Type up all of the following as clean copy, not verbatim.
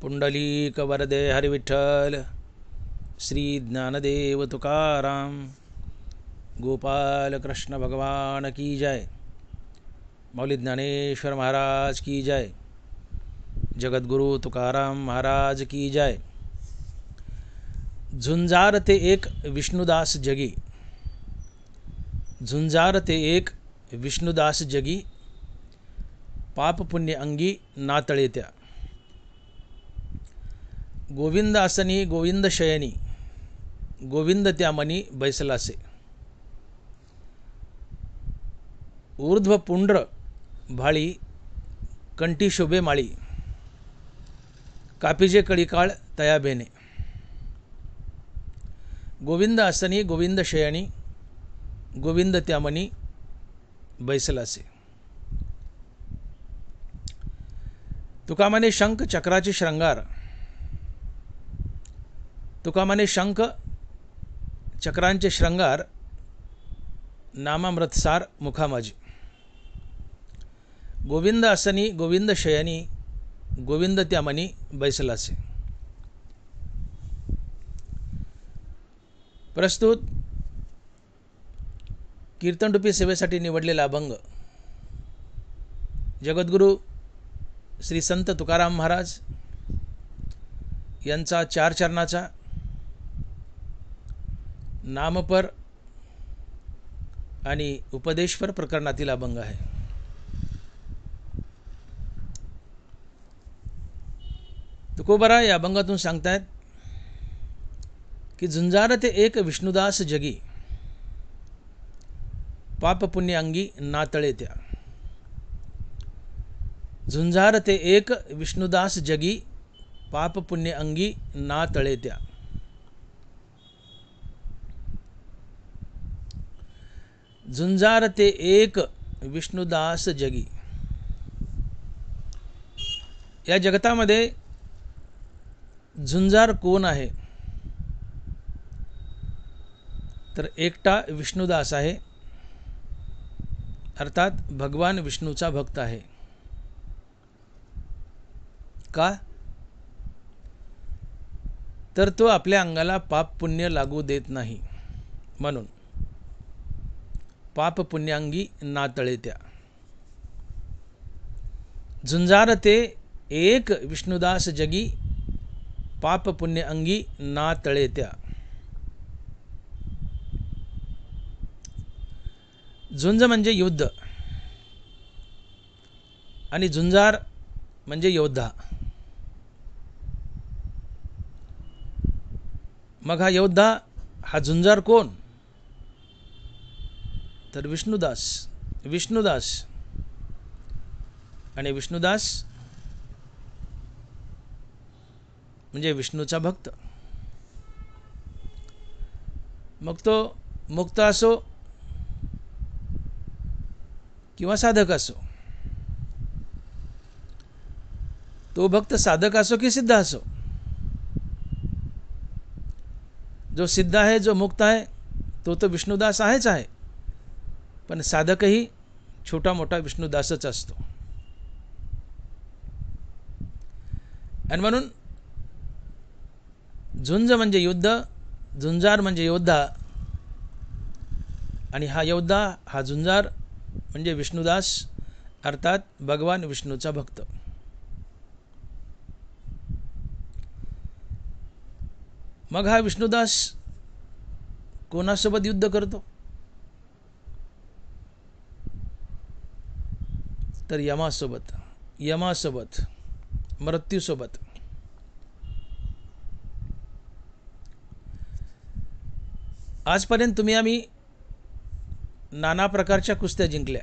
पुंडलीक वरदे हरिविठ्ठल श्री ज्ञानदेव तुकाराम गोपाल कृष्ण भगवान की जय। मौली ज्ञानेश्वर महाराज की जय। जगद्गुरु तुकाराम महाराज की जय। झुंजार ते एक विष्णुदास जगी, झुंजार ते एक विष्णुदास जगी, पाप पुण्य अंगी नातळे त्या। गोविंद आसनी गोविंद शयनी, गोविंद त्या मनी बैसलासे। ऊर्ध्व पुंड्र भाळी, कंठी शोभे माळी, कापिजे कळीकाळ तया बेने। गोविंद आसनी गोविंद शयनी, गोविंद त्या मनी बैसलासे। तुका म्हणे शंख चक्राचे श्रंगार, तुका म्हणे शंख चक्रांचे श्रंगार, नामामृतसार मुखा माझी। गोविंद आसनी गोविंद शयनी, गोविंद त्या मनी बैसलासे। प्रस्तुत कीर्तनरूपी सेवेसाठी निवडलेला अभंग जगद्गुरु श्री संत तुकाराम महाराज यांचा चार चरणाचा नामपर आणि उपदेशपर प्रकरणातील अभंग आहे। तुकोबरा या अभंगातून सांगतायत की झुंजार ते एक विष्णुदास जगी, पाप पुण्य अंगी नातळे त्या। झुंजार ते एक विष्णुदास जगी, पाप पुण्य अंगी नातळे त्या। झुंजार ते एक विष्णुदास जगी। या जगतामध्ये झुंजार कोण आहे तर एकटा विष्णुदास आहे, अर्थात भगवान विष्णूचा भक्त आहे। का तर तो आपल्या अंगाला पाप पुण्य लागू देत नाही, म्हणून पाप पुण्यांगी नातळे त्या। झुंजार ते एक विष्णुदास जगी, पाप पुण्य अंगी नातळे त्या। झुंज म्हणजे युद्ध आणि झुंजार म्हणजे योद्धा। मग हा योद्धा, हा झुंजार कोण तर विष्णुदास। विष्णुदास आणि विष्णुदास म्हणजे विष्णूचा भक्त। मग तो मुक्त असो किंवा साधक असो, तो भक्त साधक असो की सिद्ध असो, जो सिद्ध आहे जो मुक्त आहे तो विष्णुदास आहेच आहे, पण साधकही छोटा मोठा विष्णुदासच असतो। आणि म्हणून झुंज म्हणजे युद्ध, झुंजार म्हणजे योद्धा, आणि हा योद्धा हा झुंजार म्हणजे विष्णुदास, अर्थात भगवान विष्णूचा भक्त। मग हा विष्णुदास कोणासोबत युद्ध करतो तर यमासोबत, यमासोबत, मृत्यूसोबत। आजपर्यंत तुम्ही आम्ही नाना प्रकारच्या कुस्त्या जिंकल्या,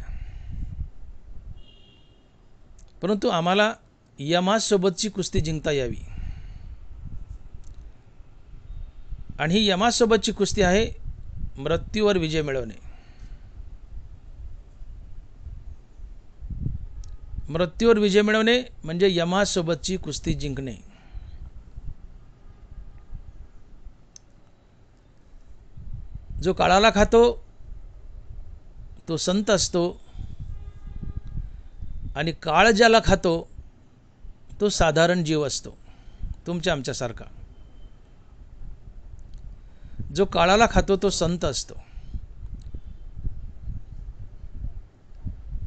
परंतु आम्हाला यमासोबतची कुस्ती जिंकता यावी, आणि ही यमासोबतची कुस्ती आहे मृत्यूवर विजय मिळवणे। मृत्यूवर विजय मिळवणे म्हणजे यमासोबतची कुस्ती जिंकणे। जो काळाला खातो तो संत असतो, आणि काळ ज्याला खातो तो साधारण जीव असतो। तुमच्या आमच्यासारखा. जो काळाला खातो तो संत असतो,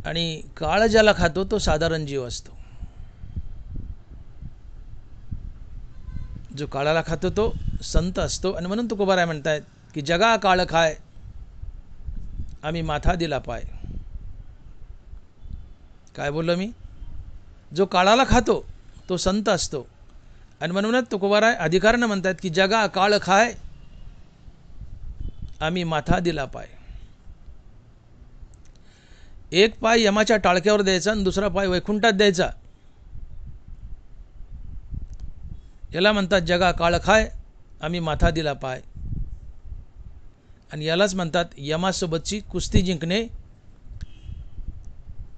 आणि काळ ज्याला खातो तो साधारण जीव असतो. जो काळाला खातो तो संत असतो. आणि म्हणून तुकोबाराय म्हणतायत की जगा काळ खाय, आम्ही माथा दिला पाय. काय बोललो मी? जो काळाला खातो तो संत असतो. आणि म्हणूनच तुकोबाराय अधिकारानं म्हणतात की जगा काळ खाय, आम्ही माथा दिला पाय. एक पाय यमाच्या टाळक्यावर द्यायचा आणि दुसरा पाय वैकुंठात द्यायचा. याला म्हणतात जगा काळ खाय, आम्ही माथा दिला पाय. आणि यालाच म्हणतात यमासोबतची कुस्ती जिंकणे,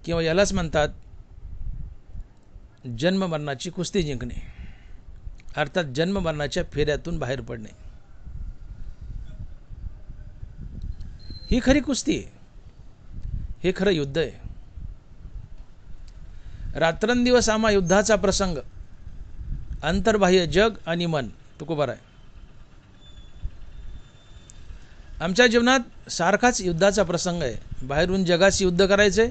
किंवा यालाच म्हणतात जन्म मरणाची कुस्ती जिंकणे, अर्थात जन्म मरणाच्या फेऱ्यातून बाहेर पडणे. ही खरी कुस्ती आहे, हे खरं युद्ध आहे. रात्रंदिवस आम्हा युद्धाचा प्रसंग, अंतर्बाह्य जग आणि मन. तुकोबाराय आमच्या जीवनात सारखाच युद्धाचा प्रसंग आहे. बाहेरून जगाशी युद्ध करायचे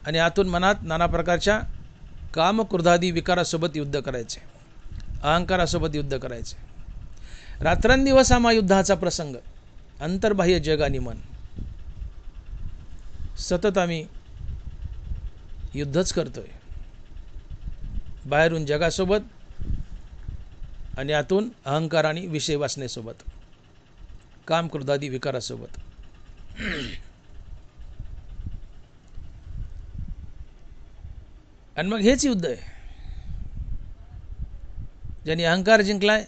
आणि आतून मनात नाना प्रकारच्या काम क्रोधादी विकारासोबत युद्ध करायचे, अहंकारासोबत युद्ध करायचे. रात्रंदिवस आम्हा युद्धाचा प्रसंग, अंतर्बाह्य जग आणि मन. सतत आम्ही युद्धच करतोय, बाहेरून जगासोबत आणि आतून अहंकार आणि विषय वासनेसोबत, काम क्रोधादी विकारासोबत. आणि मग हेच युद्ध आहे. ज्यांनी अहंकार जिंकलाय,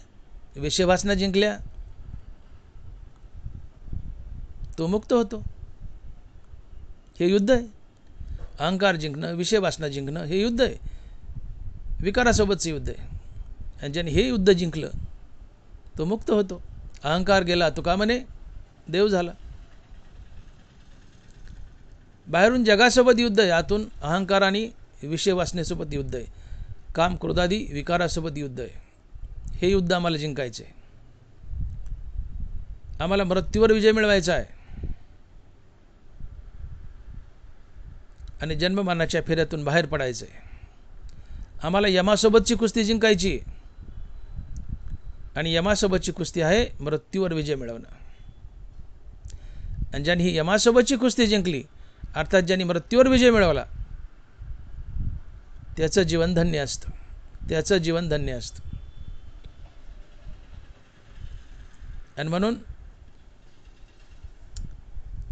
विषय वासना जिंकल्या, तो मुक्त होतो. हे युद्ध आहे. अहंकार जिंकणं, विषय वासना जिंकणं हे युद्ध आहे, विकारासोबतचं युद्ध आहे. आणि ज्याने हे युद्ध जिंकलं तो मुक्त होतो. अहंकार गेला, तुका म्हणे देव झाला. बाहेरून जगासोबत युद्ध आहे, आतून अहंकार आणि विषय वासनेसोबत युद्ध आहे, काम क्रोधादी विकारासोबत युद्ध आहे. हे युद्ध आम्हाला जिंकायचे आहे. आम्हाला मृत्यूवर विजय मिळवायचा आहे आणि जन्ममरणाच्या फेऱ्यातून बाहेर पडायचं आहे. आम्हाला यमासोबतची कुस्ती जिंकायची आणि यमासोबतची कुस्ती आहे मृत्यूवर विजय मिळवणं. आणि ज्यांनी ही यमासोबतची कुस्ती जिंकली, अर्थात ज्यांनी मृत्यूवर विजय मिळवला, त्याचं जीवन धन्य असतं, त्याचं जीवन धन्य असतं. आणि म्हणून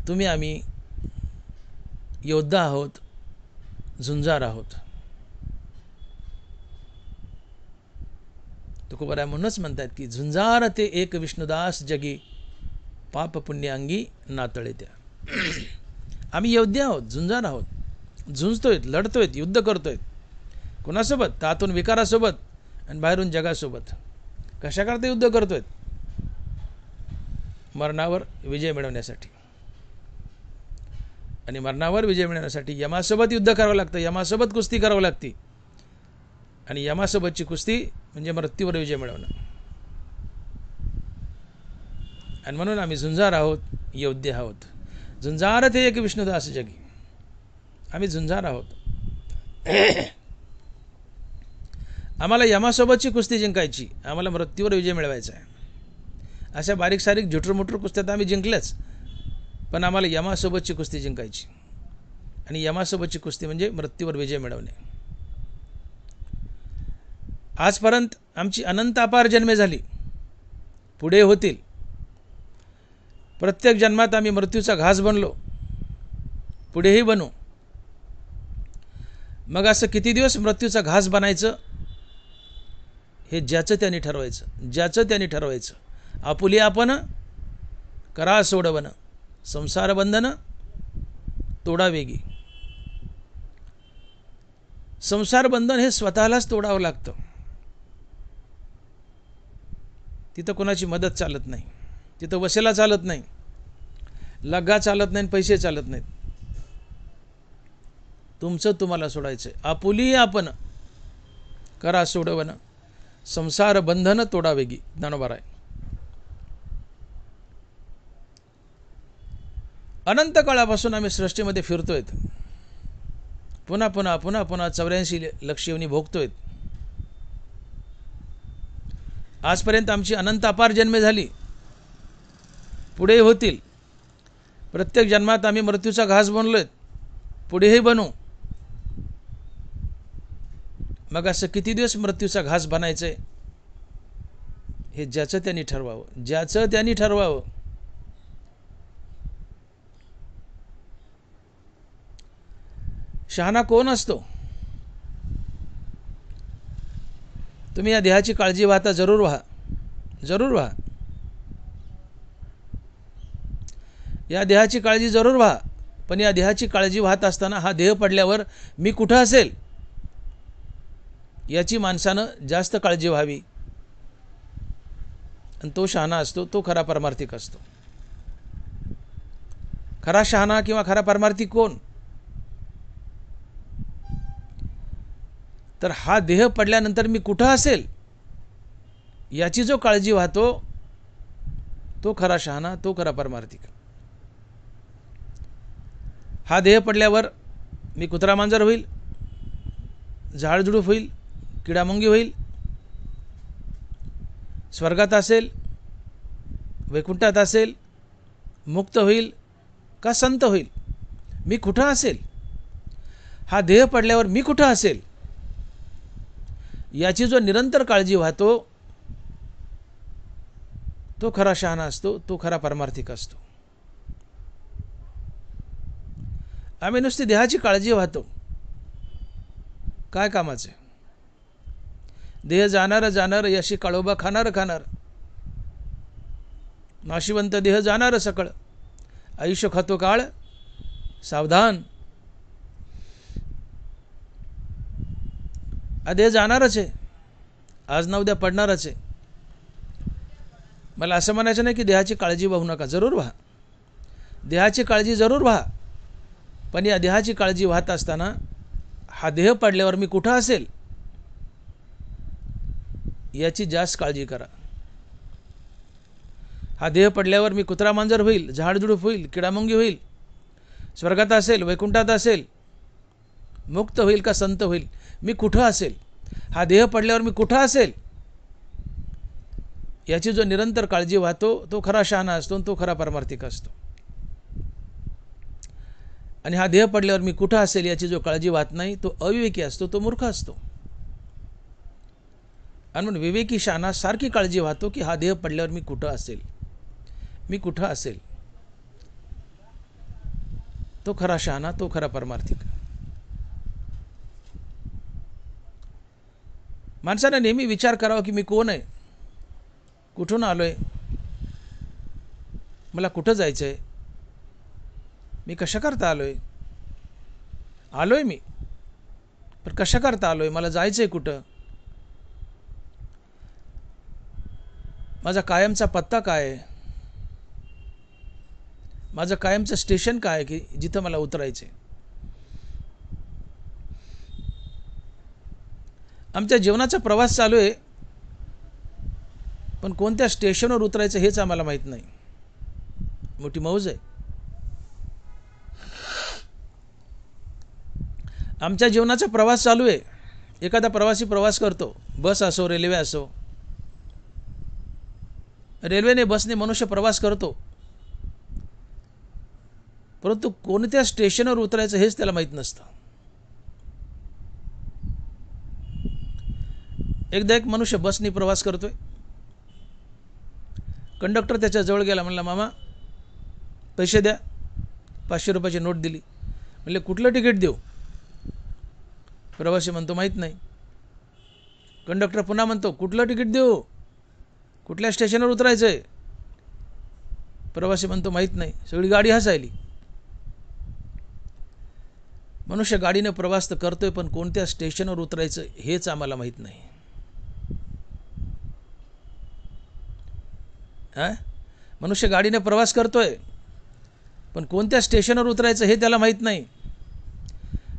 तुम्ही आम्ही योद्धा आहोत, झुंजार आहोत. तुकोबाराय म्हणूनच म्हणतात की झुंजार ते एक विष्णुदास जगी, पाप पुण्य अंगी नातळे त्या. आम्ही योद्धे आहोत, झुंजार आहोत, झुंजतोय, लढतोय, युद्ध करतोय. कोणासोबत? तातून विकारासोबत आणि बाहेरून जगासोबत. कशाकरता युद्ध करतोय? मरणावर विजय मिळवण्यासाठी. आणि मरणावर विजय मिळवण्यासाठी यमासोबत युद्ध करावं लागतं, यमासोबत कुस्ती करावं लागते. आणि यमासोबतची कुस्ती म्हणजे मृत्यूवर विजय मिळवणं. आणि म्हणून आम्ही झुंजार आहोत, योद्धे आहोत. झुंजार ते एक विष्णुदास जगी, आम्ही झुंजार आहोत. आम्हाला यमासोबतची कुस्ती जिंकायची, आम्हाला मृत्यूवर विजय मिळवायचा आहे. अशा बारीक सारीक झुटूरमुटूर कुस्त्यात आम्ही जिंकल्याच, पण आम्हाला यमासोबतची कुस्ती जिंकायची. आणि यमासोबतची कुस्ती म्हणजे मृत्यूवर विजय मिळवणे. आजपर्यंत आमची अनंत अपार जन्मे झाली, पुढे होतील. प्रत्येक जन्मात आम्ही मृत्यूचा घास बनलो, पुढेही बनू. मग असं किती दिवस मृत्यूचा घास बनायचं हे ज्याचं त्यांनी ठरवायचं, ज्याचं त्यांनी ठरवायचं. आपुली आपण करा सोडवन, संसार बंधन तोडा वेगी. संसार बंधन हे स्वतःलाच तोडावं लागतं. तिथं कोणाची मदत चालत नाही, तिथं वशेला चालत नाही, लग्गा चालत नाही, पैसे चालत नाहीत. तुमचं तुम्हाला सोडायचं. आपुली आपण करा सोडवन, संसार बंधन तोडावेगी. ज्ञानोबा. अनंत काळापासून आम्ही सृष्टीमध्ये फिरतोय, पुन्हा पुन्हा पुन्हा पुन्हा 84 लक्ष योनी भोगतोय. आजपर्यंत आमची अनंत अपार जन्मे झाली, पुढे होतील. प्रत्येक जन्मात आम्ही मृत्यूचा घास बनलोय, पुढेही बनू. मग असं किती दिवस मृत्यूचा घास बनायचंय हे ज्याचं त्यांनी ठरवावं, ज्याचं त्यांनी ठरवावं. शहाणा कोण असतो? तुम्ही या देहाची काळजी वाहता, जरूर व्हा, जरूर व्हा. या देहाची काळजी जरूर व्हा. पण या देहाची काळजी वाहत असताना हा देह पडल्यावर मी कुठं असेल याची माणसानं जास्त काळजी व्हावी. आणि तो शहाणा असतो, तो खरा परमार्थिक असतो. खरा शहाणा किंवा खरा परमार्थिक कोण? तर हा देह पडल्यानंतर मी कुठं असेल याची जो काळजी वाहतो तो खरा शहाणा, तो खरा परमार्थिक. हा देह पडल्यावर मी कुत्रा मांजर होईल, झाडझुडूप होईल, किडामुंगी होईल, स्वर्गात असेल, वैकुंठात असेल, मुक्त होईल का संत होईल, मी कुठं असेल, हा देह पडल्यावर मी कुठं असेल याची जो निरंतर काळजी वाहतो तो खरा शहाणा असतो, तो खरा परमार्थिक असतो. आम्ही नुसती देहाची काळजी वाहतो, काय कामाचे? देह जाणार जाणार, यशी काळोबा खाणार खाणार. नाशिवंत देह जाणार सकळ, आयुष्य खातो काळ सावधान. हा देह जाणारच आहे, आज ना उद्या पडणारच आहे. मला असं म्हणायचं नाही की देहाची काळजी वाहू नका, जरूर व्हा, देहाची काळजी जरूर व्हा. पण या देहाची काळजी वाहत असताना हा देह पडल्यावर मी कुठं असेल याची जास्त काळजी करा. हा देह पडल्यावर मी कुत्रा मांजर होईल, झाडझुडूप होईल, किडामुंगी होईल, स्वर्गात असेल, वैकुंठात असेल, मुक्त होईल का संत होईल, मी कुठं असेल, हा देह पडल्यावर मी कुठं असेल याची जो निरंतर काळजी वाहतो तो खरा शहाणा असतो, तो खरा परमार्थिक असतो. आणि हा देह पडल्यावर मी कुठं असेल याची जो काळजी वाहत नाही तो अविवेकी असतो, तो मूर्ख असतो. आणि म्हणून विवेकी शहाणा सारखी काळजी वाहतो की हा देह पडल्यावर मी कुठं असेल, मी कुठं असेल. तो खरा शहाणा, तो खरा परमार्थिक. माणसाने नेहमी विचार करावा की मी कोण आहे, कुठून आलोय, मला कुठं जायचंय, मी कशा करता आलोय, आलोय मी पण कशा करता आलोय, मला जायचंय कुठं, माझा कायमचा पत्ता काय आहे, माझं कायमचं स्टेशन काय आहे की जिथं मला उतरायचंय. आमच्या जीवनाचा प्रवास चालू आहे, पण कोणत्या स्टेशनवर उतरायचं हेच आम्हाला माहीत नाही. मोठी मौज आहे. आमच्या जीवनाचा प्रवास चालू आहे. एखादा प्रवासी प्रवास करतो, बस असो, रेल्वे असो. रेल्वेने, बसने मनुष्य प्रवास करतो, परंतु कोणत्या स्टेशनवर उतरायचं हेच त्याला माहीत नसतं. एकदा एक मनुष्य बसने प्रवास करतोय. कंडक्टर त्याच्या जवळ गेला, म्हणला मामा पैसे द्या. 500 रुपयाची नोट दिली. म्हणले कुठलं तिकीट देऊ? प्रवासी म्हणतो माहीत नाही. कंडक्टर पुन्हा म्हणतो कुठलं तिकीट देऊ, कुठल्या स्टेशनवर उतरायचं आहे? प्रवासी म्हणतो माहीत नाही. सगळी गाडी हसायली. मनुष्य गाडीने प्रवास तर करतोय, पण कोणत्या स्टेशनवर उतरायचं हेच आम्हाला माहीत नाही. मनुष्य गाडीने प्रवास करतोय, पण कोणत्या स्टेशनवर उतरायचं हे त्याला माहीत नाही.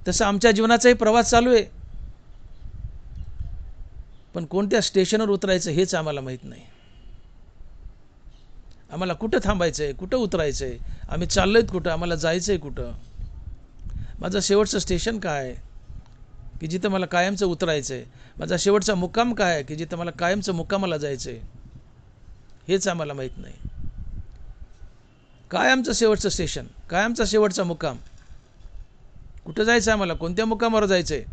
तसं आमच्या जीवनाचाही प्रवास चालू आहे. पण कोणत्या स्टेशनवर उतरायचं हेच आम्हाला माहीत नाही. आम्हाला कुठं थांबायचं आहे, कुठं उतरायचं आहे, आम्ही चाललो आहेत कुठं, आम्हाला जायचं आहे कुठं, माझं शेवटचं स्टेशन काय आहे की जिथं मला कायमचं उतरायचं आहे, माझा शेवटचा मुक्काम काय आहे की जिथं मला कायमचं मुक्कामाला जायचं आहे, हेच आम्हाला माहीत नाही. काय आमचं शेवटचं स्टेशन, काय आमचा शेवटचा मुक्काम, कुठं जायचं आहे आम्हाला, कोणत्या मुक्कामावर जायचं आहे,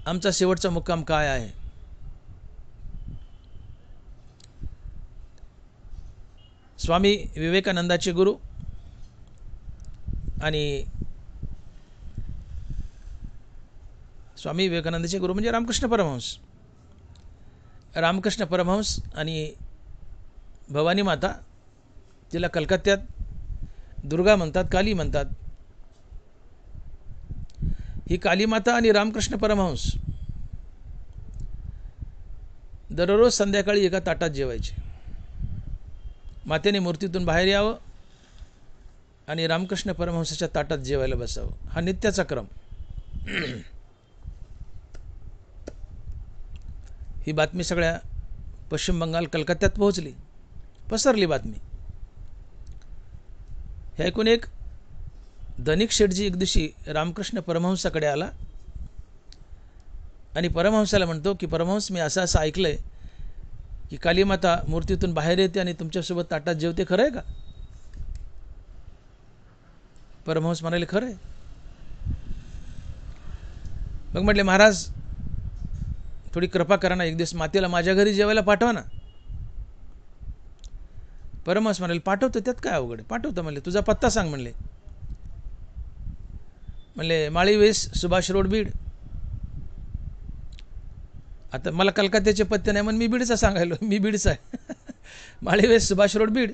आमचा शेवटचा मुक्काम काय आहे. स्वामी विवेकानंदाचे गुरु आणि स्वामी विवेकानंदाचे गुरु म्हणजे रामकृष्ण परमहंस. रामकृष्ण परमहंस आणि भवानी माता, जिला कलकत्त्यात दुर्गा म्हणतात, काली म्हणतात, ही काली माता आणि रामकृष्ण परमहंस दररोज संध्याकाळी एका ताटात जेवायचे. मातेने मूर्तीतून बाहेर यावं आणि रामकृष्ण परमहंसाच्या ताटात जेवायला बसावं, हा नित्याचा क्रम. ही बातमी सगळ्या पश्चिम बंगाल कलकत्त्यात पोहोचली, पसरली बातमी. हे ऐकून एक धनिक शेठजी एक दिवशी रामकृष्ण परमहंसाकडे आला आणि परमहंसाला म्हणतो की परमहंस, मी असं असं ऐकलंय की कालीमाता मूर्तीतून बाहेर येते आणि तुमच्यासोबत ताटात जेवते, खरं आहे का? परमहंस म्हणाले, खरं आहे. मग म्हटले, महाराज थोडी कृपा करा ना, एक दिवस मातेला माझ्या घरी जेवायला पाठवा ना. परमहंस म्हणाले, पाठवतो, त्यात काय अवघड आहे, पाठवतो. म्हणले, तुझा पत्ता सांग. म्हणले माळी वेस, सुभाष रोड, बीड. आता मला कलकत्त्याचे पत्ते नाही म्हणून मी बीडचा सांगायलो, मी बीडचा आहे. माळी वेस, सुभाष रोड, बीड.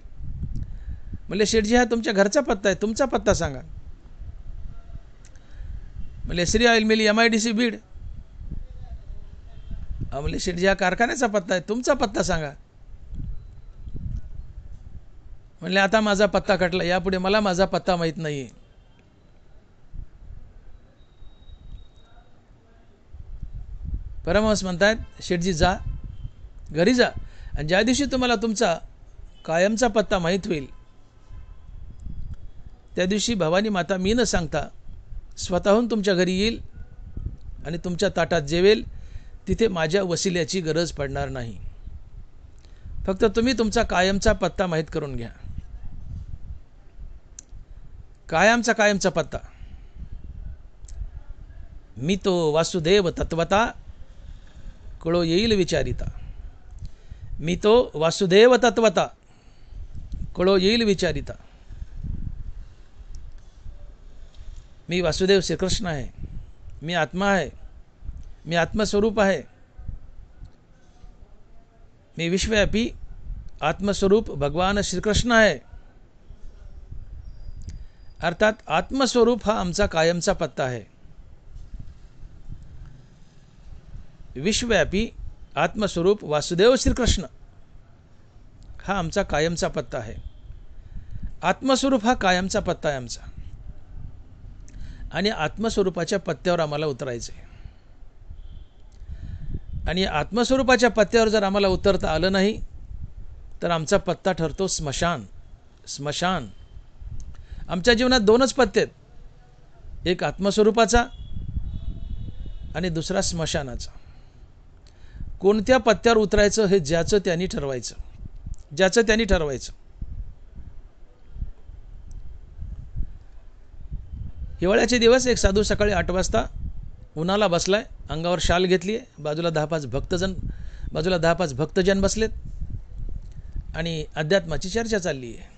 म्हणले, शेठजी हा तुमच्या घरचा पत्ता आहे, तुमचा पत्ता सांगा. म्हणले, Shri oil mill, MIDC, Beed. म्हणले, शेठजी हा कारखान्याचा पत्ता आहे, तुमचा पत्ता सांगा. म्हणले, आता माझा पत्ता कटला, यापुढे मला माझा पत्ता माहीत नाही. परमहंस म्हणतात, शेठजी जा, घरी जा, आणि ज्या दिवशी तुम्हाला तुमचा कायमचा पत्ता माहीत होईल त्या दिवशी भवानी माता मी न सांगता स्वतःहून तुमच्या घरी येईल आणि तुमच्या ताटात जेवेल. तिथे माझ्या वसिल्याची गरज पडणार नाही. फक्त तुम्ही तुमचा कायमचा पत्ता माहीत करून घ्या. कायमचा पत्ता. मी तो वासुदेव तत्वता, कळो येईल विचारिता. मी तो वासुदेव तत्वता, कळो येईल विचारिता. मी वासुदेव श्रीकृष्ण आहे, मी आत्मा आहे, मी आत्मस्वरूप आहे, मी विश्वव्यापी आत्मस्वरूप भगवान श्रीकृष्ण आहे. अर्थात आत्मस्वरूप हा आमचा कायमचा पत्ता आहे. विश्वव्यापी आत्मस्वरूप वासुदेव श्रीकृष्ण हा आमचा कायमचा पत्ता आहे. आत्मस्वरूप हा कायमचा पत्ता आहे आमचा, आणि आत्मस्वरूपाच्या पत्त्यावर आम्हाला उतरायचं आहे. आणि आत्मस्वरूपाच्या पत्त्यावर जर आम्हाला उतरता आलं नाही तर आमचा पत्ता ठरतो स्मशान. स्मशान. आमच्या जीवनात दोनच पत्ते आहेत, एक आत्मस्वरूपाचा आणि दुसरा स्मशानाचा. कोणत्या पत्त्यावर उतरायचं हे ज्याचं त्यांनी ठरवायचं, ज्याचं त्यांनी ठरवायचं. हिवाळ्याचे दिवस, एक साधू सकाळी 8 वाजता उन्हाला बसलाय, अंगावर शाल घेतली आहे, बाजूला 10-5 भक्तजन बसलेत आणि अध्यात्माची चर्चा चालली आहे.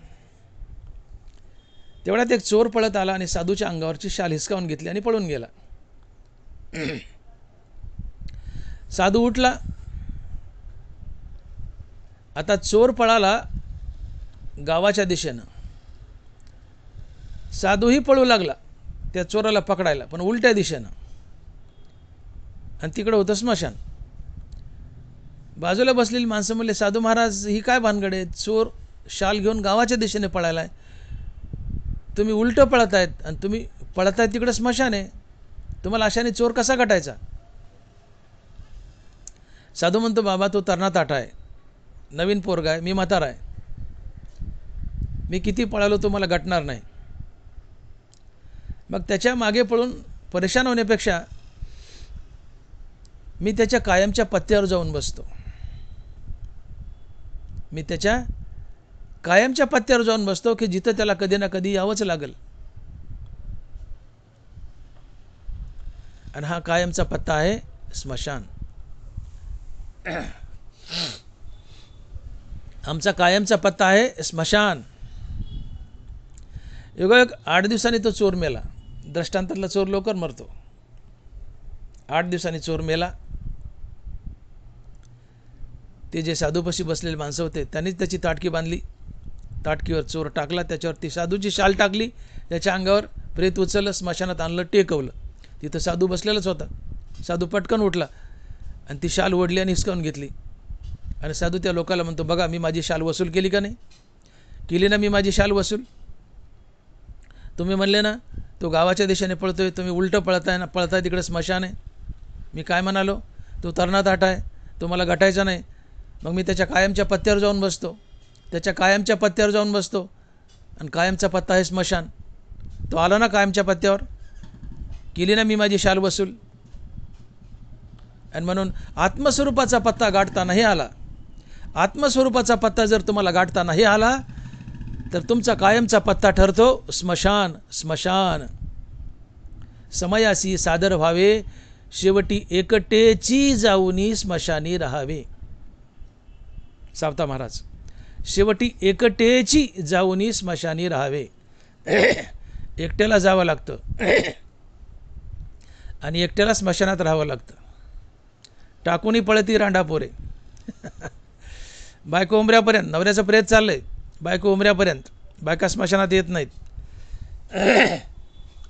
तेवढ्यात एक चोर पळत आला आणि साधूच्या अंगावरची शाल हिसकावून घेतली आणि पळून गेला. साधू उठला. आता चोर पळाला गावाच्या दिशेनं, साधूही पळू लागला त्या चोराला पकडायला, पण उलट्या दिशेनं, आणि तिकडं होतं स्मशान. बाजूला बसलेली माणसं म्हणले, साधू महाराज ही काय भानगड आहे, चोर शाल घेऊन गावाच्या दिशेने पळायला आहे, तुम्ही उलटं पळत आहेत, आणि तुम्ही पळत आहेत तिकडं स्मशान आहे, तुम्हाला अशाने चोर कसा गाठायचा? साधू म्हणतो बाबा तो तरणा ताठा आहे, नवीन पोरगा आहे, मी म्हातारा आहे, मी किती पळालो तो मला गाठणार नाही. मग त्याच्या मागे पळून परेशान होण्यापेक्षा मी त्याच्या कायमच्या पत्त्यावर जाऊन बसतो. मी त्याच्या कायमच्या पत्त्यावर जाऊन बसतो की जिथं त्याला कधी ना कधी यावंच लागेल. आणि हा कायमचा पत्ता आहे स्मशान. आमचा कायमचा पत्ता आहे स्मशान. योगायोग 8 दिवसांनी तो चोर मेला. दृष्टांतातला चोर लवकर मरतो. 8 दिवसांनी चोर मेला. ते जे साधूपाशी बसलेले माणसं होते त्यांनीच त्याची ताटकी बांधली. ताटकीवर चोर टाकला, त्याच्यावर ती साधूची शाल टाकली, त्याच्या अंगावर प्रेत उचललं, स्मशानात आणलं, टेकवलं. तिथं साधू बसलेलाच होता. साधू पटकन उठला आणि ती शाल ओढली आणि हिसकावून घेतली. आणि साधू त्या लोकाला म्हणतो, बघा मी माझी शाल वसूल केली का नाही? केली ना मी माझी शाल वसूल. तुम्ही म्हणले ना तो गावाच्या दिशेने पळतोय, तुम्ही उलटं पळताय ना, पळताय तिकडे स्मशान आहे. मी काय म्हणालो? तो तरणा ताठा आहे, तो मला गाठायचा नाही. मग मी त्याच्या कायमच्या पत्त्यावर जाऊन बसतो. त्याच्या कायमच्या पत्त्यावर जाऊन बसतो आणि कायमचा पत्ता आहे स्मशान. तो आला ना कायमच्या पत्त्यावर, केली ना मी माझी शाल वसूल. आणि म्हणून आत्मस्वरूपाचा पत्ता गाठता नाही आला, आत्मस्वरूपाचा पत्ता जर तुम्हाला गाठता नाही आला तर तुमचा कायमचा पत्ता ठरतो स्मशान. स्मशान समयासी सादर व्हावे, शेवटी एकटेची जाऊनी स्मशानी राहावे. सावता महाराज, शेवटी एकटेची जाऊनी स्मशानी राहावे. एकट्याला जावं लागतं आणि एकट्याला स्मशानात राहावं लागतं. टाकूनही पळती रांडापोरे. बायको उमऱ्यापर्यंत, नवऱ्याचं प्रेत चाललंय, बायको उमऱ्यापर्यंत. बायका स्मशानात येत नाहीत.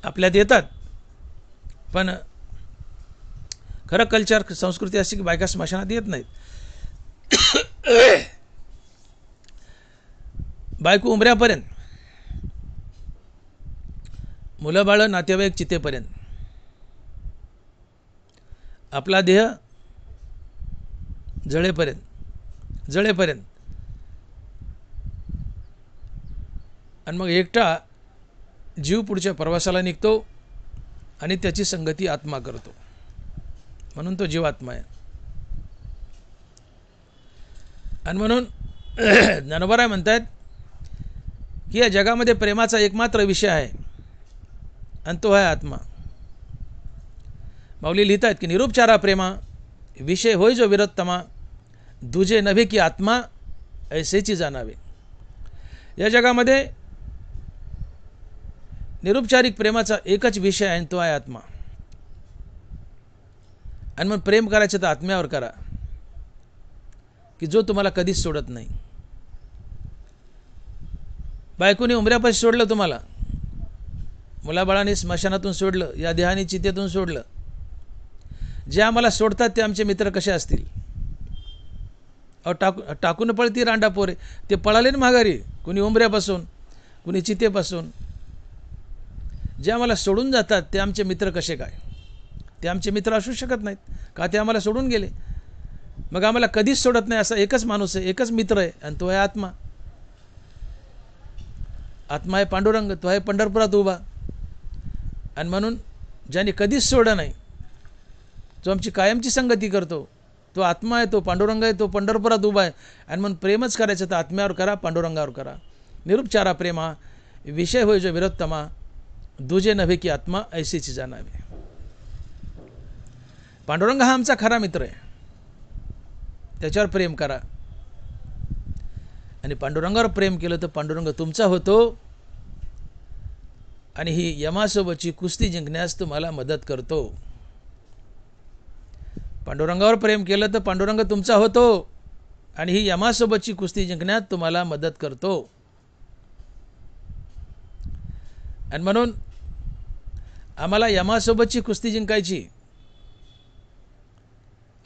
आपल्यात येतात, पण खरं कल्चर संस्कृती अशी की बायका स्मशानात येत नाहीत. बायको उमऱ्यापर्यंत, मुलं बाळं नातेवाईक चितेपर्यंत. आपला देह जळेपर्यंत, जळेपर्यंत. आणि मग एकटा जीव पुढच्या प्रवासाला निघतो आणि त्याची संगती आत्मा करतो, म्हणून तो जीवात्मा आहे. आणि म्हणून ज्ञानोबा म्हणतात की या जगामध्ये प्रेमाचा एकमात्र विषय आहे आणि तो आहे आत्मा. माऊली लिहितात की निरुपचारा प्रेमा विषय होय जो विरत्तमा, दुजे नव्हे की आत्मा ऐसेची जाणावे. या जगामध्ये निरुपचारिक प्रेमाचा एकच विषय आहे, तो आहे आत्मा. आणि मग प्रेम करायचं तर आत्म्यावर करा की जो तुम्हाला कधीच सोडत नाही. बायकोने उमऱ्यापाशी सोडलं तुम्हाला, मुलाबाळांनी स्मशानातून सोडलं, या देहाने चितेतून सोडलं. जे आम्हाला सोडतात ते आमचे मित्र कसे असतील? टाकून पळती रांडापोरे. ते पळाले ना माघारी, कुणी उमऱ्यापासून, कुणी चितेपासून. जे आम्हाला सोडून जातात ते आमचे मित्र कसे काय? ते आमचे मित्र असू शकत नाहीत का? ते आम्हाला सोडून गेले. मग आम्हाला कधीच सोडत नाही असा एकच माणूस आहे, एकच मित्र आहे, आणि तो आहे आत्मा. आत्मा आहे पांडुरंग, तो आहे पंढरपुरात उभा. आणि म्हणून ज्याने कधीच सोडलं नाही, जो आमची कायमची संगती करतो, तो आत्मा आहे, तो पांडुरंग आहे, तो पंढरपुरात उभा आहे. आणि म्हणून प्रेमच करायचं तर आत्म्यावर करा, पांडुरंगावर करा. निरुपचारा प्रेमा विषय होय जो विरोत्तमा, दुजे नव्हे की आत्मा ऐसीची जाणावे. पांडुरंग हा आमचा खरा मित्र आहे, त्याच्यावर प्रेम करा. आणि पांडुरंगावर प्रेम केलं तर पांडुरंग तुमचा होतो आणि ही यमासोबतची कुस्ती जिंकण्यास तुम्हाला मदत करतो. पांडुरंगावर प्रेम केलं तर पांडुरंग तुमचा होतो आणि ही यमासोबतची कुस्ती जिंकण्यात तुम्हाला मदत करतो. आणि म्हणून आम्हाला यमासोबतची कुस्ती जिंकायची.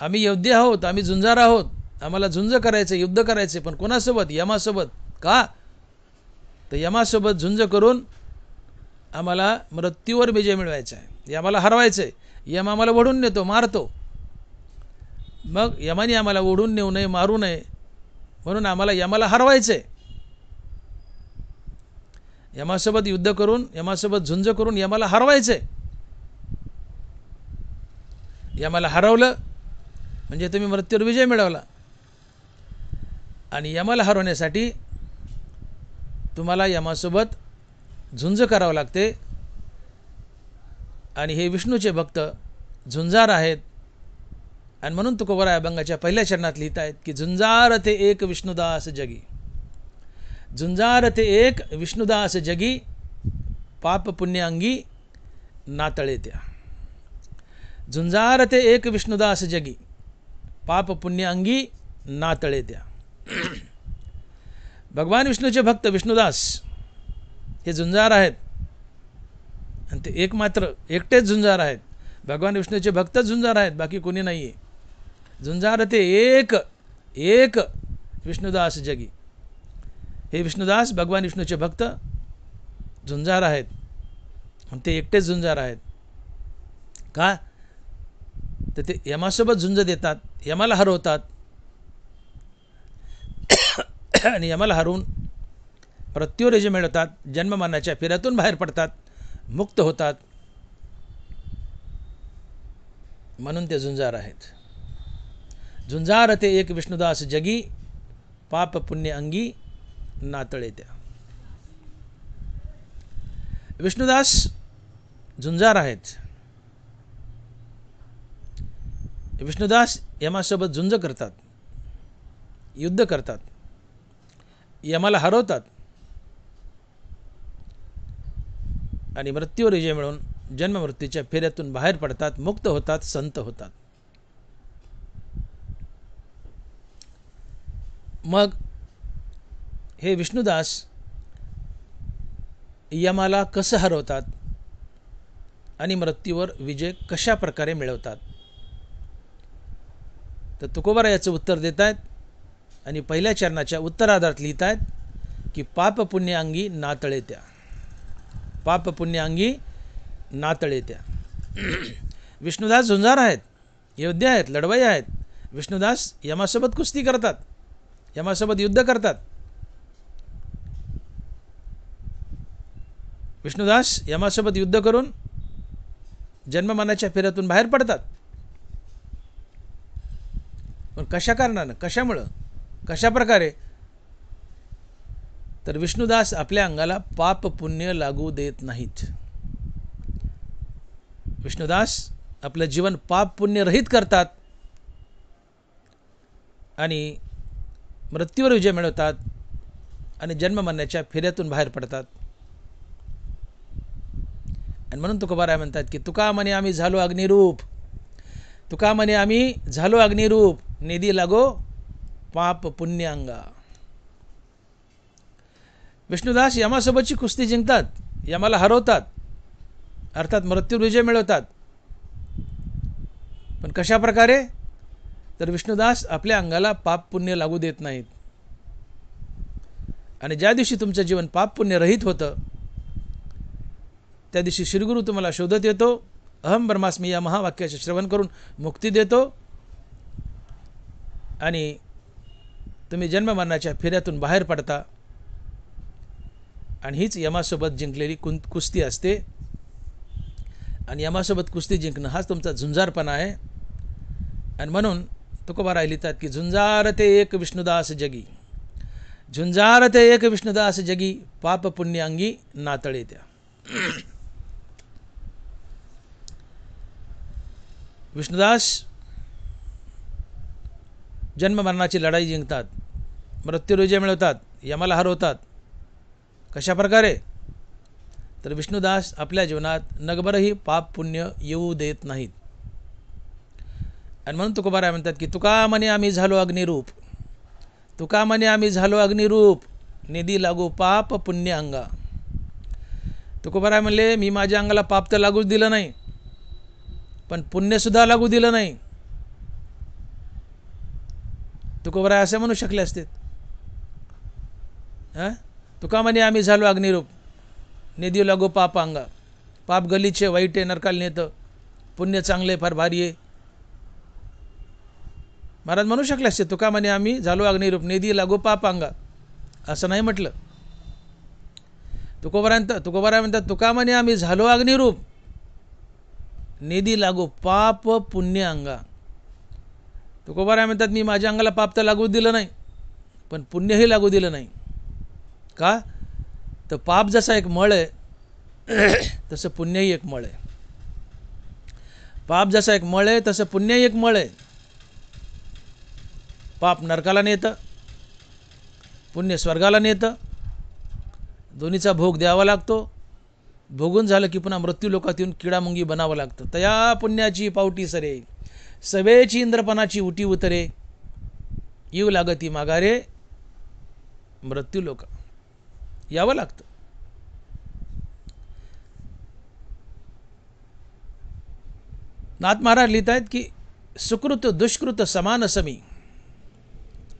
आम्ही योद्धे आहोत, आम्ही झुंजार आहोत. आम्हाला झुंज करायचं, युद्ध करायचे, पण कोणासोबत? यमासोबत. का? तर यमासोबत झुंज करून आम्हाला मृत्यूवर विजय मिळवायचा आहे. यमाला हरवायचं आहे. यम आम्हाला वढून नेतो, मारतो. मग यमाने आम्हाला ओढून नेऊ नये, मारू नये, म्हणून आम्हाला यमाला हरवायचं आहे. यमासोबत युद्ध करून, यमासोबत झुंज करून यमाला हरवायचं आहे. यमाला हरवलं म्हणजे तुम्ही मृत्यूवर विजय मिळवला. आणि यमाला हरवण्यासाठी तुम्हाला यमासोबत झुंज करावं लागते. आणि हे विष्णूचे भक्त झुंजार आहेत. आणि म्हणून तुकोबराय अभंगाच्या पहिल्या चरणात लिहित आहेत की झुंजार ते एक विष्णुदास जगी. झुंजार ते एक विष्णुदास जगी, पाप पुण्य अंगी नातळे त्या. झुंजार ते एक विष्णुदास जगी, पाप पुण्य अंगी नातळे त्या. भगवान विष्णूचे भक्त विष्णुदास हे झुंजार आहेत. आणि ते एक मात्र एकटेच झुंजार आहेत. भगवान विष्णूचे भक्तच झुंजार आहेत, बाकी कोणी नाही आहे. झुंजार ते एक एक विष्णुदास जगी. हे विष्णुदास भगवान विष्णूचे भक्त झुंजार आहेत. आणि ते एकटेच झुंजार आहेत. का तर ते यमासोबत झुंज देतात, यमाला हरवतात. आणि यमाला हरवून मृत्यूवर विजय मिळवतात, जन्ममरणाच्या फेऱ्यातून बाहेर पडतात, मुक्त होतात. म्हणून ते झुंजार आहेत. झुंजार ते एक विष्णुदास जगी, पाप पुण्य अंगी नातळे त्या. विष्णुदास झुंजार आहेत. विष्णुदास यमासोबत झुंज करतात, युद्ध करतात, यमाला हरवतात आणि मृत्यूवर विजय मिळवून जन्ममृत्यूच्या फेऱ्यातून बाहेर पडतात, मुक्त होतात, संत होतात. मग हे विष्णुदास यमाला कसं हरवतात आणि मृत्यूवर विजय कशा प्रकारे मिळवतात, तर तुकोबाराय याचं उत्तर देत आहेत. आणि पहिल्या चरणाच्या उत्तरार्धात लिहित आहेत की पाप पुण्य अंगी नातळे त्या. पाप पुण्य अंगी नातळे त्या. विष्णुदास झुंजार आहेत, योद्धे आहेत, लढवई आहेत. विष्णुदास यमासोबत कुस्ती करतात, यमासोबत युद्ध करतात. विष्णुदास यमासोबत युद्ध करून जन्ममरणाच्या फेऱ्यातून बाहेर पडतात. पण कशा कारणानं, कशामुळं, कशा प्रकारे, तर विष्णुदास आपल्या अंगाला पाप पुण्य लागू देत नाहीत. विष्णुदास आपलं जीवन पाप पुण्य रहित करतात आणि मृत्यूवर विजय मिळवतात आणि जन्ममरणाच्या फेऱ्यातून बाहेर पडतात. आणि म्हणून तुकोबाराय म्हणतात की तुका म्हणे आम्ही झालो अग्निरूप, तुका म्हणे आम्ही झालो अग्निरूप, निधी लागो पाप पुण्य अंगा. विष्णुदास यमासोबतची कुस्ती जिंकतात, यमाला हरवतात, अर्थात मृत्यूवर विजय मिळवतात. पण कशा प्रकारे, तर विष्णुदास आपल्या अंगाला पाप पुण्य लागू देत नाहीत. आणि ज्या दिवशी तुमचं जीवन पाप पुण्य रहित होतं, त्या दिवशी श्रीगुरु तुम्हाला शोधत येतो, अहम ब्रह्मास्मी या महावाक्याचे श्रवण करून मुक्ती देतो आणि तुम्ही जन्ममरणाच्या फेऱ्यातून बाहेर पडता. आणि हीच यमासोबत जिंकलेली कुस्ती असते. आणि यमासोबत कुस्ती जिंकणं हाच तुमचा झुंजारपणा आहे. आणि म्हणून तुकोबाराय लिहितात की झुंजार ते एक विष्णुदास जगी, झुंजार ते एक विष्णुदास जगी, पाप पुण्य अंगी नातळे त्या. विष्णुदास जन्ममरणाची लढाई जिंकतात, मृत्यूवर विजय मिळवतात, यमाला हरवतात. कशा प्रकारे, तर विष्णुदास आपल्या जीवनात नगभरही पाप पुण्य येऊ देत नाहीत. आणि म्हणून तुकोबाराय म्हणतात की तुका म्हणे आम्ही झालो अग्निरूप, तुका म्हणे आम्ही झालो अग्निरूप, निधी लागू पाप पुण्य अंगा. तुकोबाराय म्हणले मी माझ्या अंगाला पाप तर लागूच दिलं नाही, पण पुण्यसुद्धा लागू दिलं नाही. तुकोबाराय असे म्हणू शकले असते, तुका म्हणे आम्ही झालो अग्निरूप, निधी लागो पाप अंगा. पाप गलीचे, वाईट आहे, नरकाला नेतं, पुण्य चांगले फार भारी आहे. महाराज म्हणू शकले असते तुका म्हणे आम्ही झालो अग्निरूप नेदी लागो पाप अंगा, असं नाही म्हटलं. तुकोबाराय म्हणतात तुका म्हणे आम्ही झालो अग्निरूप नेदी लागो पाप पुण्य अंगा. तुकोबाराय म्हणतात मी माझ्या अंगाला पाप तर लागू दिलं नाही पण पुण्यही लागू दिलं नाही. का तर पाप जसा एक मळ आहे तसं पुण्यही एक मळ आहे. पाप जसा एक मळ आहे तसं पुण्यही एक मळ आहे. पाप नरकाला नेतं, पुण्य स्वर्गाला नेतं. दोन्हीचा भोग द्यावा लागतो. भोगून झालं की पुन्हा मृत्यू लोकात येऊन किडामुंगी बनावं लागतं. तया पुण्याची पावटी सरे सवेची इंद्रपणाची उटी उतरे, येऊ लागती माघारे मृत्यू लोक. यावं लागतं. नाथ महाराज लिहित आहेत की सुकृत दुष्कृत समान समी,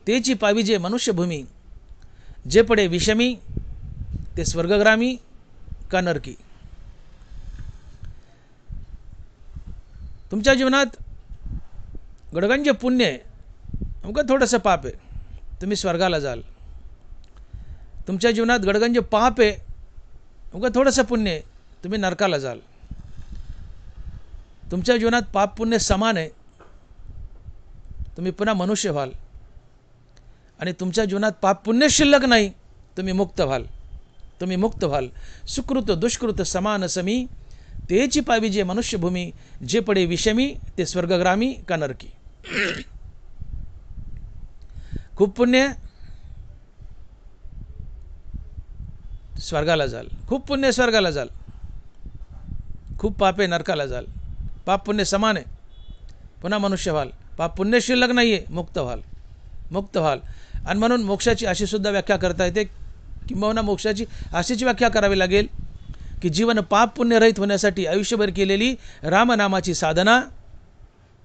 तेची पाविजे मनुष्यभूमी, जे पडे विषमी ते स्वर्गग्रामी का नरकी. तुमच्या जीवनात गडगंज पुण्य आहे, अवघं थोडंसं पाप आहे, तुम्ही स्वर्गाला जाल. तुमच्या जीवनात गडगंज पाप आहे, अवघं थोडंसं पुण्य आहे, तुम्ही नरकाला जाल. तुमच्या जीवनात पाप पुण्य समान आहे, तुम्ही पुन्हा मनुष्य व्हाल. आणि तुमच्या जीवनात पाप पुण्य शिल्लक नाही, तुम्ही मुक्त व्हाल. तुम्ही मुक्त व्हाल. सुकृत दुष्कृत समान समी, तेची पाविजे मनुष्यभूमी, जे पडे विषमी ते स्वर्गग्रामी का नरकी. खूप पुण्य स्वर्गाला जाल, खूप पुण्य स्वर्गाला जाल, खूप पापे नरकाला जाल. पाप पुण्य समान आहे, पुन्हा मनुष्य व्हाल. पाप पुण्य शिल्लक नाही आहे, मुक्त व्हाल. मुक्त व्हाल. आणि म्हणून मोक्षाची अशी सुद्धा व्याख्या करता येते, किंबहुना मोक्षाची अशीच व्याख्या करावी लागेल की जीवन पाप पुण्य रहित होण्यासाठी आयुष्यभर केलेली रामनामाची साधना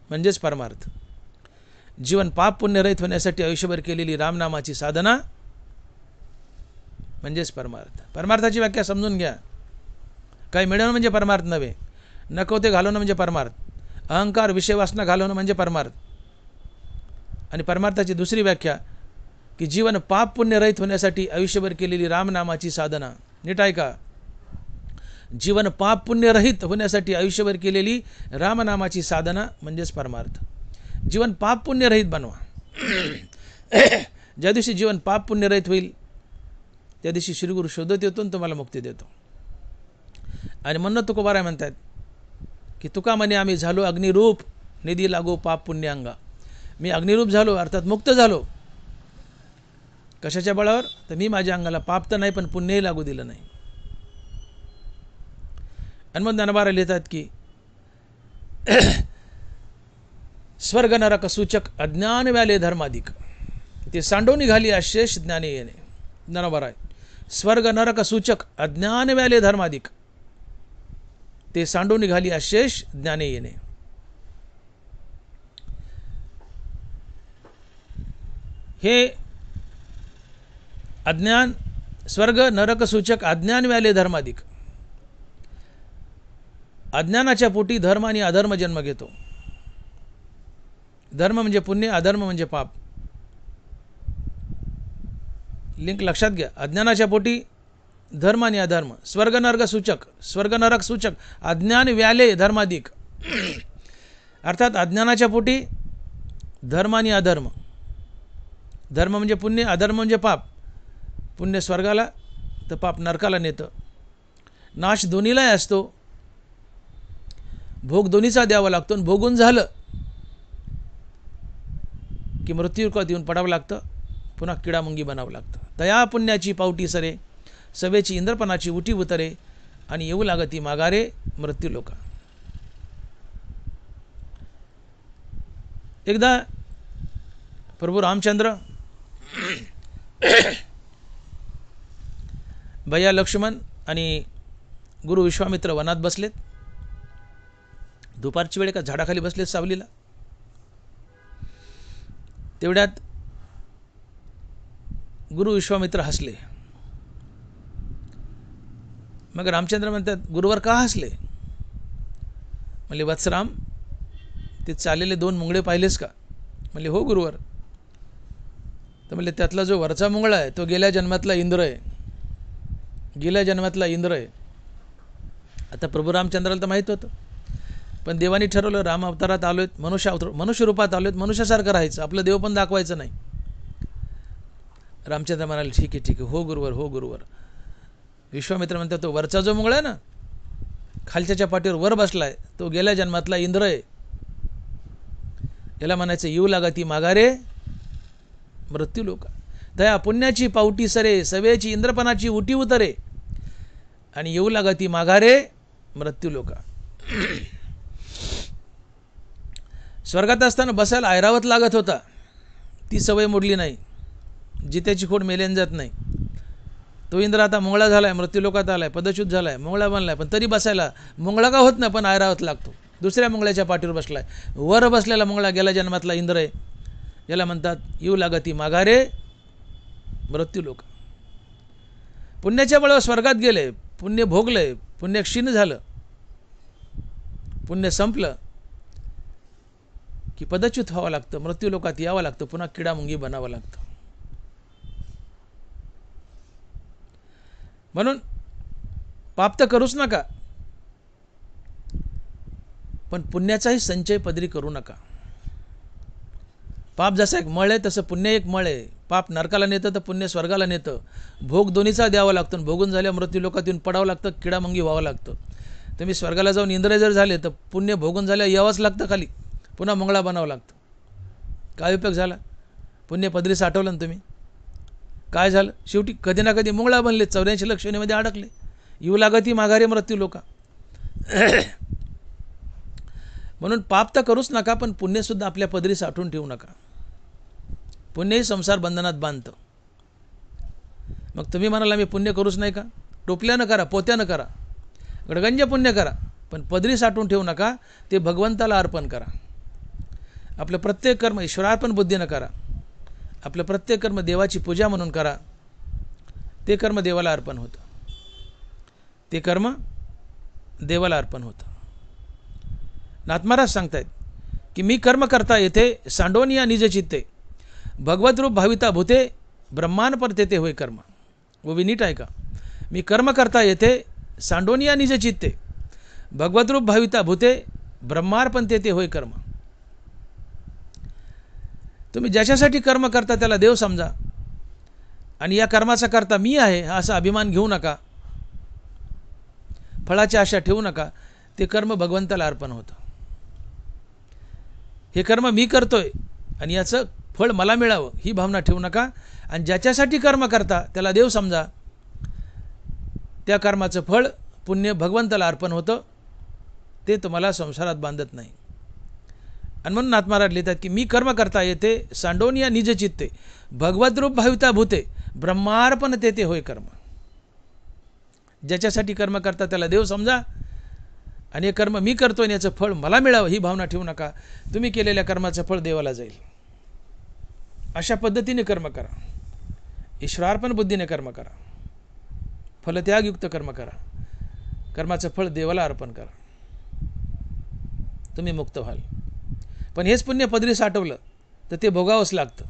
म्हणजेच परमार्थ. जीवन पाप पुण्य रहित होण्यासाठी आयुष्यभर केलेली रामनामाची साधना म्हणजेच परमार्थ. परमार्थाची व्याख्या समजून घ्या. काही मिळवणं म्हणजे परमार्थ नव्हे, नको ते घालवणं म्हणजे परमार्थ, अहंकार विषय वासना घालवणं म्हणजे परमार्थ. आणि परमार्थाची दुसरी व्याख्या की जीवन पाप पुण्य रहित होण्यासाठी आयुष्यभर केलेली रामनामाची साधना. नीट ऐका, जीवन पाप पुण्य रहित होण्यासाठी आयुष्यभर केलेली रामनामाची साधना म्हणजेच परमार्थ. जीवन पाप पुण्य रहित बनवा. ज्या दिवशी जीवन पाप पुण्य रहित होईल त्या दिवशी श्रीगुरु शोधत येतो आणि तुम्हाला मुक्ती देतो. आणि म्हणून तुकोबाराय म्हणतात की तुका म्हणे आम्ही झालो अग्निरूप निधी लागो पाप पुण्य अंगा. मी अग्निरूप झालो अर्थात मुक्त झालो. कशाच्या बळावर? तर मी माझ्या अंगाला पाप तर नाही पण पुण्यही लागू दिलं नाही. आणि मग ज्ञानोबा लिहितात की स्वर्ग नरक सूचक अज्ञान व्याले धर्माधिक, ते सांडो निघाली अशेष ज्ञाने येणे. ज्ञानोबा स्वर्ग नरक सूचक अज्ञान व्याले धर्माधिक, ते सांडो निघाली अशेष ज्ञाने येणे. हे अज्ञान स्वर्ग नरक सूचक अज्ञान व्याले धर्माधिक. अज्ञानाच्या पोटी धर्म आणि अधर्म जन्म घेतो. धर्म म्हणजे पुण्य, अधर्म म्हणजे पाप. लिंक लक्षात घ्या. अज्ञानाच्या पोटी धर्म आणि अधर्म. स्वर्ग नरक सूचक, स्वर्ग नरक सूचक अज्ञान व्याले धर्माधिक. अर्थात अज्ञानाच्या पोटी धर्म आणि अधर्म. धर्म म्हणजे पुण्य, अधर्म म्हणजे पाप. पुण्य स्वर्गाला तर पाप नरकाला नेतं. नाश दोन्हीलाही असतो, भोग दोन्हीचा द्यावा लागतो. आणि भोगून झालं की मृत्यूकात येऊन पडावं लागतं, पुन्हा किडामुंगी बनावं लागतं. तया पुण्याची पावटी सरे सवेची इंद्रपणाची उठी उतरे, आणि येऊ लागती माघारे मृत्यू लोका. एकदा प्रभू रामचंद्र भैया लक्ष्मण आणि गुरु विश्वामित्र वनात बसलेत. दुपारची वेळ एका झाडाखाली बसलेत सावलीला. तेवढ्यात गुरु विश्वामित्र हसले. मग रामचंद्र म्हणतात गुरुवर का हसले? म्हणले वत्सराम, ते चाललेले 2 मुंगळे पाहिलेस का? म्हणले हो गुरुवर. तर म्हणले त्यातला जो वरचा मुंगळा आहे तो गेल्या जन्मातला इंद्र आहे, गेल्या जन्मातला इंद्र आहे. आता प्रभू रामचंद्राला तर माहीत होतं, पण देवानी ठरवलं राम अवतारात आलो आहेत, मनुष्य रूपात आलो आहेत, मनुष्यासारखं राहायचं, आपलं देव पण दाखवायचं नाही. रामचंद्र म्हणाले ठीक आहे ठीक आहे, हो गुरुवर हो गुरुवर. विश्वामित्र म्हणतात तो वरचा जो मुंगळा आहे ना, खालच्याच्या पाठीवर वर बसलाय, तो गेल्या जन्मातला इंद्र आहे. याला म्हणायचं येऊ लागा ती माघारे मृत्यू लोक. दया पुण्याची पावटी सरे, सवेची इंद्रपणाची उटी उतरे, आणि येऊ लागा ती माघारे मृत्यू लोका. स्वर्गात असताना बसायला ऐरावत लागत होता, ती सवय मोडली नाही. जित्याची खोड मेल्यान जात नाही. तो इंद्र आता मुंगळा झालाय, मृत्यूलोकात आलाय, पदच्युत झालाय, मुंगळा बनलाय, पण तरी बसायला मुंगळा का होत नाही, पण ऐरावत लागतो. दुसऱ्या मुंगळ्याच्या पाठीवर बसलाय. वर बसलेला मुंगळा गेल्या जन्मातला इंद्र आहे. याला म्हणतात येऊ लागती माघारे मृत्यू लोक. पुण्याच्या बळावर स्वर्गात गेले, पुण्य भोगले, पुण्य क्षीण झालं, पुण्य संपलं की पदच्युत व्हावं लागतं, मृत्यू लोकात यावं लागतं, पुन्हा किडामुंगी बनावं लागतं. म्हणून पाप तर करूच नका, पण पुण्याचाही संचय पदरी करू नका. पाप जसं एक मळ आहे तसं पुण्य एक मळ आहे. पाप नरकाला नेतं तर पुण्य स्वर्गाला नेतं. भोग दोन्हीचा द्यावा लागतो. भोगून झाल्या मृत्यू लोकात येऊन पडावं लागतं, किडामुंगी व्हावं लागतं. तुम्ही स्वर्गाला जाऊन इंद्र जर झाले तर पुण्य भोगून झाल्या यावंच लागतं खाली, पुन्हा मंगळा बनावं लागतं. काय उपयोग झाला? पुण्य पदरी साठवलं ना तुम्ही, काय झालं? शेवटी कधी ना कधी मुंगळा बनले, 84 लक्ष योनीमध्ये अडकले. येऊ लागती माघारी मृत्यू लोका. म्हणून पाप तर करूच नका, पण पुण्यसुद्धा आपल्या पदरी साठवून ठेवू नका. पुण्यही संसार बंधनात बांधतं. मग तुम्ही म्हणाला मी पुण्य करूच नाही का? टोपल्यानं करा, पोत्यानं करा, गडगंज पुण्य करा, पण पदरी साठवून ठेवू नका. ते भगवंताला अर्पण करा. आपलं प्रत्येक कर्म ईश्वरार्पण बुद्धीनं करा. आपलं प्रत्येक कर्म देवाची पूजा म्हणून करा. ते कर्म देवाला अर्पण होतं. ते कर्म देवाला अर्पण होतं. नाथमहाराज सांगतायत की मी कर्म करता येथे सांडोनिया निज चित्ते, भगवत रूप भाविता भूते, ब्रह्मांड तेथे होय कर्म. वो नीट ऐका. मी कर्म करता येथे सांडोनिया निज चित्ते, भगवत रूप भाविता भूते, ब्रह्मार्पण तेथे होय कर्म. तुम्ही ज्याच्यासाठी कर्म करता त्याला देव समजा, आणि या कर्माचा करता मी आहे हा असा अभिमान घेऊ नका. फळाची आशा ठेवू नका. ते कर्म भगवंताला अर्पण होतं. हे कर्म मी करतोय आणि याचं फळ मला मिळावं ही भावना ठेवू नका. आणि ज्याच्यासाठी कर्म करता त्याला देव समजा. त्या कर्माचं फळ पुण्य भगवंताला अर्पण होतं. ते तुम्हाला संसारात बांधत नाही. आणि म्हणून नाथमहाराज लिहितात की मी कर्म करता येते सांडोनिया निज चित्ते, भगवत रूप भाविता भूते, ब्रह्मार्पण तेथे होय कर्म. ज्याच्यासाठी कर्म करता त्याला देव समजा, आणि हे कर्म मी करतोय आणि याचं फळ मला मिळावं ही भावना ठेवू नका. तुम्ही केलेल्या कर्माचं फळ देवाला जाईल. अशा पद्धतीने कर्म करा. ईश्वरार्पण बुद्धीने कर्म करा. फलत्यागयुक्त कर्म करा. कर्माचं फळ देवाला अर्पण करा. तुम्ही मुक्त व्हाल. पण हेच पुण्य पदरी साठवलं तर ते भोगावंच लागतं.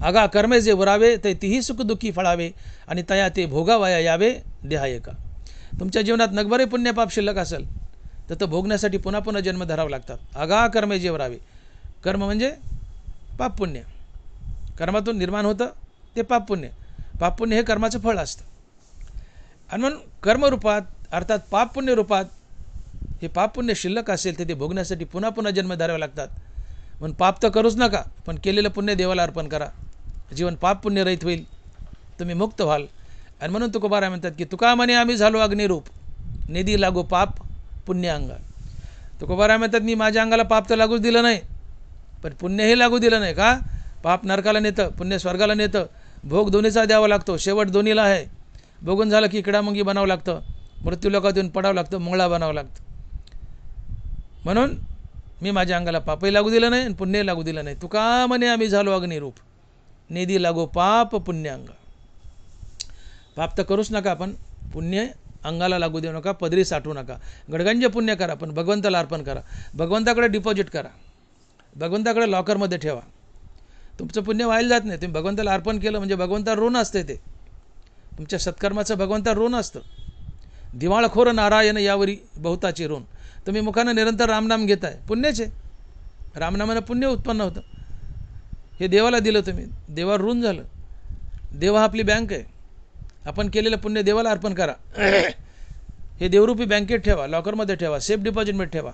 आगा कर्मे जे वरावे ते तीही सुखदुःखी फळावे, आणि तया ते भोगावया यावे देहाय का. तुमच्या जीवनात नगभरे पुण्य पाप शिल्लक असेल तर तो भोगण्यासाठी पुन्हा पुन्हा जन्म धरावे लागतात. आगा कर्मे जे वरावे. कर्म म्हणजे पाप पुण्य. कर्मातून निर्माण होतं ते पाप पुण्य. पाप पुण्य हे कर्माचं फळ असतं. आणि म्हणून कर्मरूपात अर्थात पाप पुण्य रूपात हे पाप पुण्य शिल्लक असेल तर ते भोगण्यासाठी पुन्हा पुन्हा जन्म धरावे लागतात. म्हणून पाप तर करूच नका, पण केलेलं पुण्य देवाला अर्पण करा. जीवन पाप पुण्य रहित होईल. तुम्ही मुक्त व्हाल. आणि म्हणून तुकोबाराय म्हणतात की तुका म्हणे आम्ही झालो अग्निरूप, निधी लागो पाप पुण्य अंगा. तुकोबाराय म्हणतात मी माझ्या अंगाला पाप तर लागूच दिलं नाही, पण पुण्यही लागू दिलं नाही. का? पाप नरकाला नेतं, पुण्य स्वर्गाला नेतं. भोग दोन्हीचा द्यावा लागतो. शेवट दोन्हीला आहे. भोगून झालं की किडामुंगी बनावं लागतं, मृत्यू लोकात येऊन पडावं लागतं, मुंगळा बनावं लागतं. म्हणून मी माझ्या अंगाला पापही लागू दिलं नाही आणि पुण्यही लागू दिलं नाही. तुका म्हणे आम्ही झालो अग्निरूप, निधी लागो पाप पुण्य अंग. पाप तर करूच नका, पण पुण्य अंगाला लागू देऊ नका, पदरी साठवू नका. गडगंज पुण्य करा, पण भगवंताला अर्पण करा. भगवंताकडे डिपॉझिट करा. भगवंताकडे लॉकरमध्ये ठेवा. तुमचं पुण्य व्हायला जात नाही. तुम्ही भगवंताला अर्पण केलं म्हणजे भगवंता ऋण असते. ते तुमच्या सत्कर्माचं भगवंता ऋण असतं. दिवाळखोर नारायण यावरी बहुताचे ऋण. तुम्ही मुखानं निरंतर रामनाम घेताय, पुण्यचे. रामनामानं पुण्य उत्पन्न होतं. हे देवाला दिलं तुम्ही, देवावर ऋण झालं. देव हा आपली बँक आहे. आपण केलेलं पुण्य देवाला अर्पण करा. हे देवरूपी बँकेत ठेवा, लॉकरमध्ये ठेवा, सेफ डिपॉझिटमध्ये ठेवा.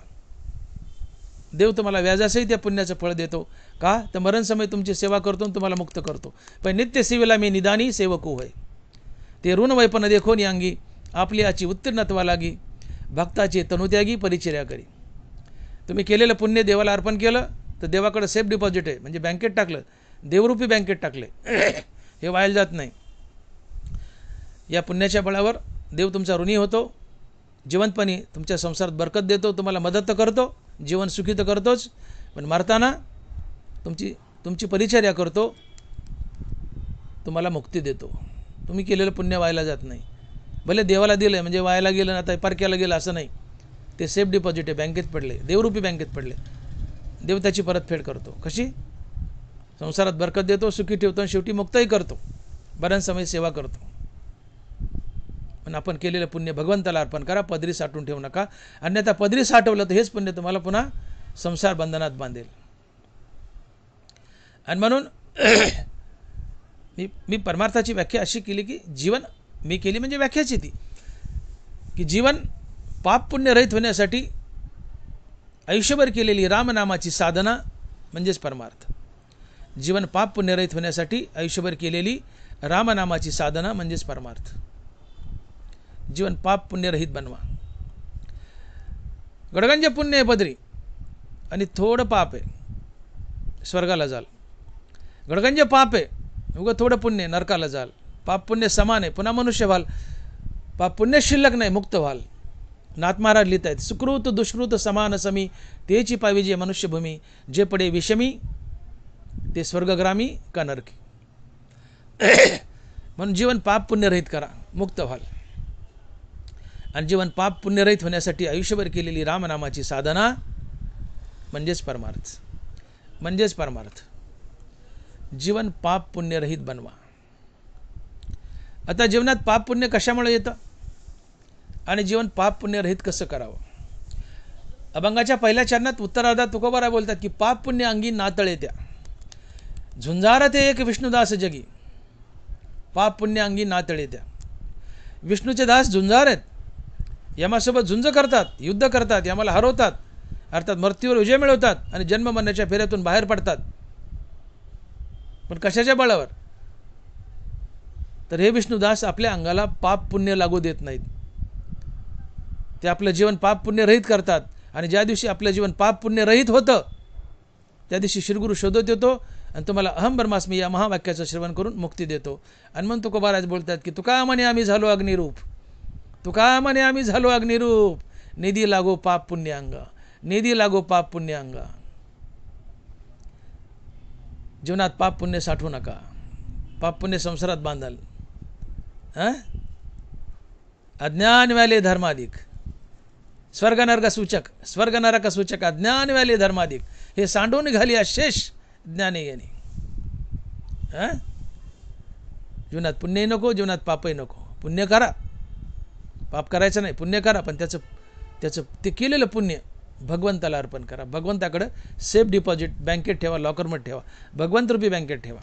देव तुम्हाला व्याजासही त्या पुण्याचं फळ देतो. का? तर मरण समय तुमची सेवा करतो आणि तुम्हाला मुक्त करतो. पण नित्य सेवेला मी निदानी सेवकू होय. ते ऋण वैपन देखोनी अंगी, आपली आची उत्तीर्णत्वा लागी, भक्ताची तनुत्यागी परिचर्या करी. तुम्ही केलेलं पुण्य देवाला अर्पण केलं तर देवाकडे सेफ डिपॉझिट आहे, म्हणजे बँकेत टाकलं, देवरूपी बँकेत टाकले. हे व्हायला जात नाही. या पुण्याच्या बळावर देव तुमचा ऋणी होतो. जिवंतपणी तुमच्या संसारात बरकत देतो, तुम्हाला मदत तर करतो, जीवन सुखी तर करतोच, पण मरताना तुमची परिचर्या करतो, तुम्हाला मुक्ती देतो. तुम्ही केलेलं पुण्य व्हायला जात नाही. भले देवाला दिलं म्हणजे व्हायला गेलं, आता परक्याला गेलं असं नाही. ते सेफ डिपॉझिट आहे, बँकेत पडले, देवरूपी बँकेत पडले. देव त्याची परतफेड करतो. कशी? संसारात बरकत देतो, सुखी ठेवतो आणि शेवटी मुक्तही करतो, बऱ्याच समय सेवा करतो. पण आपण केलेलं पुण्य भगवंताला अर्पण करा, पदरी साठवून ठेवू नका. अन्यथा पदरी साठवलं तर हेच पुण्य तुम्हाला पुन्हा संसार बंधनात बांधेल. आणि म्हणून मी परमार्थाची व्याख्या अशी केली की जीवन, मी केली म्हणजे व्याख्याची ती, की जीवन पाप पुण्य रहित होण्यासाठी आयुष्यभर केलेली रामनामाची साधना म्हणजेच परमार्थ. जीवन पाप पुण्य रहित होण्यासाठी आयुष्यभर केलेली रामनामाची साधना म्हणजेच परमार्थ. जीवन पाप पुण्यरहित बनवा. गडगंज पुण्य आहे पदरी आणि थोडं पाप आहे, स्वर्गाला जाल. गडगंज पाप आहे, उगं थोडं पुण्य, नरकाला जाल. पाप पुण्य समान आहे, पुन्हा मनुष्य व्हाल. पाप पुण्य शिल्लक नाही, मुक्त व्हाल. नाथ महाराज लिहित आहेत, सुकृत दुष्कृत समान समी, तेची पाविजे मनुष्यभूमी, जे पडे विषमी ते स्वर्गग्रामी का नरकी. म्हणून जीवन पाप पुण्यरहित करा, मुक्त व्हाल. आणि जीवन पाप पुण्यरहित होण्यासाठी आयुष्यभर केलेली रामनामाची साधना म्हणजेच परमार्थ. म्हणजेच परमार्थ. जीवन पाप पुण्यरहित बनवा. आता जीवनात पाप पुण्य कशामुळे येतं आणि जीवन पाप पुण्यरहित कसं करावं? अभंगाच्या पहिल्या चरणात उत्तरार्धात तुकोबाराय बोलतात की पाप पुण्य अंगी नातळे त्या, झुंजार ते एक विष्णुदास जगी. पाप पुण्य अंगी नातळे त्या. विष्णूचे दास झुंजार आहेत, यमासोबत झुंज करतात, युद्ध करतात, यमाला हरवतात, अर्थात मृत्यूवर विजय मिळवतात आणि जन्म मरणाच्या फेऱ्यातून बाहेर पडतात. पण कशाच्या बळावर? तर हे विष्णुदास आपल्या अंगाला पाप पुण्य लागू देत नाहीत. ते आपलं जीवन पाप पुण्य रहित करतात. आणि ज्या दिवशी आपलं जीवन पाप पुण्य रहित होतं त्या दिवशी श्रीगुरु शोधत येतो आणि तुम्हाला अहम ब्रह्मास्मी या महावाक्याचं श्रवण करून मुक्ती देतो. आणि म्हणून तुकोबाराज बोलतात की तुका म्हणे आम्ही झालो अग्निरूप, तुका म्हणे आम्ही झालो अग्निरूप, निधी लागो पाप पुण्य अंगा, निधी लागो पाप पुण्य अंगा. जीवनात पाप पुण्य साठवू नका, पाप पुण्य संसारात बांधाल. अज्ञान व्याले धर्माधिक, स्वर्ग नरक सूचक, स्वर्ग नरक सूचक अज्ञान व्याले धर्माधिक, हे सांडून घाली अशेष ज्ञाने येणे. जीवनात पुण्यही नको, जीवनात पापही नको. पुण्य करा, पाप करायचं नाही, पुण्य करा, पण त्याचं ते केलेलं पुण्य भगवंताला अर्पण करा. भगवंताकडे सेफ डिपॉझिट बँकेत ठेवा, लॉकरमध्ये ठेवा, भगवंत रूपी बँकेत ठेवा.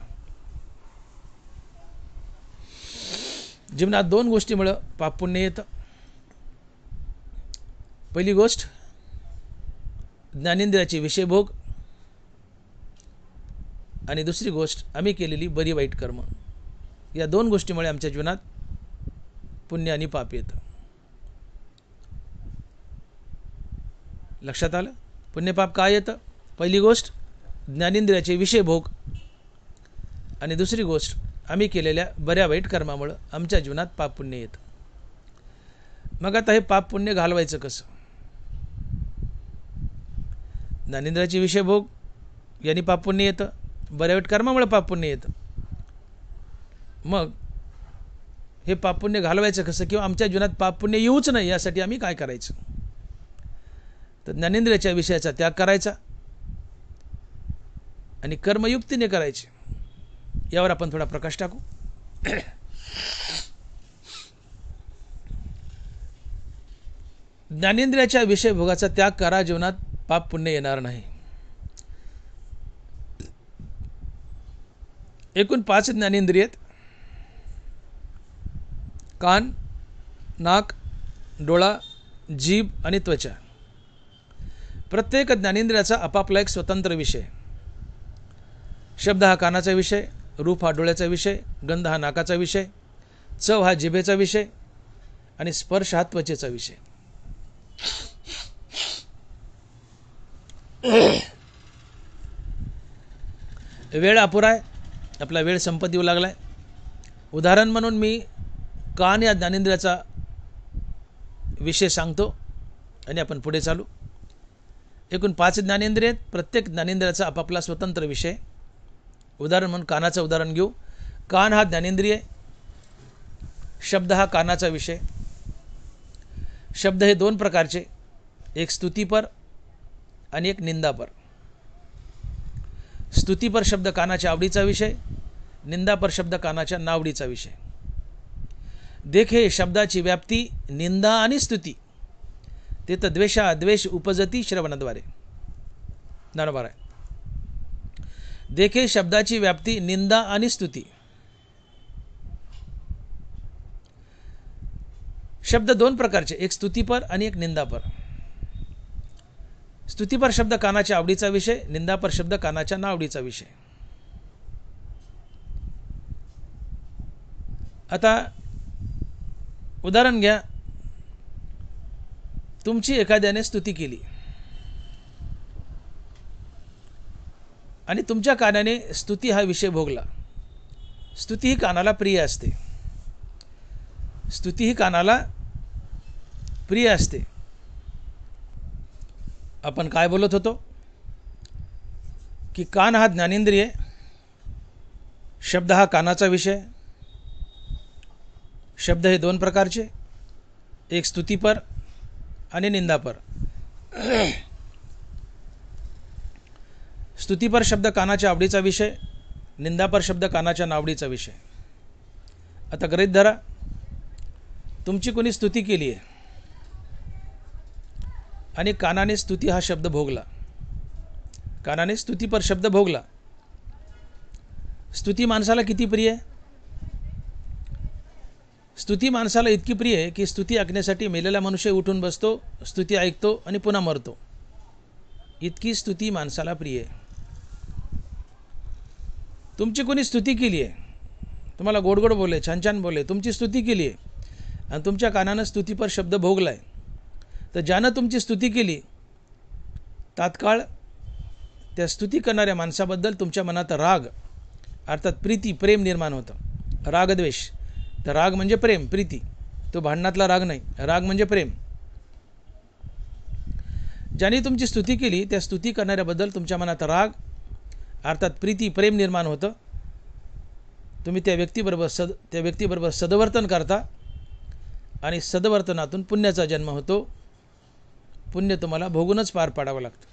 जीवनात दोन गोष्टीमुळे पाप पुण्य येतं. पहिली गोष्ट ज्ञानेंद्रियाचे विषयभोग आणि दुसरी गोष्ट आम्ही केलेली बरी वाईट कर्म. या दोन गोष्टीमुळे आमच्या जीवनात पुण्य आणि पाप येतं. लक्षात आलं? पुण्य पाप काय येतं? पहिली गोष्ट ज्ञानेंद्रियाचे विषयभोग आणि दुसरी गोष्ट आम्ही केलेल्या बऱ्या वाईट कर्मामुळे आमच्या जीवनात पाप पुण्य येतं. मग आता हे पाप पुण्य घालवायचं कसं? ज्ञानेंद्रियाचे विषयभोग यांनी पाप पुण्य येतं, बऱ्या वाईट कर्मामुळे पाप पुण्य येतं. मग हे पाप पुण्य घालवायचं कसं, किंवा आमच्या जीवनात पाप पुण्य येऊच नाही यासाठी आम्ही काय करायचं? तर ज्ञानेंद्रियाच्या विषयाचा त्याग करायचा, आणि कर्मयुक्तीने करायचे, यावर आपण थोडा प्रकाश टाकू. ज्ञानेंद्रियाच्या विषय भोगाचा त्याग करा, जीवनात पाप पुण्य येणार नाही. एकूण 5 ज्ञानेंद्रिय आहेत. कान, नाक, डोळा, जीभ आणि त्वचा. प्रत्येक ज्ञानेंद्रियाचा आपापला एक स्वतंत्र विषय. शब्द हा कानाचा विषय, रूप हा डोळ्याचा विषय, गंध हा नाकाचा विषय, चव हा जिभेचा विषय आणि स्पर्श हा त्वचेचा विषय. वेळ अपुरा आहे, आपला वेळ संपत येऊ लागला आहे. उदाहरण म्हणून मी कान या ज्ञानेंद्रियाचा विषय सांगतो आणि आपण पुढे चालू. एकूण 5 ज्ञानेंद्रिय आहेत. प्रत्येक ज्ञानेंद्रियाचा आपापला स्वतंत्र विषय. उदाहरण म्हणून कानाचं उदाहरण घेऊ. कान हा ज्ञानेंद्रिय. शब्द हा कानाचा विषय. शब्द हे 2 प्रकारचे, एक स्तुतिपर आणि एक निंदापर. स्तुतिपर शब्द कानाच्या आवडीचा विषय, निंदापर शब्द कानाच्या नावडीचा विषय. देखे शब्दाची व्याप्ती निंदा आणि स्तुती, ते तर द्वेषा द्वेष उपजती श्रवणाद्वारे. बरोबर आहे. देखे शब्दाची व्याप्ती निंदा आणि स्तुती. शब्द 2 प्रकारचे, एक स्तुतिपर आणि एक निंदापर. स्तुतिपर शब्द कानाच्या आवडीचा विषय, निंदापर शब्द कानाच्या नावडीचा विषय. आता उदाहरण घ्या, तुमची एखाद्याने स्तुती केली आणि तुमच्या कानाने स्तुती हा विषय भोगला. स्तुती ही कानाला प्रिय असते. स्तुती ही कानाला प्रिय असते. आपण काय बोलत होतो की कान हा ज्ञानेंद्रिय, शब्द हा कानाचा विषय. शब्द हे 2 प्रकारचे, एक स्तुतिपर आणि निंदापर. स्तुतिपर शब्द कानाच्या आवडीचा विषय, निंदापर शब्द कानाच्या नावडीचा विषय. आता गृहीत धरा, तुमची कोणी स्तुती केली आहे आणि कानाने स्तुती हा शब्द भोगला. कानाने स्तुतिपर शब्द भोगला. स्तुती माणसाला किती प्रिय आहे? स्तुती माणसाला इतकी प्रिय आहे की स्तुती ऐकण्यासाठी मेलेला मनुष्य उठून बसतो, स्तुती ऐकतो आणि पुन्हा मरतो. इतकी स्तुती माणसाला प्रिय आहे. तुमची कोणी स्तुती केली आहे, तुम्हाला गोड गोड बोलले, छान छान बोलले, तुमची स्तुती केली आहे आणि तुमच्या कानानं स्तुतीपर शब्द भोगला आहे, तर ज्यानं तुमची स्तुती केली तात्काळ त्या स्तुती करणाऱ्या माणसाबद्दल तुमच्या मनात राग अर्थात प्रीती प्रेम निर्माण होतं. रागद्वेष. तर राग म्हणजे प्रेम, प्रीती. तो भांडणातला राग नाही, राग म्हणजे प्रेम. ज्याने तुमची स्तुती केली त्या स्तुती करणाऱ्याबद्दल तुमच्या मनात राग अर्थात प्रीती प्रेम निर्माण होतं. तुम्ही त्या व्यक्तीबरोबर सदवर्तन करता आणि सदवर्तनातून पुण्याचा जन्म होतो. पुण्य तुम्हाला भोगूनच पार पाडावं लागतं.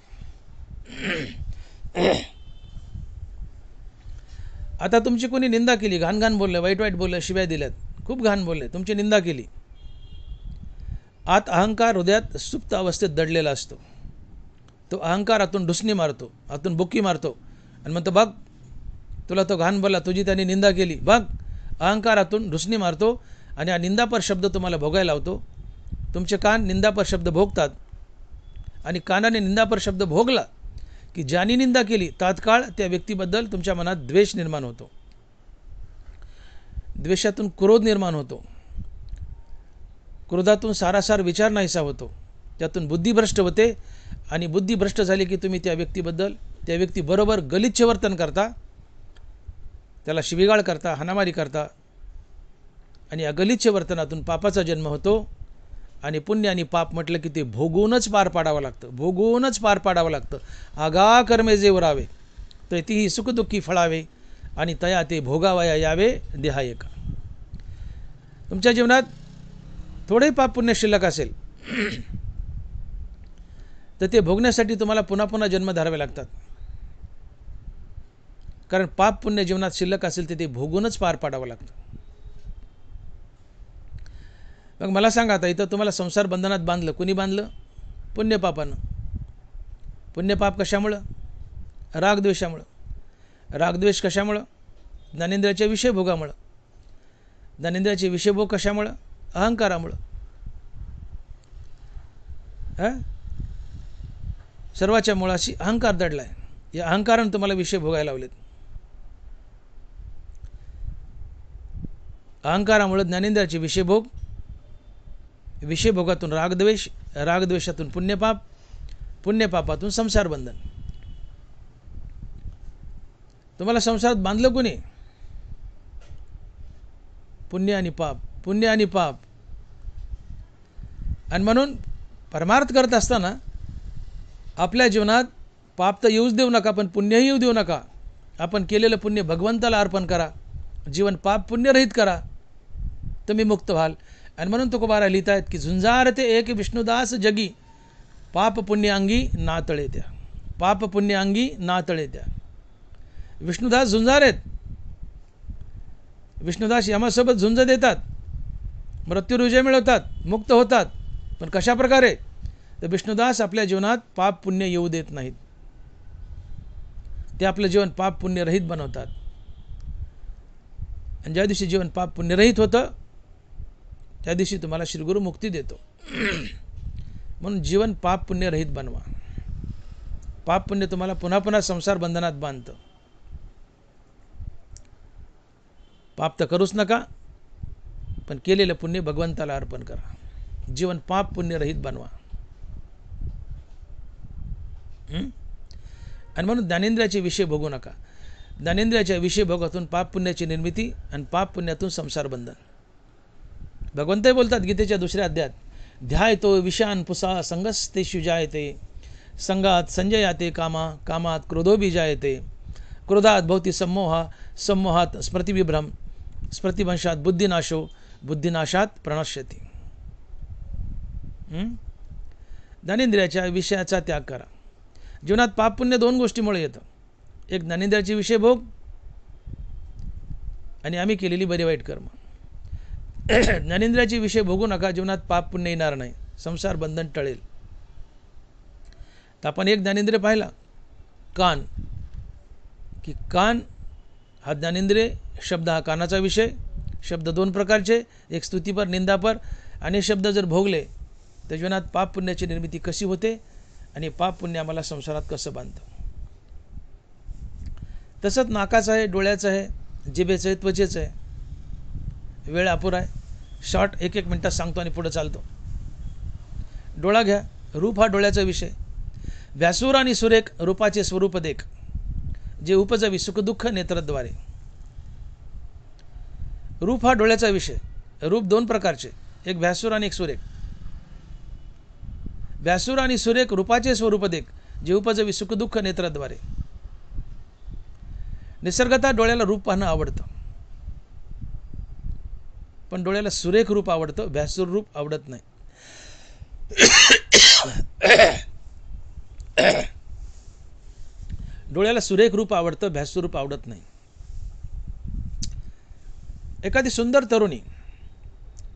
आता तुमची कोणी निंदा केली, घाण घाण बोललं, वाईट वाईट बोललं, शिव्या दिल्यात, खूप घाण बोलले, तुमची निंदा केली. आत अहंकार हृदयात सुप्त अवस्थेत दडलेला असतो. तो अहंकार आतून ढुसणी मारतो, आतून बुक्की मारतो आणि म्हणतो बघ तुला तो घाण बोलला, तुझी त्याने निंदा केली, बघ. अहंकारातून ढुसणी मारतो आणि हा निंदापर शब्द तुम्हाला भोगायला लावतो. तुमचे कान निंदापर शब्द भोगतात आणि कानाने निंदापर शब्द भोगला की ज्याने निंदा केली तात्काळ त्या व्यक्तीबद्दल तुमच्या मनात द्वेष निर्माण होतो. द्वेषातून क्रोध निर्माण होतो. क्रोधातून सारासार विचार नाहीसा होतो. त्यातून बुद्धिभ्रष्ट होते आणि बुद्धिभ्रष्ट झाली की तुम्ही त्या व्यक्तीबरोबर गलिच्छ वर्तन करता, त्याला शिवीगाळ करता, हाणामारी करता आणि या गलिच्छ वर्तनातून पापाचा जन्म होतो. आणि पुण्य आणि पाप म्हटलं की ते भोगूनच पार पाडावं लागतं, भोगूनच पार पाडावं लागतं. आगा कर्मे जे उरावे तर तीही सुखदुःखी फळावे आणि तया ते भोगावया यावे देहायका. तुमच्या जीवनात थोडे पाप पुण्य शिल्लक असेल तर ते भोगण्यासाठी तुम्हाला पुन्हा पुन्हा जन्म धरावे लागतात. कारण पाप पुण्य जीवनात शिल्लक असेल ते भोगूनच पार पाडावं लागतं. मग मला सांगा, आता इथं तुम्हाला संसार बंधनात बांधलं, कुणी बांधलं? पुण्यपापानं. पुण्यपाप कशामुळं? रागद्वेषामुळं. रागद्वेष कशामुळं? ज्ञानेंद्रियाच्या विषयभोगामुळं. ज्ञानेंद्रियाचे विषयभोग कशामुळं? अहंकारामुळं. सर्वाच्या मुळाशी अहंकार दडलाय. या अहंकारानं तुम्हाला विषय भोगायला लावलेत. अहंकारामुळे ज्ञानेंद्रियाचे विषयभोग, विषयभोगातून रागद्वेष, रागद्वेषातून पुण्यपाप, पुण्यपापातून संसार बंधन. तुम्हाला संसारात बांधलं कोणी? पुण्य आणि पाप, पुण्य आणि पाप. आणि म्हणून परमार्थ करत असताना आपल्या जीवनात पाप तर येऊच देऊ नका, पण पुण्यही येऊ देऊ नका. आपण केलेलं पुण्य भगवंताला अर्पण करा. जीवन पाप पुण्यरहित करा, तुम्ही मुक्त व्हाल. आणि म्हणून तुकोबारा लिहित आहेत की झुंजारते एक विष्णुदास जगी, पाप पुण्य अंगी नातळे त्या. पाप पुण्य अंगी नातळे त्या. विष्णुदास झुंजार आहेत. विष्णुदास यमासोबत झुंज देतात, मृत्यूवर विजय मिळवतात, मुक्त होतात. पण कशा प्रकारे? तर विष्णुदास आपल्या जीवनात पाप पुण्य येऊ देत नाहीत. ते आपलं जीवन पाप पुण्यरहित बनवतात. आणि ज्या दिवशी जीवन पाप पुण्यरहित होतं त्या दिवशी तुम्हाला श्रीगुरु मुक्ती देतो. म्हणून जीवन पाप पुण्यरहित बनवा. पाप पुण्य तुम्हाला पुन्हा पुन्हा संसार बंधनात बांधतं. पाप तर करूच नका, पण केलेलं पुण्य भगवंताला अर्पण करा. जीवन पाप पुण्यरहित बनवा. आणि म्हणून ज्ञानेंद्रियाचे विषय भोगू नका. ज्ञानेंद्रियाच्या विषय भोगातून पाप पुण्याची निर्मिती आणि पाप पुण्यातून संसार बंधन. भगवंतही बोलतात गीतेच्या 2ऱ्या अध्यायात, ध्यायतो विषयान पुसा संगस्तेषु जायते, संगात संजयाते कामा, कामात क्रोधोबी जायते, क्रोधात भवती सम्मोहा, सम्मोहात स्मृतिविभ्रम, स्मृतिभंशात बुद्धिनाशो, बुद्धिनाशात प्रणश्यती. ज्ञानेंद्रियाच्या विषयाचा त्याग करा. जीवनात पाप पुण्य 2 गोष्टीमुळे येतं. एक ज्ञानेंद्रियाचे विषय भोग आणि आम्ही केलेली बरी वाईट कर्म. ज्ञानेंद्रियाचे विषय भोगू नका, जीवनात पाप पुण्य येणार नाही, संसार बंधन टळेल. तर आपण एक ज्ञानेंद्रिय पाहिला, कान, की कान हा ज्ञानेंद्रिय. शब्द हा कानाचा विषय. शब्द 2 प्रकारचे, एक स्तुतीपर, निंदापर. आणि शब्द जर भोगले तर जीवनात पाप पुण्याची निर्मिती कशी होते आणि पाप पुण्य आम्हाला संसारात कसं बांधतं. तसंच नाकाचं आहे, डोळ्याचं आहे, जिभेचं आहे, त्वचेचं आहे. वेळ अपुरा आहे, शॉर्ट 1-1 मिनिटात सांगतो आणि पुढे चालतो. डोळा घ्या. रूप हा डोळ्याचा विषय. व्यासूर आणि सुरेख रूपाचे स्वरूप देख, जे उपजवी सुखदुःख नेत्रद्वारे. रूप हा डोळ्याचा विषय. रूप 2 प्रकारचे, एक व्यासूर आणि एक सुरेख. व्यासूर आणि सुरेख रूपाचे स्वरूप देख, जे उपजवी सुखदुःख नेत्रद्वारे. निसर्गतः डोळ्याला रूप पाहणं आवडतं, पण डोळ्याला सुरेख रूप आवडतं, व्यासूर रूप आवडत नाही. डोळ्याला सुरेख रूप आवडतं, व्यासूर रूप आवडत नाही. एखादी सुंदर तरुणी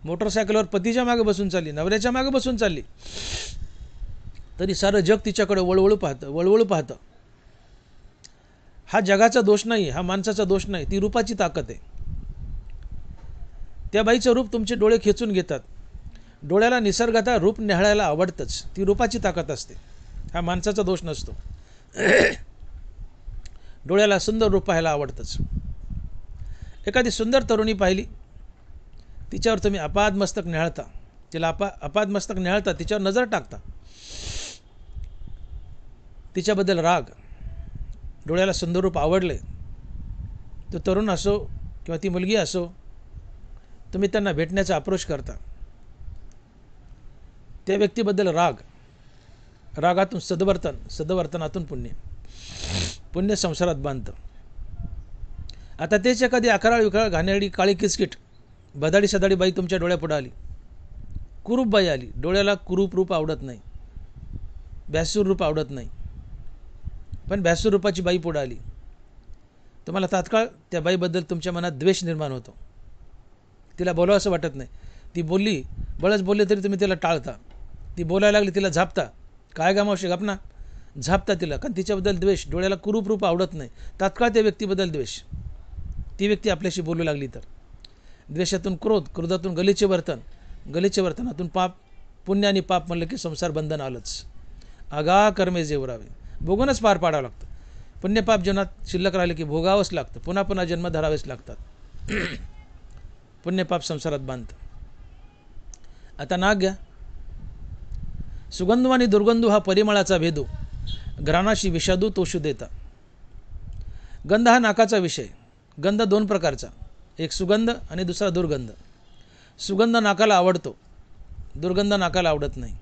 मोटरसायकलवर पतीच्या मागे बसून चालली, नवऱ्याच्या मागे बसून चालली, तरी सारं जग तिच्याकडे वळवळू पाहतं. हा जगाचा दोष नाही, हा माणसाचा दोष नाही, ती रूपाची ताकद आहे. त्या बाईचं रूप तुमचे डोळे खेचून घेतात. डोळ्याला निसर्गतः रूप निहाळायला आवडतंच, ती रूपाची ताकद असते, हा माणसाचा दोष नसतो. डोळ्याला सुंदर रूप पाहायला आवडतंच. एखादी सुंदर तरुणी पाहिली, तिच्यावर तुम्ही अपाद मस्तक निहाळता, तिला अपाद मस्तक निहाळता, तिच्यावर नजर टाकता, तिच्याबद्दल राग. डोळ्याला सुंदर रूप आवडले, तो तरुण असो किंवा ती मुलगी असो, तुम्ही त्यांना भेटण्याचा अप्रोच करता. त्या व्यक्तीबद्दल राग, रागातून सद्वर्तन, सद्वर्तनातून पुण्य, पुण्य संसारात बांधतं. आता तेच एखादी अकराळ विकराळ घाणेरडी काळी किचकिट बदाडी सदाडी बाई तुमच्या डोळ्यापुढे आली, कुरूप बाई आली. डोळ्याला कुरूप रूप आवडत नाही, भ्यासूर रूप आवडत नाही, पण भ्यासूर रूपाची बाई पुढे आली, तुम्हाला तात्काळ त्या बाईबद्दल तुमच्या मनात द्वेष निर्माण होतो. तिला बोलावं असं वाटत नाही. ती बोलली, बळच बोलली तरी तुम्ही तिला टाळता. ती बोलायला लागली तिला झापता. काय गमावशी गप ना, झापता तिला, कारण तिच्याबद्दल द्वेष, डोळ्याला कुरूप रूप आवडत नाही. तात्काळ त्या व्यक्तीबद्दल द्वेष. ती व्यक्ती आपल्याशी बोलू लागली तर द्वेषातून क्रोध, क्रोधातून गलिचे वर्तन, गलिचे वर्तनातून पाप, पुण्य आणि पाप म्हणलं की संसार बंधन आलंच. आगा कर्मे जेवरावे, भोगूनच पार पाडावं लागतं. पुण्य पाप जीवनात शिल्लक राहिले की भोगावंच लागतं, पुन्हा पुन्हा जन्म धरावेच लागतात. पुण्य पाप संसारात बांधतं. आता नाग घ्या. सुगंधू आणि दुर्गंधू हा परिमळाचा भेदू, घ्राणाशी विषादू तोषू देता. गंध हा नाकाचा विषय. गंध दोन प्रकारचा, एक सुगंध आणि दुसरा दुर्गंध. सुगंध नाकाला आवडतो, दुर्गंध नाकाला आवडत नाही.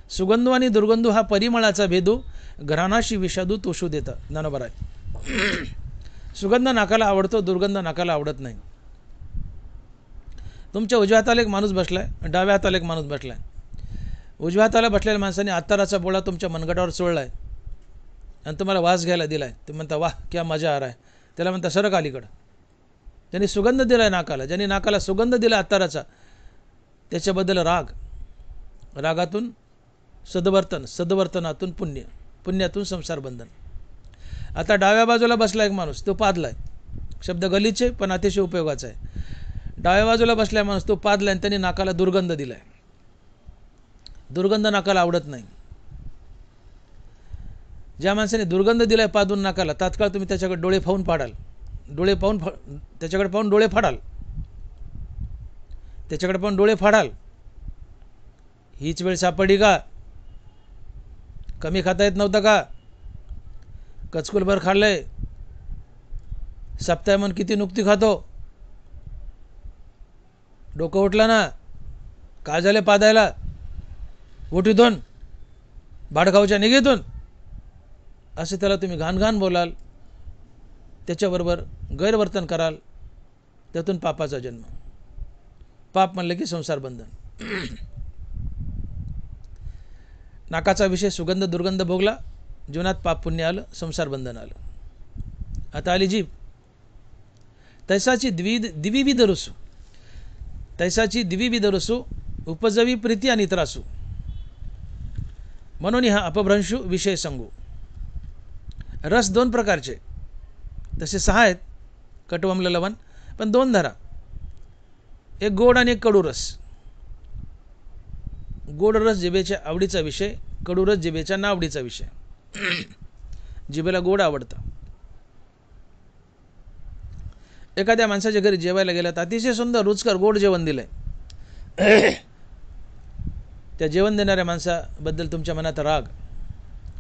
सुगंधू आणि दुर्गंधू हा परिमळाचा भेदू, घ्राणाशी विषादू तोषू देता. ज्ञानोबा आहे. सुगंध नाकाला आवडतो, दुर्गंध नाकाला आवडत नाही. तुमच्या उजव्या हाताला एक माणूस बसलाय, डाव्या हाताला एक माणूस बसलाय. उजव्या हाताला बसलेल्या माणसाने अत्ताराचा बोळा तुमच्या मनगटावर चोळला आहे आणि तुम्हाला वास घ्यायला दिला आहे. तुम्ही म्हणता वाह क्या मजा आ रहा है. त्याला म्हणता सरक अलीकडं. ज्यांनी सुगंध दिला आहे नाकाला, ज्यांनी नाकाला सुगंध दिला अत्ताराचा, त्याच्याबद्दल राग, रागातून सद्वर्तन, सद्वर्तनातून पुण्य, पुण्यातून संसार बंधन. आता डाव्या बाजूला बसला एक माणूस, तो पादलाय. शब्द गलीचे पण अतिशय उपयोगाचा आहे. डाव्या बाजूला बसलाय माणूस, तो पादलाय आणि त्यांनी नाकाला दुर्गंध दिलाय. दुर्गंध नाकाला आवडत नाही. ज्या माणसाने दुर्गंध दिलाय पादून नाकाला, तात्काळ तुम्ही त्याच्याकडे डोळे फावून पाडाल. डोळे पाहून त्याच्याकडे पाहून डोळे फाडाल. त्याच्याकडे पाहून डोळे फाडाल. हीच वेळ सापडली का? कमी खाता येत नव्हतं का? कचकुलभर खाल्लंय. सप्ताह मन किती नुकती खातो. डोकं उठलं ना, काय झाले पादायला? उठीतून, भाडखाऊच्या निघेतून, असे त्याला तुम्ही घाण बोलाल, त्याच्याबरोबर गैरवर्तन कराल, त्यातून पापाचा जन्म. पाप म्हणलं की संसार बंधन. नाकाचा विषय सुगंध दुर्गंध भोगला, जीवनात पाप पुण्य आलं, संसार बंधन आलं. आता आली जीभ. तैसाची दिविविध रसू, तैसाची दिविविध रसू, उपजवी प्रीती आणि त्रासू. म्हणून हा अपभ्रंशू विषय सांगू. रस दोन प्रकारचे, तसे 6 आहेत, कटुअम्ल लवण, पण 2 धरा. एक गोड आणि एक कडू रस. गोड रस जिभेच्या आवडीचा विषय, कडू रस जिभेच्या नावडीचा विषय. जिभेला गोड आवडतं. एखाद्या माणसाच्या घरी जेवायला गेला तर अतिशय सुंदर रुचकर गोड जेवण दिलंय. त्या जेवण देणाऱ्या माणसाबद्दल तुमच्या मनात राग,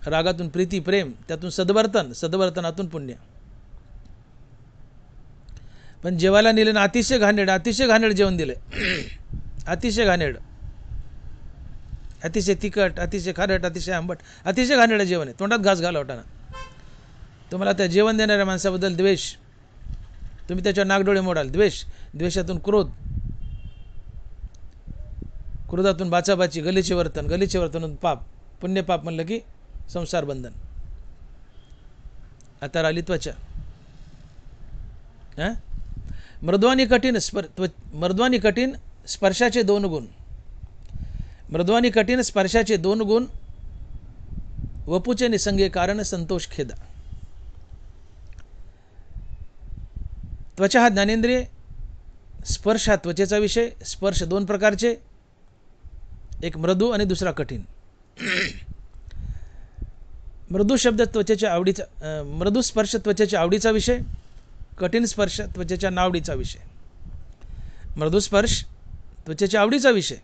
रागातून प्रीती प्रेम, त्यातून सद्वर्तन, सद्वर्तनातून पुण्य. पण जेवायला नेले ना अतिशय घाणेरडं, अतिशय घाणेरडं जेवण दिलंय. अतिशय घाणेरडं, अतिशय तिखट, अतिशय खारट, अतिशय आंबट, अतिशय घाणेरडं जेवण आहे. तोंडात घास घाला होता ना. तुम्हाला त्या जेवण देणाऱ्या माणसाबद्दल द्वेष, तुम्ही त्याच्या नागडोळे मोडाल. द्वेष, द्वेषातून क्रोध, क्रोधातून बाचाबाची, गलीचे वर्तन, गलीचे वर्तनातून पाप, पुण्य पाप म्हणलं की संसार बंधन. आता राहिली त्वचा. मृदवानी कठीण स्पर्शाचे 2 गुण. मृदवानी कठीण स्पर्शाचे 2 गुण, वपूचे निसंगे कारण संतोष खेदा. त्वचा हा ज्ञानेंद्रिय, स्पर्श हा त्वचेचा विषय. स्पर्श 2 प्रकारचे, एक मृदू आणि दुसरा कठीण. मृदू शब्द त्वचेच्या आवडीचा, मृदू स्पर्श त्वचेच्या आवडीचा विषय, कठीण स्पर्श त्वचेच्या नावडीचा विषय. मृदू स्पर्श त्वचेच्या आवडीचा विषय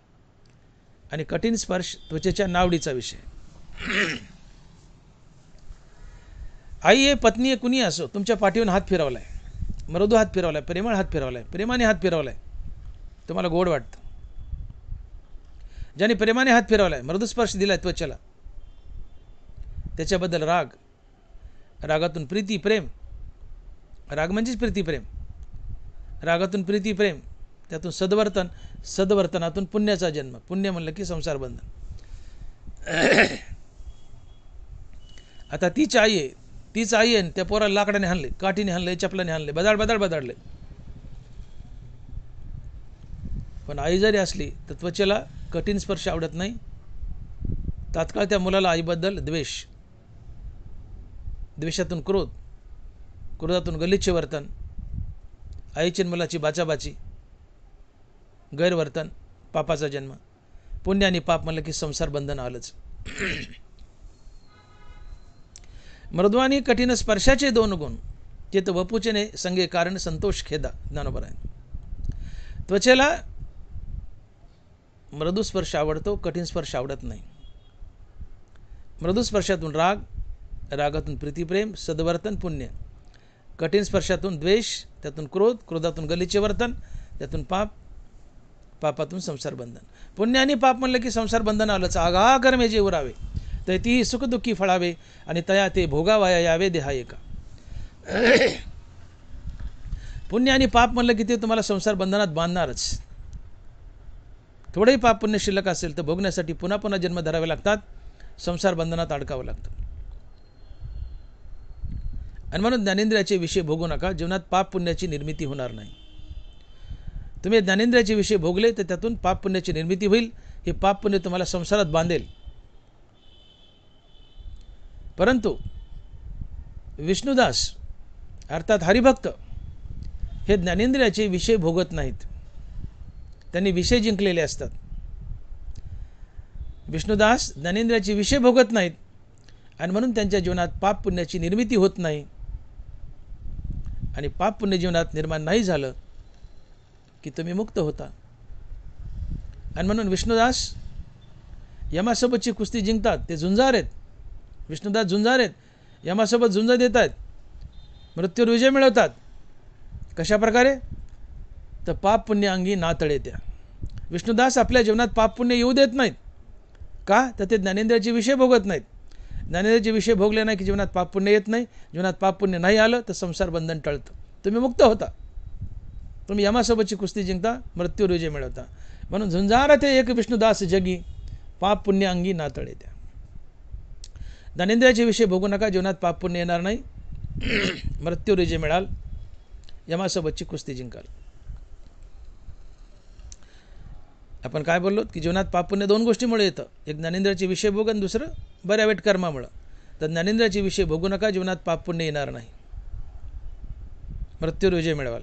आणि कठीण स्पर्श त्वचेच्या नावडीचा विषय. आई आहे, पत्नी आहे, कुणी असो, तुमच्या पाठीवर हात फिरवलाय, मृदू हात फिरवलाय, प्रेमळ हात फिरवलाय, प्रेमाने हात फिरवलाय, तुम्हाला गोड वाटतं. ज्याने प्रेमाने हात फिरवलाय, मृदू स्पर्श दिलाय त्वचेला, त्याच्याबद्दल राग, रागातून प्रीती प्रेम, राग म्हणजेच प्रीती प्रेम, रागातून प्रीती प्रेम, त्यातून सद्वर्तन, सद्वर्तनातून पुण्याचा जन्म. पुण्य म्हणलं की संसार बंधन. आता तीच आई आहे, तीच आई आहे, त्या पोराला लाकडाने हाणले, काठीने हाणले, चपलाने हाणले, बदाडले. पण आई जरी असली तर त्वचेला कठीण स्पर्श आवडत नाही. तात्काळ त्या मुलाला आईबद्दल द्वेषातून क्रोध, क्रोधातून गलिच्छ वर्तन, आईची मुलाची बाचाबाची, गैरवर्तन, पापाचा जन्म. पुण्य आणि पाप म्हणलं की संसार बंधन आलंच. मृदू आणि कठीण स्पर्शाचे 2 गुण, चेत वपुचेने संगे कारण संतोष खेदा. ज्ञानोबराय. त्वचेला मृदू स्पर्श आवडतो, कठीण स्पर्श आवडत नाही. मृदू स्पर्शातून राग, रागातून प्रीतिप्रेम, सद्वर्तन, पुण्य. कठीण स्पर्शातून द्वेष, त्यातून क्रोध, क्रोधातून गलिच्छ वर्तन, त्यातून पाप, पापातून संसार बंधन. पुण्य आणि पाप म्हणलं की संसार बंधन आलंच. आगा कर्मे जे उरावे तर ती सुखदुःखी फळावे आणि तया ते भोगावाया यावे देहा एका. पुण्य आणि पाप म्हणलं की ते तुम्हाला संसार बंधनात बांधणारच. थोडेही पाप पुण्य शिल्लक असेल तर भोगण्यासाठी पुन्हा पुन्हा जन्म धरावे लागतात, संसार बंधनात अडकावं लागतं. आणि म्हणून ज्ञानेंद्रियाचे विषय भोगू नका. जीवनात पाप पुण्याची निर्मिती होणार नाही. तुम्ही ज्ञानेंद्रियाचे विषय भोगले तर त्यातून पाप पुण्याची निर्मिती होईल. हे पाप पुण्य तुम्हाला संसारात बांधेल. परंतु विष्णुदास अर्थात हरिभक्त हे ज्ञानेंद्रियाचे विषय भोगत नाहीत. त्यांनी विषय जिंकलेले असतात. विष्णुदास ज्ञानेंद्रियाचे विषय भोगत नाहीत आणि म्हणून त्यांच्या जीवनात पाप पुण्याची निर्मिती होत नाही. आणि पाप पुण्य जीवनात निर्माण नाही झालं की तुम्ही मुक्त होता. आणि म्हणून विष्णुदास यमासोबतची कुस्ती जिंकतात. ते झुंजार आहेत. विष्णुदास झुंजार आहेत. यमासोबत झुंज देत आहेत. मृत्यूवर विजय मिळवतात. कशा प्रकारे? तर पाप पुण्य अंगी नातळे त्या. विष्णुदास आपल्या जीवनात पाप पुण्य येऊ देत नाहीत. का? तर ते ज्ञानेंद्रियाचे विषय भोगत नाहीत. ज्ञानेंद्रियाचे विषय भोगले नाही की जीवनात पाप पुण्य येत नाही. जीवनात पाप पुण्य नाही आलं तर संसार बंधन टळतं. तुम्ही मुक्त होता. तुम्ही यमासोबतची कुस्ती जिंकता, मृत्यूवर विजय मिळवता. म्हणून झुंजार ते एक विष्णुदास जगी, पाप पुण्य अंगी नातळे त्या. ज्ञानेंद्रियाचे विषय भोगू नका. जीवनात पाप पुण्य येणार नाही. मृत्यूवर विजय मिळाल, यमासोबतची कुस्ती जिंकाल. आपण काय बोललो की जीवनात पाप पुण्य 2 गोष्टीमुळे येतं. एक ज्ञानेंद्रियाचे विषय भोग आणि दुसरं बऱ्या वाईट कर्मामुळं. तर ज्ञानेंद्रियाचे विषय भोगू नका. जीवनात पाप पुण्य येणार नाही. मृत्यूवर विजय मिळवाल.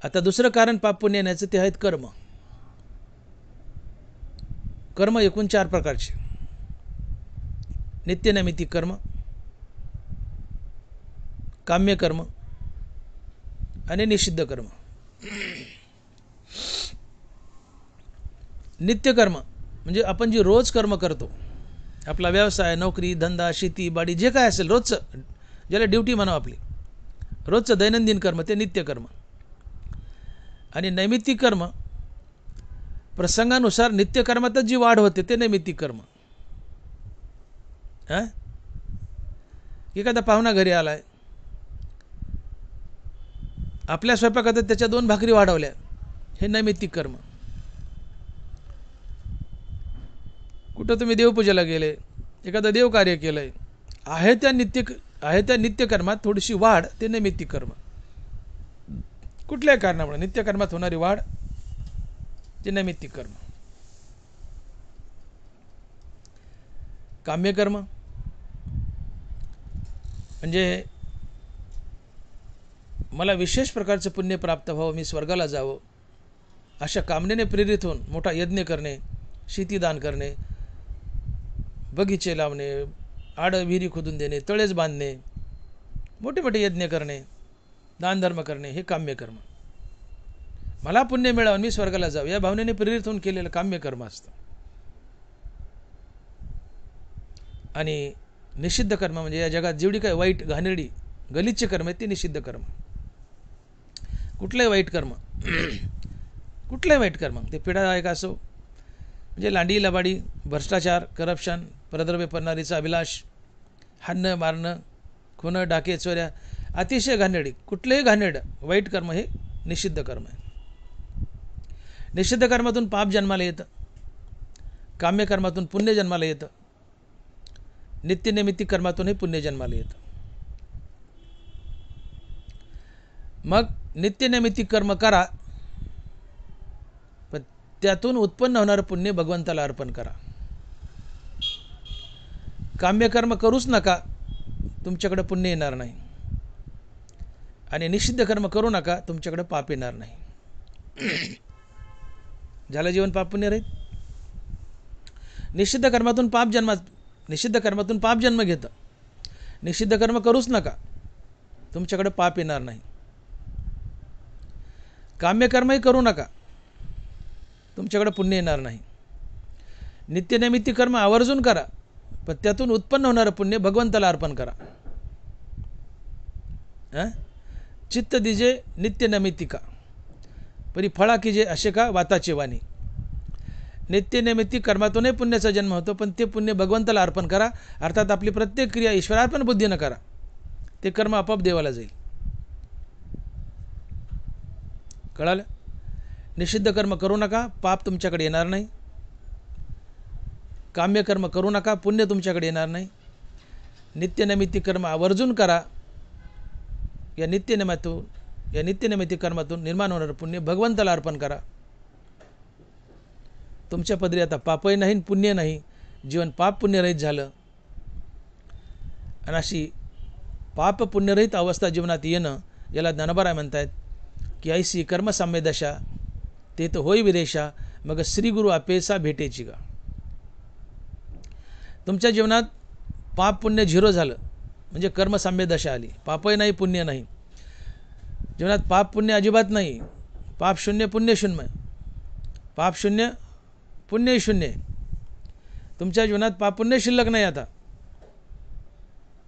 आता दुसरं कारण पाप पुण्य येण्याचं ते आहेत कर्म. कर्म एकूण 4 प्रकारचे. नित्यनैमित्तिक कर्म, काम्य कर्म आणि निषिद्ध कर्म. नित्यकर्म म्हणजे आपण जी रोज कर्म करतो, आपला व्यवसाय, नोकरी, धंदा, शेती, बाडी जे काय असेल रोजचं, ज्याला ड्युटी म्हणावं आपली, रोजचं दैनंदिन कर्म ते नित्यकर्म. आणि नैमित्तिक कर्म प्रसंगानुसार नित्यकर्मातच जी वाढ होते ते नैमित्तिक कर्म. एखादा पाहुणा घरी आलाय, आपल्या स्वयंपाकात त्याच्या 2 भाकरी वाढवल्या, हे नैमित्तिक कर्म. कुठं तुम्ही देवपूजेला गेले, एखादं देवकार्य केलंय, आहे त्या नित्यकर्मात थोडीशी वाढ, ते नैमित्तिक कर्म. कुठल्याही कारणामुळे नित्यकर्मात होणारी वाढ ते नैमित्तिक कर्म. काम्यकर्म म्हणजे मला विशेष प्रकारचं पुण्य प्राप्त व्हावं, मी स्वर्गाला जावं, अशा कामनेने प्रेरित होऊन मोठा यज्ञ करणे, शेतीदान करणे, बगीचे लावणे, आड विहिरी खोदून देणे, तळेच बांधणे, मोठे मोठे यज्ञ करणे, दानधर्म करणे, हे काम्यकर्म. मला पुण्य मिळावं, मी स्वर्गाला जावं या भावनेने प्रेरित होऊन केलेलं काम्यकर्म असतं. आणि निषिद्ध कर्म म्हणजे या जगात जेवढी काय वाईट, घाणेरडी, गलिच्छ कर्म आहे ते निषिद्ध कर्म. कुठलंही वाईट कर्म, कुठलंही वाईट कर्म ते पीडादायक असो, म्हणजे लांडी लबाडी, भ्रष्टाचार, करप्शन, परद्रव्य पडणारीचा अभिलाष, हाणणं मारणं, खुणं, डाके, चोऱ्या, अतिशय घाणेरडी, कुठलंही घाणेरडं वाईट कर्म हे निषिद्ध कर्म आहे. निषिद्ध कर्मातून पाप जन्माला येतं, काम्यकर्मातून पुण्य जन्माला येतं. नित्यनिमित्ती कर्मातूनही पुण्य जन्माला येतं. मग नित्यनिमित्ती कर्म करा, पण त्यातून उत्पन्न होणारं पुण्य भगवंताला अर्पण करा. काम्यकर्म करूच नका, तुमच्याकडे पुण्य येणार नाही. आणि निषिद्ध कर्म करू नका, तुमच्याकडे पाप येणार नाही. झालं जीवन पाप पुण्य रहित. निषिद्ध कर्मातून पाप जन्म घेतं. निषिद्ध कर्म करूच नका, तुमच्याकडे पाप येणार नाही. काम्यकर्मही करू नका, तुमच्याकडे पुण्य येणार नाही. नित्यनिमित्ती कर्म आवर्जून करा, पण त्यातून उत्पन्न होणारं पुण्य भगवंताला अर्पण करा. चित्त दिजे नित्यनैमित्तिका, परी फळा कीजे असे का वाताचे वाणी. नित्यनैमित्तिक कर्मातूनही पुण्याचा जन्म होतो, पण ते पुण्य भगवंताला अर्पण करा. अर्थात आपली प्रत्येक क्रिया ईश्वरार्पण बुद्धीनं करा, ते कर्म आपोआप देवाला जाईल. कळालं? निषिद्ध कर्म करू नका, पाप तुमच्याकडे येणार नाही. काम्यकर्म करू नका, पुण्य तुमच्याकडे येणार नाही. नित्यनैमित्तिक कर्म आवर्जून करा. या नित्यनिमित्त कर्मातून निर्माण होणारं पुण्य भगवंताला अर्पण करा. तुमच्या पदरी आता पापही नाही, पुण्य नाही. जीवन पाप पुण्यरहित झालं. आणि अशी पाप पुण्यरहित अवस्था जीवनात येणं, याला ज्ञानोबा म्हणतात की ऐसी कर्मसाम्य दशा ते तर होई विरेशा, मग श्री गुरु अपेसा भेटेची गा. तुमच्या जीवनात पाप पुण्य झिरो झालं म्हणजे कर्मसाम्य दशा आली. पापही नाही, पुण्य नाही. जीवनात पाप पुण्य अजिबात नाही. पाप शून्य, पुण्य शून्य. पाप शून्य, पुण्य शून्य. तुमच्या जीवनात पाप पुण्य शिल्लक नाही. आता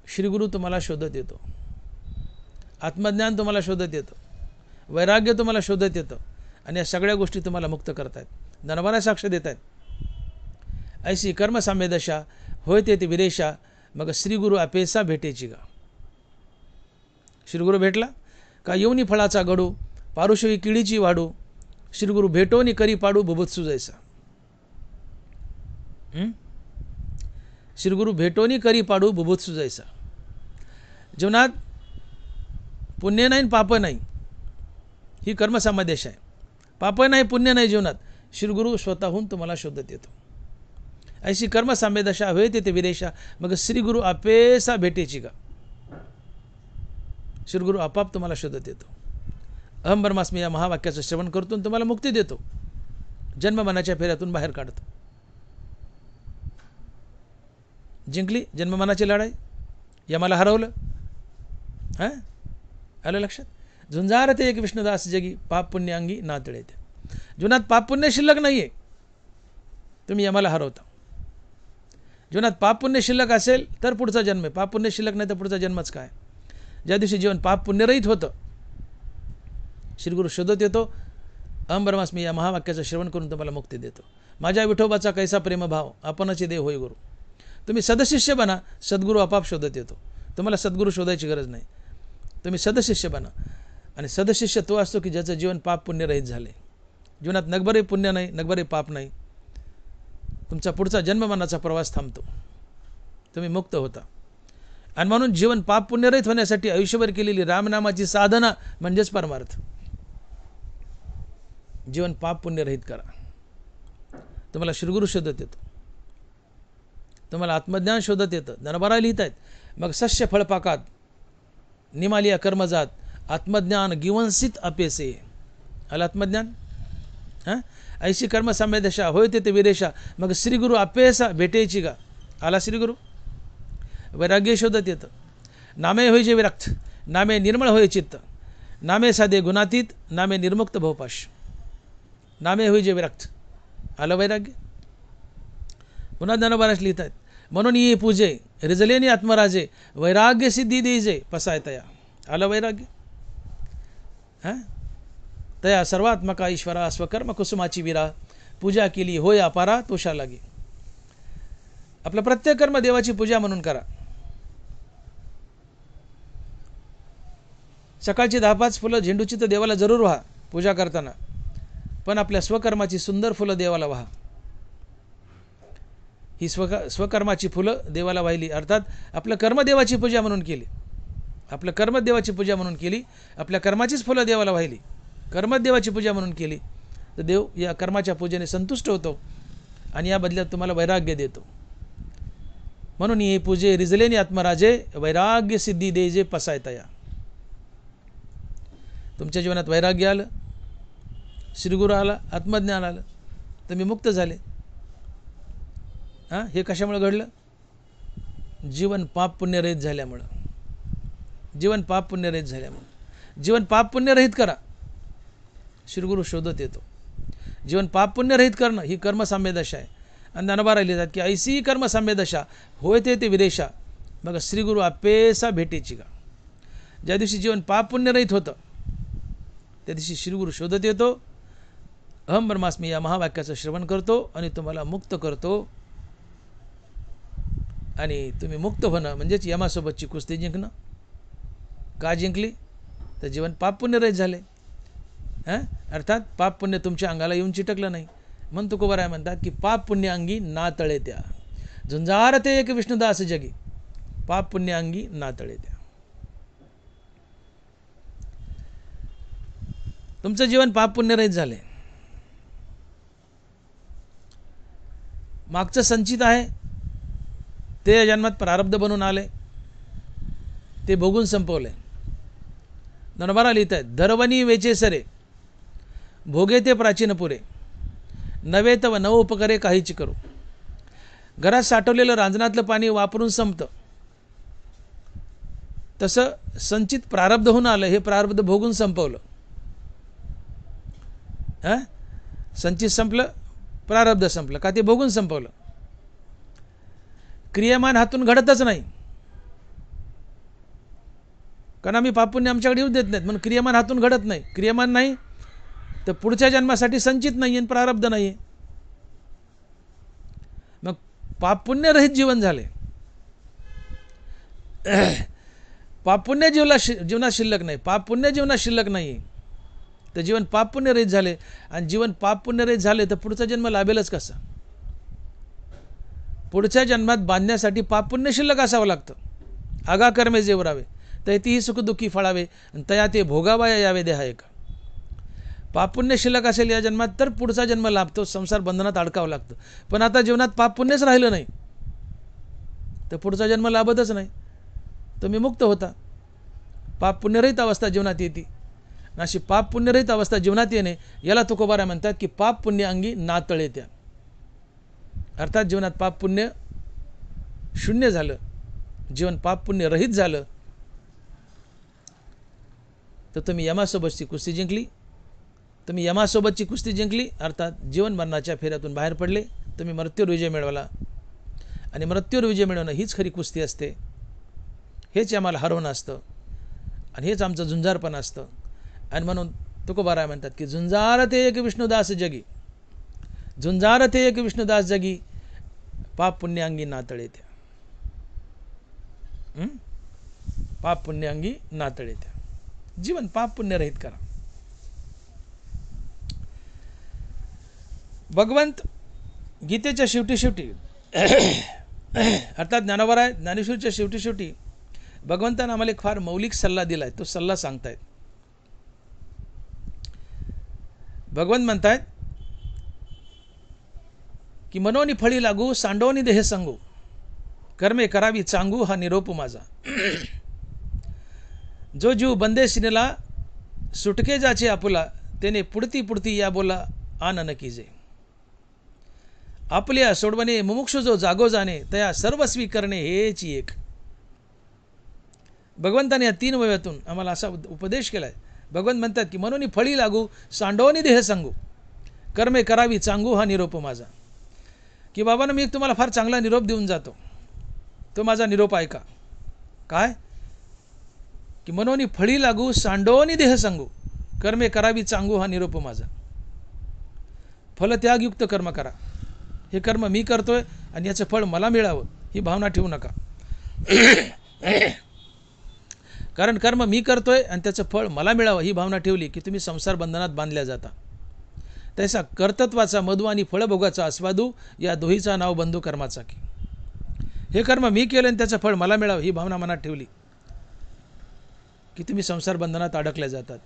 श्रीगुरु तुम्हाला शोधत येतो. आत्मज्ञान तुम्हाला शोधत येतं. वैराग्य तुम्हाला शोधत येतं. आणि या सगळ्या गोष्टी तुम्हाला मुक्त करतायत. ज्ञानोबा साक्ष देत आहेत. ऐसी कर्मसाम्य दशा होय ते विरेशा, मग श्रीगुरु अपेसा भेटेची गा. श्रीगुरु भेटला का येऊनी फळाचा गडू, पारुशवी किडीची वाडू, श्रीगुरु भेटोनी करी पाडू बुभुत्सू जैसा. श्रीगुरु भेटोनी करी पाडू बुभुत्सू जैसा. जीवनात पुण्य नाही, पाप नाही, ही कर्मसामदेश आहे. पाप नाही, पुण्य नाही. जीवनात श्रीगुरु स्वतःहून तुम्हाला शोधत येतो. ऐशी कर्मसाम्य दशा होय ते विरेशा, मग श्रीगुरु अपेसा भेटेची का. श्रीगुरु आपाप तुम्हाला शोधत येतो. अहम ब्रह्मास्मी या महावाक्याचं श्रवण करतो, तुम्हाला मुक्ती देतो. जन्ममनाच्या फेऱ्यातून बाहेर काढतो. जिंकली जन्ममनाची लढाई. यमाला हरवलं. आलं लक्षात? झुंजार ते एक विष्णुदास जगी, पाप पुण्य अंगी नातळे. त्या जीवनात पाप पुण्य शिल्लक नाहीये, तुम्ही यमाला हरवता. जीवनात पाप पुण्य शिल्लक असेल तर पुढचा जन्म आहे. पाप पुण्य शिल्लक नाही तर पुढचा जन्मच काय. ज्या दिवशी जीवन पाप पुण्यरहित होतं, श्रीगुरु शोधत येतो. अहम ब्रह्मास्मी या महावाक्याचं श्रवण करून तुम्हाला मुक्ती देतो. माझ्या विठोबाचा कैसा प्रेमभाव, आपणचे देव होय गुरु. तुम्ही सदशिष्य बना, सद्गुरू आपाप शोधत येतो. तुम्हाला सद्गुरू शोधायची गरज नाही. तुम्ही सदशिष्य बना. आणि सदशिष्य तो असतो की ज्याचं जीवन पाप पुण्यरहित झाले. जीवनात नगभरही पुण्य नाही, नगभरही पाप नाही. तुमचा पुढचा जन्ममनाचा प्रवास थांबतो. तुम्ही मुक्त होता. आणि म्हणून जीवन पाप पुण्यरहित होण्यासाठी आयुष्यभर केलेली रामनामाची साधना म्हणजेच परमार्थ. जीवन पाप पुण्यरहित करा. तुम्हाला श्रीगुरु शोधत येतो. तुम्हाला आत्मज्ञान शोधत येतं. ज्ञानोबा लिहित आहेत, मग सस्य फळपाकात निमालिया कर्मजात आत्मज्ञान गिवंसित अपेसे. आलं आत्मज्ञान. ऐशी कर्मसाम्य दशा होय ते विरेशा, मग श्रीगुरु अपेसा भेटेची गा. आला श्रीगुरु. वैराग्य शोधत येतं. नामे होय जे विरक्त, नामे निर्मळ होय चित्त, नामे साधे गुणातीत, नामे निर्मुक्त भवपाश. नामे होय जे विरक्त. आलं वैराग्य. पुन्हा ज्ञानोबारास लिहित आहेत, म्हणून ये पूजे रिजलेनी आत्मराजे, वैराग्य सिद्धी देजे पसाय तया. आलं वैराग्य. तया सर्वात्मका ईश्वरा, स्वकर्म कुसुमाची विरा, पूजा केली होय अपारा तोषा लागे. आपलं प्रत्येक कर्म देवाची पूजा म्हणून करा. सकाळची 10-5 फुलं झेंडूची तर देवाला जरूर व्हा पूजा करताना, पण आपल्या स्वकर्माची सुंदर फुलं देवाला व्हा. ही स्वकर्माची फुलं देवाला वाहिली, अर्थात आपलं कर्म देवाची पूजा म्हणून केली, आपलं कर्म देवाची पूजा म्हणून केली, आपल्या कर्माचीच फुलं देवाला वाहिली, कर्म देवाची पूजा म्हणून केली, तर देव या कर्माच्या पूजेने संतुष्ट होतो आणि या बदल्यात तुम्हाला वैराग्य देतो. म्हणून हे पूजे रिजलेनी आत्मराजे वैराग्य सिद्धी दे जे पसायतया. तुमच्या जीवनात वैराग्य आलं, श्रीगुरु आला, आत्मज्ञान आलं, तर मी मुक्त झाले. हे कशामुळे घडलं? जीवन पाप पुण्यरहित झाल्यामुळं. जीवन पाप पुण्यरहित झाल्यामुळं. जीवन पाप पुण्यरहित करा, श्रीगुरु शोधत येतो. जीवन पाप पुण्यरहित करणं ही कर्मसाम्य दशा आहे. आणि ज्ञानोबा राहिली जात की ऐसी कर्मसाम्य दशा होय ते विदेशा, मग श्रीगुरु आपेसा भेटेची का. ज्या दिवशी जीवन पाप पुण्यरहित होतं त्या दिवशी श्रीगुरु शोधत येतो, अहम ब्रह्मास्मी या महावाक्याचं श्रवण करतो आणि तुम्हाला मुक्त करतो. आणि तुम्ही मुक्त होणं म्हणजेच यमासोबतची कुस्ती जिंकणं. का जिंकली? तर जीवन पाप पुण्यरहित झाले. अर्थात पाप पुण्य तुमच्या अंगाला येऊन चिटकलं नाही. म्हणून तुकोबाराय म्हणतात की पाप पुण्य अंगी ना तळे त्या, झुंजारते एक विष्णुदास जगी, पाप पुण्य अंगी ना तळे त्या. तुमचं जीवन पाप पुण्यरहित झाले. मागचं संचित आहे ते या जन्मात प्रारब्ध बनून आले, ते भोगून संपवले. नरबारा लिहित आहेत, धरवणी वेचे सरे भोगे ते प्राचीन पुरे, नवे तव नव उपकरे काहीची करू. घरात साठवलेलं रांजणातलं पाणी वापरून संपतं, तसं संचित प्रारब्ध होऊन आलं, हे प्रारब्ध भोगून संपवलं. संचित संपलं, प्रारब्ध संपलं, का ते भोगून संपवलं. क्रियामान हातून घडतच नाही, कारण आम्ही पापुण्य आमच्याकडे येऊ देत नाहीत, म्हणून क्रियामान हातून घडत नाही. क्रियामान नाही तर पुढच्या जन्मासाठी संचित नाही आणि प्रारब्ध नाही. मग पापुण्यरहित जीवन झाले. पापुण्य जीवनात शिल्लक नाही, पापुण्य जीवनात शिल्लक नाही, तर जीवन पाप पुण्यरहित झाले. आणि जीवन पाप पुण्यरहित झाले तर पुढचा जन्म लाभेलच कसा? पुढच्या जन्मात बांधण्यासाठी पाप पुण्य शिल्लक असावं लागतं. आगा कर्मे जेवरावे तैतीही सुखदुःखी फळावे तया ते भोगावाया यावे देहा एका. पाप पुण्य शिल्लक असेल या जन्मात तर पुढचा जन्म लाभतो, संसार बंधनात अडकावं लागतं. पण आता जीवनात पाप पुण्यच राहिलं नाही तर पुढचा जन्म लाभतच नाही, तुम्ही मुक्त होता. पाप पुण्यरहित अवस्था जीवनात येते. अशी पाप पुण्यरहित अवस्था जीवनात येणे याला तुकोबाराय म्हणतात की पाप पुण्य अंगी नातळे त्या. अर्थात जीवनात पाप पुण्य शून्य झालं, जीवन पाप पुण्य रहित झालं, तर तुम्ही यमासोबतची कुस्ती जिंकली. तुम्ही यमासोबतची कुस्ती जिंकली, अर्थात जीवन मरणाच्या फेऱ्यातून बाहेर पडले. तुम्ही मृत्यूवर विजय मिळवला. आणि मृत्यूवर विजय मिळवणं हीच खरी कुस्ती असते. हेच आम्हाला हरवणं असतं आणि हेच आमचं झुंजारपण असतं. आणि म्हणून तुकोबाराय म्हणतात की झुंजारते एक विष्णुदास जगी, झुंजारते एक विष्णुदास जगी, पाप पुण्यांगी नातळे त्या. पाप पुण्यांगी नातळे त्या. जीवन पाप पुण्यरहित करा. भगवंत गीतेच्या शेवटी अर्थात ज्ञानोबाराय ज्ञानेश्वरीच्या शेवटी भगवंतानं आम्हाला एक फार मौलिक सल्ला दिलाय. तो सल्ला सांगतायत. भगवंत म्हणतायत की मनोनी फळी लागू सांडोनी देह संगू, कर्मे करावी चांगू हा निरोप माझा. जो जीव बंदे सिनेला सुटके जाचे आपुला, तेने पुढती या बोला आनन कीजे. आपल्या सोडवणे मुमुक्षु जो जागो जाणे, तया सर्वस्वी करणे हेची एक. भगवंताने या 3 वयातून आम्हाला असा उपदेश केलाय. भगवंत म्हणतात की मनोनी फळी लागू सांडोनी देह सांगू, कर्मे करावी चांगू हा निरोप माझा. की बाबांनो, मी तुम्हाला फार चांगला निरोप देऊन जातो, तो माझा निरोप ऐका. काय? की मनोनी फळी लागू सांडोनी देह सांगू, कर्मे करावी चांगू हा निरोप माझा. फलत्यागयुक्त कर्म करा. हे कर्म मी करतोय आणि याचं फळ मला मिळावं ही भावना ठेवू नका. कारण कर्म मी करतोय आणि त्याचं फळ मला मिळावं ही भावना ठेवली की तुम्ही संसार बंधनात बांधल्या जाता. तैसा कर्तृत्वाचा मधू आणि फळभोगाचा आस्वादू या दोहीचा नाव बंधू कर्माचा की. हे कर्म मी केलं आणि त्याचं फळ मला मिळावं ही भावना मनात ठेवली की तुम्ही संसार बंधनात अडकले जातात.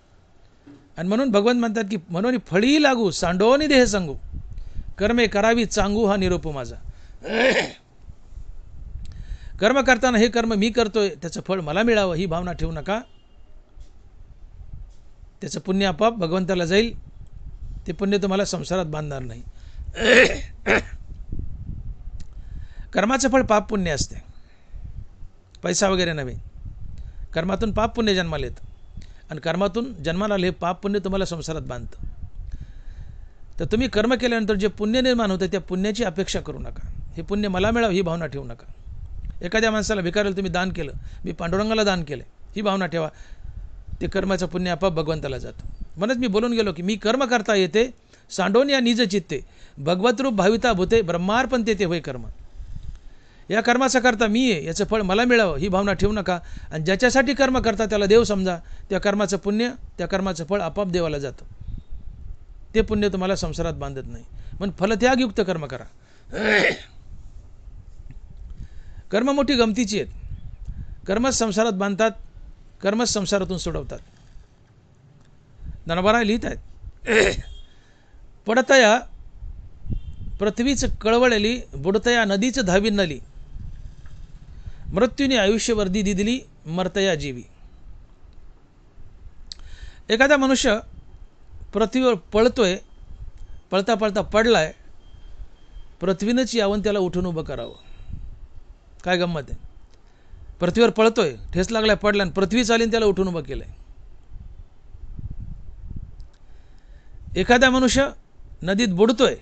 आणि म्हणून भगवंत म्हणतात की म्हणून फळी लागू सांडोनी देह सांगू कर्मे करावी चांगू हा निरोप माझा. कर्म करताना हे कर्म मी करतोय त्याचं फळ मला मिळावं ही भावना ठेवू नका. त्याचं पुण्य आपोआप भगवंताला जाईल. ते पुण्य तुम्हाला संसारात बांधणार नाही. कर्माचं फळ पाप पुण्य असते, पैसा वगैरे नव्हे. कर्मातून पाप पुण्य जन्माला येतं आणि कर्मातून जन्माला आले पाप पुण्य तुम्हाला संसारात बांधतं. तर तुम्ही कर्म केल्यानंतर जे पुण्य निर्माण होतं त्या पुण्याची अपेक्षा करू नका. हे पुण्य मला मिळावं ही भावना ठेवू नका. एखाद्या माणसाला भिकाऱ्याला तुम्ही दान केलं, मी पांडुरंगाला दान केलं ही भावना ठेवा. ते कर्माचं पुण्य आपोआप भगवंताला जातं. म्हणूनच मी बोलून गेलो की मी कर्म करता येते सांडोन या निज चित्ते भगवतरूप भाविता भूते ब्रह्मार्पण ते होय कर्म. या कर्माचा करता मी आहे, याचं फळ मला मिळावं ही भावना ठेवू नका. आणि ज्याच्यासाठी कर्म करता त्याला देव समजा. त्या कर्माचं पुण्य त्या कर्माचं फळ आपोआप देवाला जातं. ते पुण्य तुम्हाला संसारात बांधत नाही. म्हणून फलत्यागयुक्त कर्म करा. कर्म मोठी गमतीची आहेत. कर्मच संसारात बांधतात, कर्मच संसारातून सोडवतात. ज्ञानोबा लिहित आहेत पडतया पृथ्वीच कळवळली बुडतया नदीच धावी नली मृत्यूने आयुष्य वर्दी दिली मरतया जीवी. एखादा मनुष्य पृथ्वीवर पळतोय, पळता पळता पडलाय, पृथ्वीनंच यावं त्याला उठून उभं करावं. काय गंमत आहे. पृथ्वीवर पळतोय, ठेस लागलाय, पडला आणि पृथ्वी चालीन त्याला उठून उभं केलंय. एखादा मनुष्य नदीत बुडतोय,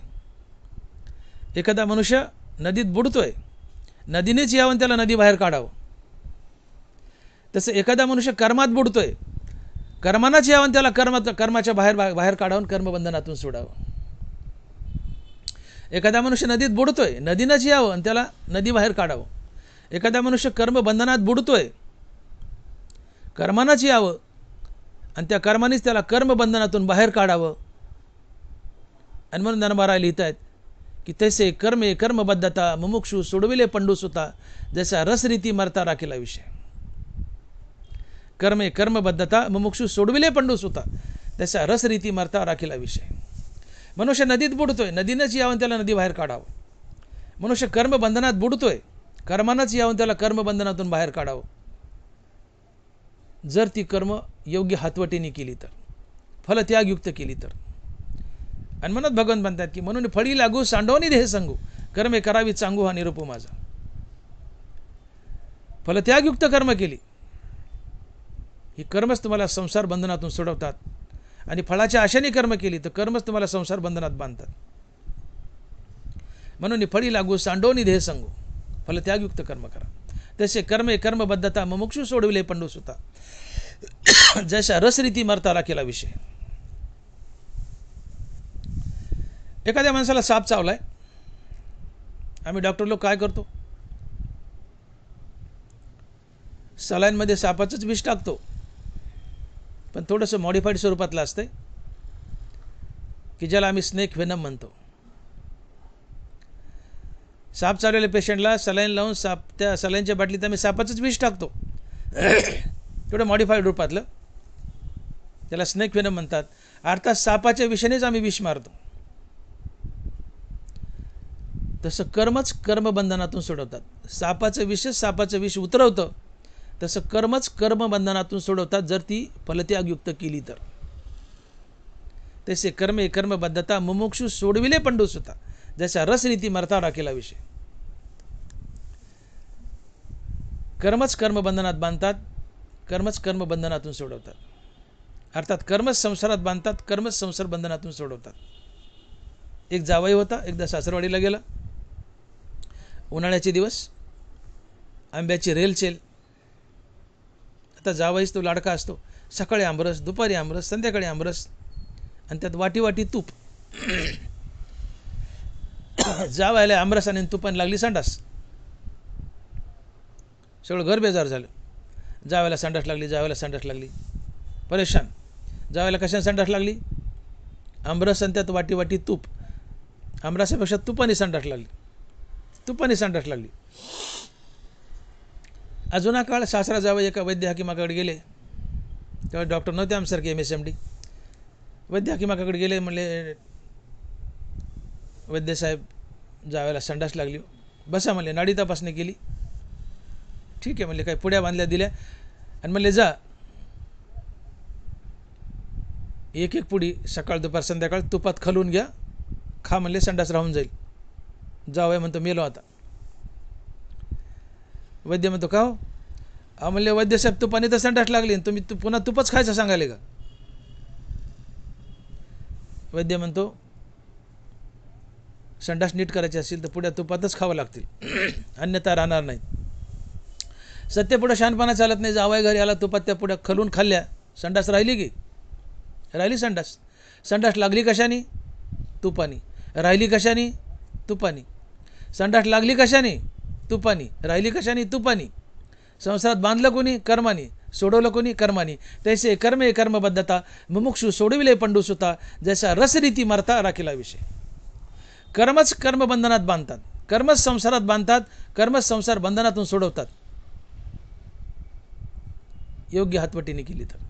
एखादा मनुष्य नदीत बुडतोय, नदीनेच यावं त्याला नदी बाहेर काढावं. तसं एखादा मनुष्य कर्मात बुडतोय, कर्मानाच यावं त्याला कर्माच्या बाहेर काढावं, कर्मबंधनातून सोडावं. एखादा मनुष्य नदीत बुडतोय, नदीनंच यावं आणि त्याला नदी बाहेर काढावं. एखादा मनुष्य कर्मबंधनात बुडतोय, कर्मानंच यावं आणि त्या कर्मानेच त्याला कर्मबंधनातून बाहेर काढावं. आणि म्हणून ज्ञानोबा लिहित आहेत की तैसे कर्मे कर्मबद्धता मुमुक्षु सोडविले पंडूसुता जसा रसरीती मरता राखीला विषय. कर्मे कर्मबद्धता मुमुक्षु सोडविले पंडूसुता तसा रसरीती मरता राखीला विषय. मनुष्य नदीत बुडतोय, नदीनंच यावं त्याला नदी बाहेर काढावं. मनुष्य कर्मबंधनात बुडतोय, कर्मानंच यावं त्याला कर्मबंधनातून बाहेर काढावं. जर ती कर्म योग्य हातवटीने केली तर, फलत्यागयुक्त केली तर. आणि म्हणत भगवंत म्हणतात की म्हणून फळी लागू सांडवणी देह सांगू कर्मे करावी चांगू हा निरोप माझा. फलत्यागयुक्त कर्म केली ही कर्मच तुम्हाला संसार बंधनातून सोडवतात. आणि फळाच्या आशेने कर्म केली तर कर्मच तुम्हाला संसार बंधनात बांधतात. म्हणून फळी लागू सांडवणी देह सांगू फलत्यागयुक्त कर्म करा. तसे कर्मे कर्मबद्धता मुमुक्षु सोडविले पंडूसुता जशा रसरीती मरता राखीला विषय. एखाद्या माणसाला साप चावलाय, आम्ही डॉक्टर लोक काय करतो, सलाईनमध्ये सापाचंच विष टाकतो, पण थोडंसं मॉडिफाईड स्वरूपातलं असतंय की ज्याला आम्ही स्नेक व्हेनम म्हणतो. साप चावलेल्या पेशंटला सलाईन लावून त्या सलाईनच्या बाटलीत आम्ही सापाचंच विष टाकतो, थोडं मॉडिफाईड रूपातलं, त्याला स्नेक व्हेनम म्हणतात. अर्थात सापाच्या विषानेच आम्ही विष मारतो. तसं कर्मच कर्मबंधनातून सोडवतात. सापाचं विष उतरवतं, तसं कर्मच कर्मबंधनातून सोडवतात जर ती फलत्यागयुक्त केली तर. तसे कर्मे कर्मबद्धता मुमुक्षु सोडविले पंडूसुता जशा रसरीती मरता राखीला विषय. कर्मच कर्मबंधनात बांधतात, कर्मच कर्मबंधनातून सोडवतात. अर्थात कर्मच संसारात बांधतात, कर्मच संसार बंधनातून सोडवतात. एक जावई होता, एकदा सासरवाडीला गेला. उन्हाळ्याचे दिवस, आंब्याची रेलचेल. आता जावईच तो लाडका असतो. सकाळी आमरस, दुपारी आमरस, संध्याकाळी आमरस आणि त्यात वाटी वाटी तूप. जावायला आमरस आणि तुपाने लागली संडास. सगळं घर बेजार झालं. जावायला संडास लागली, जावायला संडास लागली, परेशान. जावायला कशाने संडास लागली, आमरस आणि त्यात वाटी वाटी तूप. आमरसापेक्षा तुपाने संडास लागली, तुपाने संडास लागली. अजुना काळ सासरा जावं एका वैद्य हाकिमाकडे गेले. तेव्हा डॉक्टर नव्हते आमसारखे MSMD. वैद्य हाकिमाकडे गेले, म्हणले वैद्यसाहेब जावेला संडास लागली. बसा म्हणले, नाडी तपासणी केली. ठीक आहे म्हणले, काही पुड्या बांधल्या दिल्या आणि म्हणले जा एक एक पुडी सकाळ दुपार संध्याकाळ तुपात खालून घ्या, खा म्हणले, संडास राहून जाईल. जावया म्हणतो मेलो आता. वैद्य म्हणतो का हो? म्हणले वैद्यसाहेब तुपाने तर संडास लागली, तुम्ही पुन्हा तुपच खायचं सांगाले का? वैद्य म्हणतो संडास नीट करायची असेल तर पुढ्या तुपातच खावं लागतील, अन्यथा राहणार नाही. सत्य पुढं शहाणपणा चालत नाही. जावाय घरी आला, तुपात त्या पुढ्या खलून खाल्ल्या, संडास राहिली की राहिली संडास. संडास लागली कशाने? तुपानी. राहिली कशाने? तुपानी. संडास लागली कशाने? तुपानी. राहिली कशाने? तुपानी. संसारात बांधलं कोणी? कर्मानी. सोडवलं कोणी? कर्मानी. तैसे कर्मे कर्मबद्धता मुमुक्षु सोडविले पंडूसुता, जैसा रसरीती मरता राखीला विषय. कर्मच कर्मबंधनात बांधतात, कर्मच संसारात बांधतात, कर्मच संसार बंधनातून सोडवतात. योग्य हातवटीने केली तर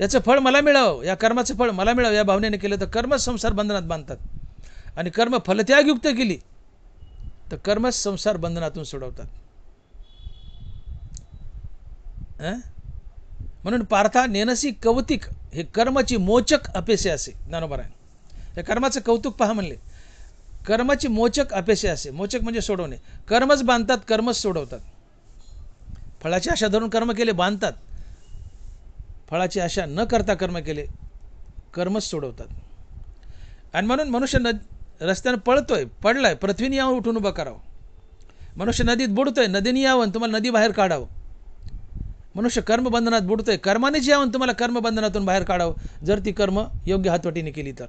याचं फळ मला मिळावं, या कर्माचं फळ मला मिळावं या भावनेने केलं तर कर्मच संसार बंधनात बांधतात. आणि कर्म फलत्यागयुक्त केली तर कर्मच संसार बंधनातून सोडवतात. म्हणून पार्था नेनसी कौतिक, हे कर्माची मोचक अपेक्षे असे. ज्ञानोबा आहे या कर्माचं कौतुक पहा म्हणले. कर्माची मोचक अपेक्षे असे. मोचक म्हणजे सोडवणे. कर्मच बांधतात, कर्मच सोडवतात. फळाची आशा धरून कर्म केले बांधतात, फळाची आशा न करता कर्म केले कर्मच सोडवतात. आणि म्हणून मनुष्य रस्त्यानं पळतोय, पडलाय, पृथ्वीने यावं उठून उभं करावं. मनुष्य नदीत बुडतोय, नदीने यावं तुम्हाला नदी बाहेर काढावं. मनुष्य कर्मबंधनात बुडतोय, कर्मानेच यावं तुम्हाला कर्मबंधनातून बाहेर काढावं, जर ती कर्म योग्य हातवटीने केली तर.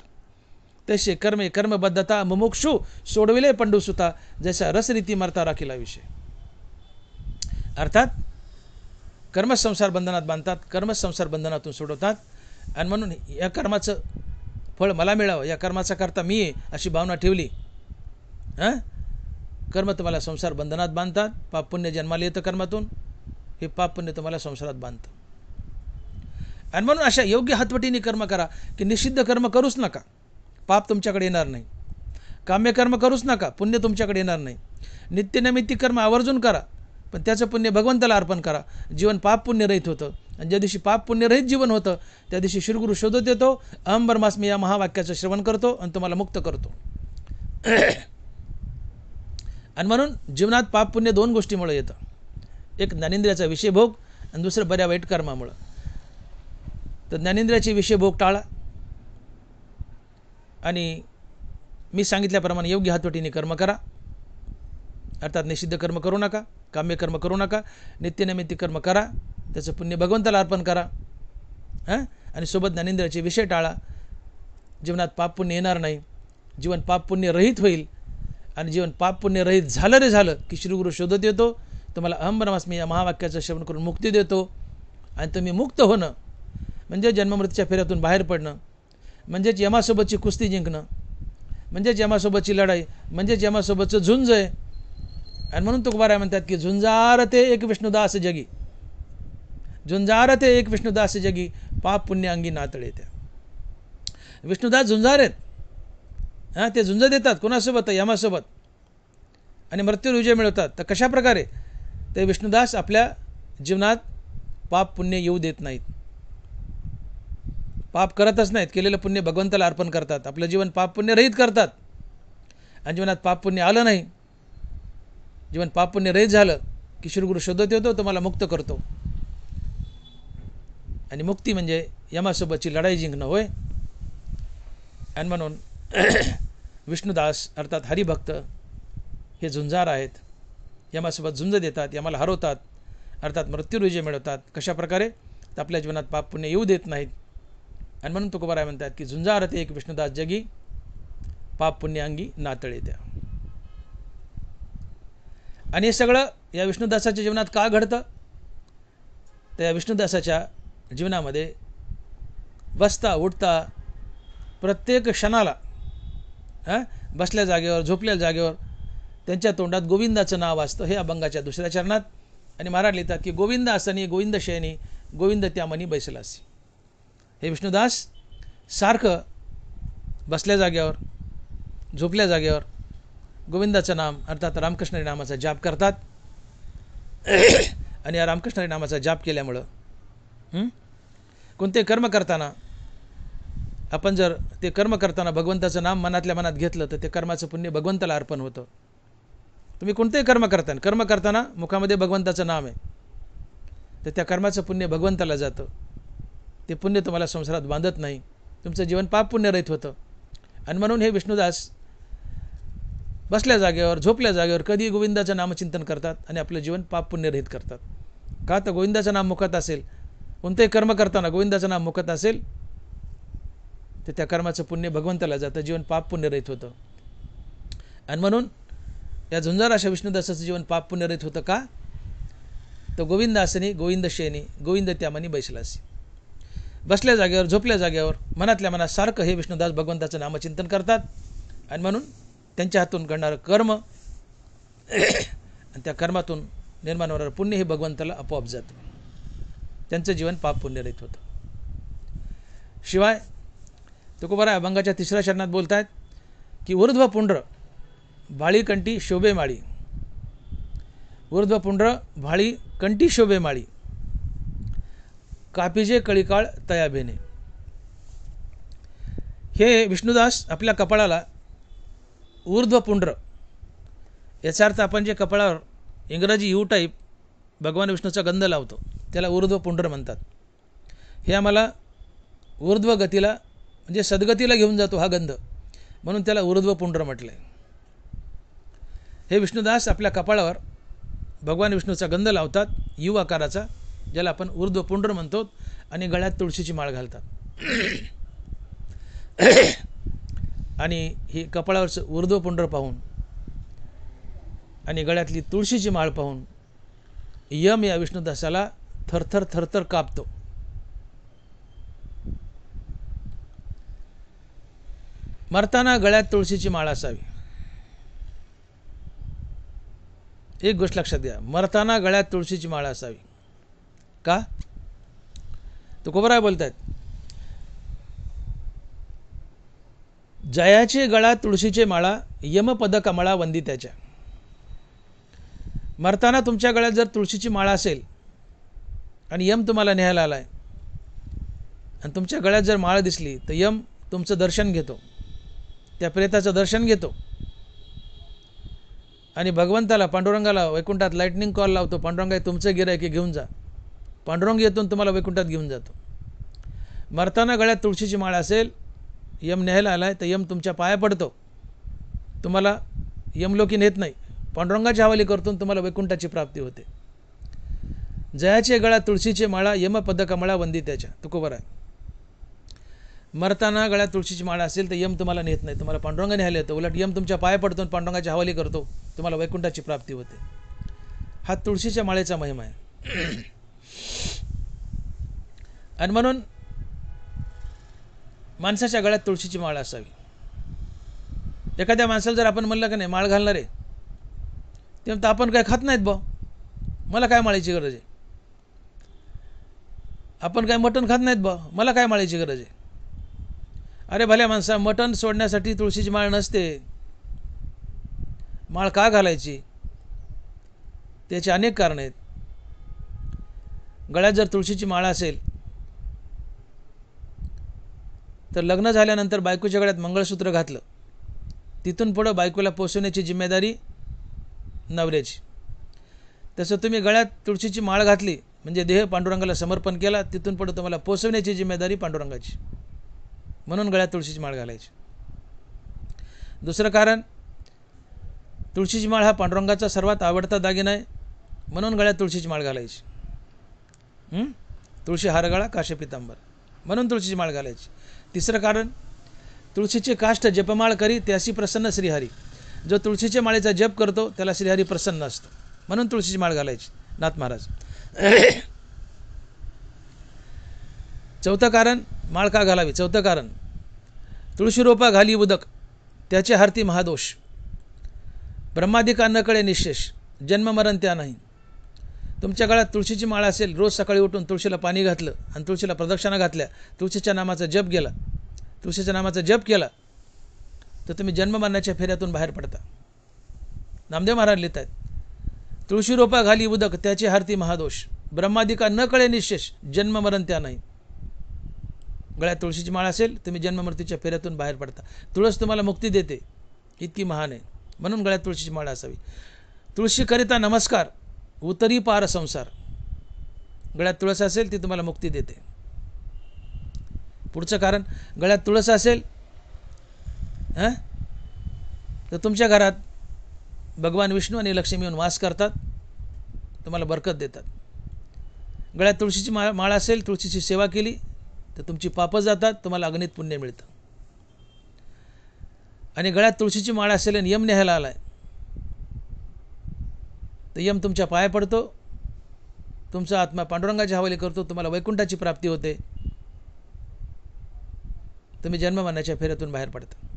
तसे कर्मे कर्मबद्धता मुमुक्षु सोडविले पंडूसुता, जैसा रसरीती मरता राखीला विषय. अर्थात कर्मच संसार बंधनात बांधतात, कर्मच संसार बंधनातून सोडवतात. आणि म्हणून या कर्माचं फळ मला मिळावं, या कर्माचा करता मी आहे अशी भावना ठेवली. कर्म तुम्हाला संसार बंधनात बांधतात. पाप पुण्य जन्माला येतं कर्मातून, हे पाप पुण्य तुम्हाला संसारात बांधतं. आणि म्हणून अशा योग्य हातवटीने कर्म करा की निषिद्ध कर्म करूच नका, पाप तुमच्याकडे येणार नाही. काम्य कर्म करूच नका, पुण्य तुमच्याकडे येणार नाही. नित्यनैमित्तिक कर्म आवर्जून करा, पण त्याचं पुण्य भगवंताला अर्पण करा. जीवन पाप पुण्यरहित होतं. आणि ज्या दिवशी पाप पुण्यरहित जीवन होतं त्या दिवशी श्रीगुरु शोधत येतो, अहम ब्रह्मास्मी या महावाक्याचं श्रवण करतो आणि तुम्हाला मुक्त करतो. आणि म्हणून जीवनात पाप पुण्य दोन गोष्टीमुळे येतं. एक ज्ञानेंद्रियाचा विषयभोग आणि दुसरं बऱ्या वाईट कर्मामुळं. तर ज्ञानेंद्रियाचे विषयभोग टाळा आणि मी सांगितल्याप्रमाणे योग्य हातवटीने कर्म करा. अर्थात निषिद्ध कर्म करू नका, काम्य कर्म करू नका, नित्यनैमित्तिक कर्म करा, त्याचं पुण्य भगवंताला अर्पण करा. आणि सोबत ज्ञानेंद्रियाचे विषय टाळा. जीवनात पाप पुण्य येणार नाही, जीवन पाप पुण्य रहित होईल. आणि जीवन पाप पुण्य रहित झालं रे झालं की श्रीगुरु शोधत येतो, तुम्हाला अहम ब्रह्मास्मी या महावाक्याचं श्रवण करून मुक्ती देतो. आणि तुम्ही मुक्त होणं म्हणजे जन्ममृत्यूच्या फेऱ्यातून बाहेर पडणं, म्हणजेच यमासोबतची कुस्ती जिंकणं, म्हणजेच यमासोबतची लढाई, म्हणजेच यमासोबतचं झुंज आहे. आणि म्हणून तुकोबाराय म्हणतात की झुंजार ते एक विष्णुदास जगी, झुंजार ते एक विष्णुदास जगी, पाप पुण्य अंगी नातळे. त्या विष्णुदास झुंजार आहेत. ते झुंज देतात कोणासोबत? यमासोबत. आणि मृत्यूवर विजय मिळवतात. तर कशा प्रकारे? ते विष्णुदास आपल्या जीवनात पाप पुण्य येऊ देत नाहीत, पाप करतच नाहीत. केलेलं पुण्य भगवंताला अर्पण करतात, आपलं जीवन पाप पुण्य रहित करतात. आणि जीवनात पाप पुण्य आलं नाही, जीवन पाप पुण्य रहित झालं की श्रीगुरु शोधत येतो, तुम्हाला मुक्त करतो. आणि मुक्ती म्हणजे यमासोबतची लढाई जिंकणं होय. आणि म्हणून विष्णुदास अर्थात हरिभक्त हे झुंजार आहेत. यमासोबत झुंज देतात, यमाला हरवतात, अर्थात मृत्यूवर विजय मिळवतात. कशा प्रकारे? तर आपल्या जीवनात पाप पुण्य येऊ देत नाहीत. आणि म्हणून तुकोबाराय म्हणतात की झुंजार ते एक विष्णुदास जगी, पाप पुण्य अंगी नातळे. त्या आणि हे सगळं या विष्णुदासाच्या जीवनात का घडतं? तर या विष्णुदासाच्या जीवनामध्ये बसता उठता प्रत्येक क्षणाला बसल्या जागेवर झोपल्या जागेवर त्यांच्या तोंडात गोविंदाचं नाव असतं. हे अभंगाच्या दुसऱ्या चरणात. आणि महाराज लिहितात की गोविंद असनी गोविंद शयनी गोविंद त्या मनी बैसलासी. हे विष्णुदास सारखं बसल्या जागेवर झोपल्या जागेवर गोविंदाचं नाम अर्थात रामकृष्ण नामाचा जाप करतात. आणि या रामकृष्ण नामाचा जाप केल्यामुळं कोणते कर्म करताना आपण जर ते कर्म करताना भगवंताचं नाम मनातल्या मनात घेतलं तर ते कर्माचं पुण्य भगवंताला अर्पण होतं. तुम्ही कोणतेही कर्म करताना मुखामध्ये भगवंताचं नाम आहे तर त्या कर्माचं पुण्य भगवंताला जातं. ते पुण्य तुम्हाला संसारात बांधत नाही. तुमचं जीवन पाप पुण्यरहित होतं. आणि म्हणून हे विष्णुदास बसल्या जागेवर झोपल्या जागेवर कधी गोविंदाचं नामचिंतन करतात आणि आपलं जीवन पाप पुण्यरहित करतात. का तर गोविंदाचं नाम मुखात असेल, कोणतेही कर्म करताना गोविंदाचं नाम मुखात असेल तर त्या कर्माचं पुण्य भगवंताला जातं, जीवन पाप पुण्यरहित होतं. आणि म्हणून या झुंजार अशा विष्णुदासाचं जीवन पाप पुण्यरहित होतं. का तर गोविंद असनी गोविंद शयनी गोविंद त्या मनी बैसलासी. बसल्या जागेवर झोपल्या जागेवर मनातल्या मनात सारखं हे विष्णुदास भगवंताचं नामचिंतन करतात. आणि म्हणून त्यांच्या हातून घडणारं कर्म आणि त्या कर्मातून निर्माण होणारं पुण्य हे भगवंताला आपोआप जातं. त्यांचं जीवन पाप पुण्यरहित होतं. शिवाय तुकोबाराय अभंगाच्या तिसऱ्या चरणात बोलतायत की ऊर्ध्व पुंड्र भाळी कंठी शोभे माळी. ऊर्ध्व पुंड्र भाळी कंठी शोभे माळी कापिजे कळीकाळ तया भेने. हे विष्णुदास आपल्या कपाळाला ऊर्ध्व पुंड्र याचा अर्थ आपण जे कपाळावर इंग्रजी यू टाईप भगवान विष्णूचा गंध लावतो त्याला ऊर्ध्व पुंड्र म्हणतात. हे आम्हाला ऊर्ध्व गतीला म्हणजे सद्गतीला घेऊन जातो हा गंध, म्हणून त्याला ऊर्ध्व पुंड्र म्हटलं आहे. हे विष्णुदास आपल्या कपाळावर भगवान विष्णूचा गंध लावतात यू आकाराचा, ज्याला आपण ऊर्ध्व पुंड्र म्हणतो. आणि गळ्यात तुळशीची माळ घालतात. आणि ही कपाळावरचं ऊर्ध्व पुंड्र पाहून आणि गळ्यातली तुळशीची माळ पाहून यम या विष्णुदासाला थरथर थरथर कापतो. मरताना गळ्यात तुळशीची माळ असावी. एक गोष्ट लक्षात घ्या, मरताना गळ्यात तुळशीची माळ असावी. का तुकोबाराय बोलतायत जयाचे गळा तुळशीचे माळा यमपद कमळा वंदित्याच्या. मरताना तुमच्या गळ्यात जर तुळशीची माळा असेल आणि यम तुम्हाला न्यायला आलाय आणि तुमच्या गळ्यात जर माळ दिसली तर यम तुमचं दर्शन घेतो, त्या प्रेताचं दर्शन घेतो आणि भगवंताला पांडुरंगाला वैकुंठात लाइटनिंग कॉल लावतो. पांडुरंगा तुमचं गिरायक की घेऊन जा. पांडुरंग येतून तुम्हाला वैकुंठात घेऊन जातो. मरताना गळ्यात तुळशीची माळ असेल, यम न्यायला आलाय तर यम तुमच्या पाया पडतो, तुम्हाला यमलोकी नेत नाही, पांडुरंगाच्या हवाली करतो, तुम्हाला वैकुंठाची प्राप्ती होते. जयाचे गळ्यात तुळशीचे माळा यमपद कमळा वंदित्याच्या. तुकोबाराय मरताना गळ्यात तुळशीची माळा असेल तर यम तुम्हाला नेत नाही, तुम्हाला पांडुरंगाने न्यायला येतं, उलट यम तुमच्या पाया पडतो आणि पांडुरंगाच्या हवाली करतो, तुम्हाला वैकुंठाची प्राप्ती होते. हा तुळशीच्या माळेचा महिमा आहे. आणि म्हणून माणसाच्या गळ्यात तुळशीची माळ असावी. एखाद्या माणसाला जर आपण म्हणलं का नाही माळ घालणार आहे ते म्हणतं आपण काय खात नाहीत बा, मला काय माळेची गरज आहे. आपण काय मटण खात नाहीत बा, मला काय माळेची गरज आहे. अरे भल्या माणसा, मटण सोडण्यासाठी तुळशीची माळ नसते. माळ का घालायची त्याचे अनेक कारण आहेत. गळ्यात जर तुळशीची माळ असेल तर लग्न झाल्यानंतर बायकोच्या गळ्यात मंगळसूत्र घातलं, तिथून पुढं बायकोला पोसवण्याची जिम्मेदारी नवऱ्याची. तसं तुम्ही गळ्यात तुळशीची माळ घातली म्हणजे देह पांडुरंगाला समर्पण केला, तिथून पुढं तुम्हाला पोसवण्याची जिम्मेदारी पांडुरंगाची, म्हणून गळ्यात तुळशीची माळ घालायची. दुसरं कारण, तुळशीची माळ हा पांडुरंगाचा सर्वात आवडता दागिना आहे, म्हणून गळ्यात तुळशीची माळ घालायची. तुळशी हारगळा काशे पितांबर, म्हणून तुळशीची माळ घालायची. तिसरं कारण, तुळशीचे काष्ट जपमाळ करी त्याशी प्रसन्न श्रीहरी. जो तुळशीच्या माळेचा जप करतो त्याला श्रीहरी प्रसन्न असतो, म्हणून तुळशीची माळ घालायची नाथ महाराज. चौथं कारण, माळ का घालावी. चौथं कारण, तुळशी रोपा घाली उदक त्याचे हारती महादोष. ब्रह्मादिका न कळे निशेष जन्म मरण त्या नाही. तुमच्या गळ्यात तुळशीची माळ असेल, रोज सकाळी उठून तुळशीला पाणी घातलं आणि तुळशीला प्रदक्षिणा घातल्या, तुळशीच्या नामाचा जप गेला, तुळशीच्या नामाचा जप केला, तर तुम्ही जन्म मरणाच्या फेऱ्यातून बाहेर पडता. नामदेव महाराज लिहित आहेत, तुळशी रोपा घाली उदक त्याची हारती महादोष. ब्रह्मादिका न कळे निशेष जन्म मरण त्या नाही. गळ्यात तुळशीची माळ असेल, तुम्ही जन्ममृत्यूच्या फेऱ्यातून बाहेर पडता. तुळस तुम्हाला मुक्ती देते, इतकी महान आहे. म्हणून गळ्यात तुळशीची माळ असावी. तुळशीकरिता नमस्कार उतरी पार संसार. गळ्यात तुळस असेल ती तुम्हाला मुक्ती देते. पुढचं कारण, गळ्यात तुळस असेल तर तुमच्या घरात भगवान विष्णू आणि लक्ष्मी येऊन वास करतात, तुम्हाला बरकत देतात. गळ्यात तुळशीची माळ असेल, तुळशीची सेवा केली तर तुमची पापं जातात, तुम्हाला अगणित पुण्य मिळतं. आणि गळ्यात तुळशीची माळ असेल आणि यम न्यायला आलाय तर यम तुमच्या पाया पडतो, तुमचा आत्मा पांडुरंगाच्या हवाले करतो, तुम्हाला वैकुंठाची प्राप्ती होते, तुम्ही जन्म मरणाच्या फेऱ्यातून बाहेर पडता.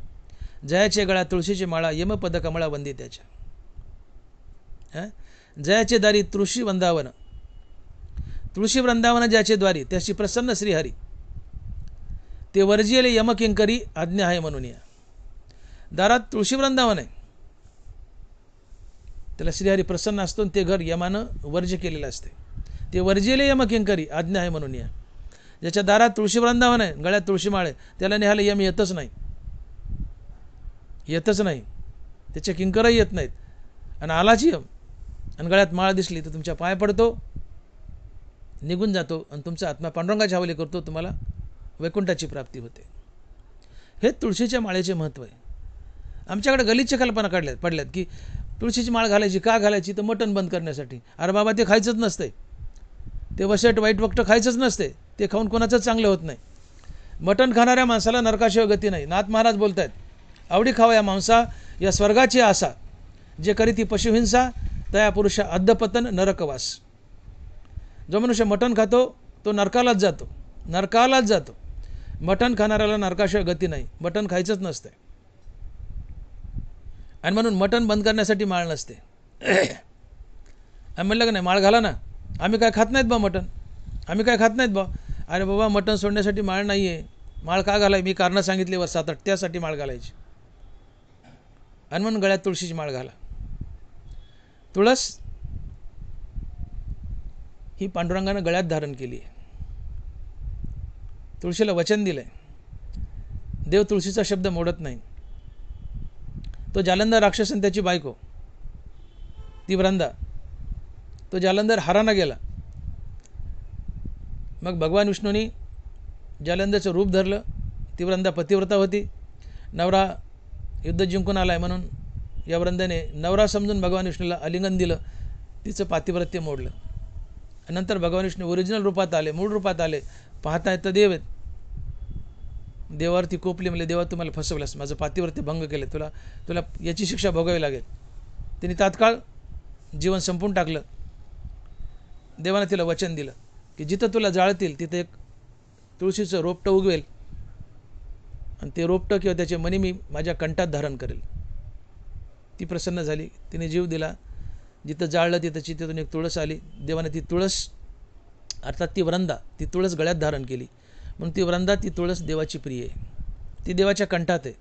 जयाचे गळ्यात तुळशीची माळा यमपद कमळा वंदी त्याच्या. जयाचे दारी तुळशी वृंदावन, तुळशी वृंदावन ज्याचे द्वारी त्याची प्रसन्न श्रीहरी. ते वर्जियले यमकिंकरी आज्ञा आहे म्हणून या. दारात तुळशी वृंदावन आहे, त्याला श्रीहरी प्रसन्न असतो आणि ते घर यमानं वर्ज्य केलेलं असते. ते वर्जियले यमकिंकरी आज्ञा आहे म्हणून या. ज्याच्या दारात तुळशी वृंदावन आहे, गळ्यात तुळशी माळ आहे, त्याला निहायला यम येतच नाही, येतच नाही. त्याच्या किंकरही येत नाहीत. आणि आलाची यम आणि गळ्यात माळ दिसली तर तुमच्या पाय पडतो, निघून जातो आणि तुमचा आत्मा पांडुरंगाच्या हवाले करतो, तुम्हाला वैकुंठाची प्राप्ती होते. हे तुळशीच्या माळेचे महत्त्व आहे. आमच्याकडे गलिच्छ कल्पना पडल्यात की तुळशीची माळ घालायची, का घालायची, तर मटण बंद करण्यासाठी. अरे बाबा, ते खायचंच नसते, ते वसट वाईट वक्त खायचंच नसते, ते खाऊन कोणाचंच चांगलं होत नाही. मटण खाणाऱ्या माणसाला नरकाशिवाय गती नाही. नाथ महाराज बोलत आहेत, आवडी खावा या मांसा या स्वर्गाची आशा, जे करीती पशुहिंसा तया पुरुषा अद्दपतन नरकवास. जो मनुष्य मटण खातो तो नरकालाच जातो, नरकालाच जातो. मटण खाणाऱ्याला नरकाशिवाय गती नाही, मटण खायचंच नसते. आणि म्हणून मटण बंद करण्यासाठी माळ नसते. आम्ही म्हणलं का नाही, माळ घाला ना, आम्ही काय खात नाहीत बा मटण, आम्ही काय खात नाहीत बा. अरे बाबा, मटण सोडण्यासाठी माळ नाही आहे. माळ का घालाय, मी कारणं सांगितली वर 7-8, त्यासाठी माळ घालायची. आणि म्हणून गळ्यात तुळशीची माळ घाला. तुळस ही पांडुरंगानं गळ्यात धारण केली आहे. तुळशीला वचन दिलं आहे, देव तुळशीचा शब्द मोडत नाही. तो जालंधर राक्षस आणि त्याची बायको ती वृंदा, तो जालंधर हाराना गेला. मग भगवान विष्णूंनी जालंधरचं रूप धरलं. ती वृंदा पतिव्रता होती, नवरा युद्ध जिंकून आलाय म्हणून या वृंदाने नवरा समजून भगवान विष्णूला आलिंगन दिलं, तिचं पातिव्रत्य मोडलं. नंतर भगवान विष्णू ओरिजिनल रूपात आले, मूळ रूपात आले. पाहता येतं देव आहेत. देवावरती कोपली, म्हणजे देवा तुम्हाला फसवलंस, माझं पातिव्रत्य भंग केले, तुला याची शिक्षा भोगावी लागेल. तिने तात्काळ जीवन संपून टाकलं. देवानं तिला वचन दिलं की जिथं तुला जाळतील तिथं एक तुळशीचं रोपटं उगवेल आणि ते रोपटं किंवा त्याचे मणी मी माझ्या कंठात धारण करेल. ती प्रसन्न झाली, तिने जीव दिला. जिथं जाळलं तिथं तिथून एक तुळस आली. देवाने ती तुळस अर्थात ती वृंदा, ती तुळस गळ्यात धारण केली. म्हणून ती वृंदा, ती तुळस देवाची प्रिय आहे. ती देवाच्या कंठात आहे,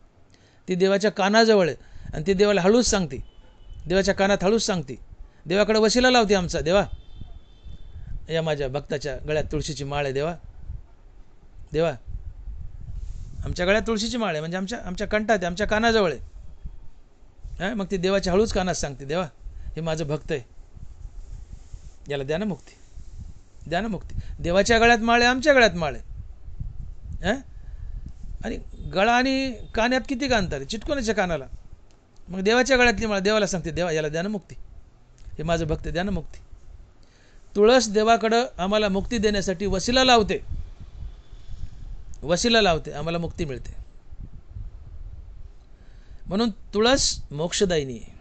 ती देवाच्या कानाजवळ आहे आणि ती देवाला हळूच सांगते, देवाच्या कानात हळूच सांगते. देवाकडे वशिला लावते, आमचा देवा, या माझ्या भक्ताच्या गळ्यात तुळशीची माळ आहे. देवा देवा आमच्या गळ्यात तुळशीची माळ आहे, म्हणजे आमच्या कंठात आहे, आमच्या कानाजवळ आहे. मग ती देवाच्या हळूच कानात सांगते, देवा हे माझं भक्त आहे, याला द्या ना मुक्ती, द्या ना मुक्ती. देवाच्या गळ्यात माळ आहे, आमच्या गळ्यात माळ आहे. आणि गळा आणि कान्यात किती का अंतर आहे, चिटकोनाच्या कानाला. मग देवाच्या गळ्यातली माळ देवाला सांगते, देवा याला द्या ना मुक्ती, हे माझं भक्त, द्या ना मुक्ती. तुळस देवाकडं आम्हाला मुक्ती देण्यासाठी वसिला लावते, वसिला लावते, आम्हाला मुक्ती मिळते. म्हणून तुळस मोक्षदायिनी आहे.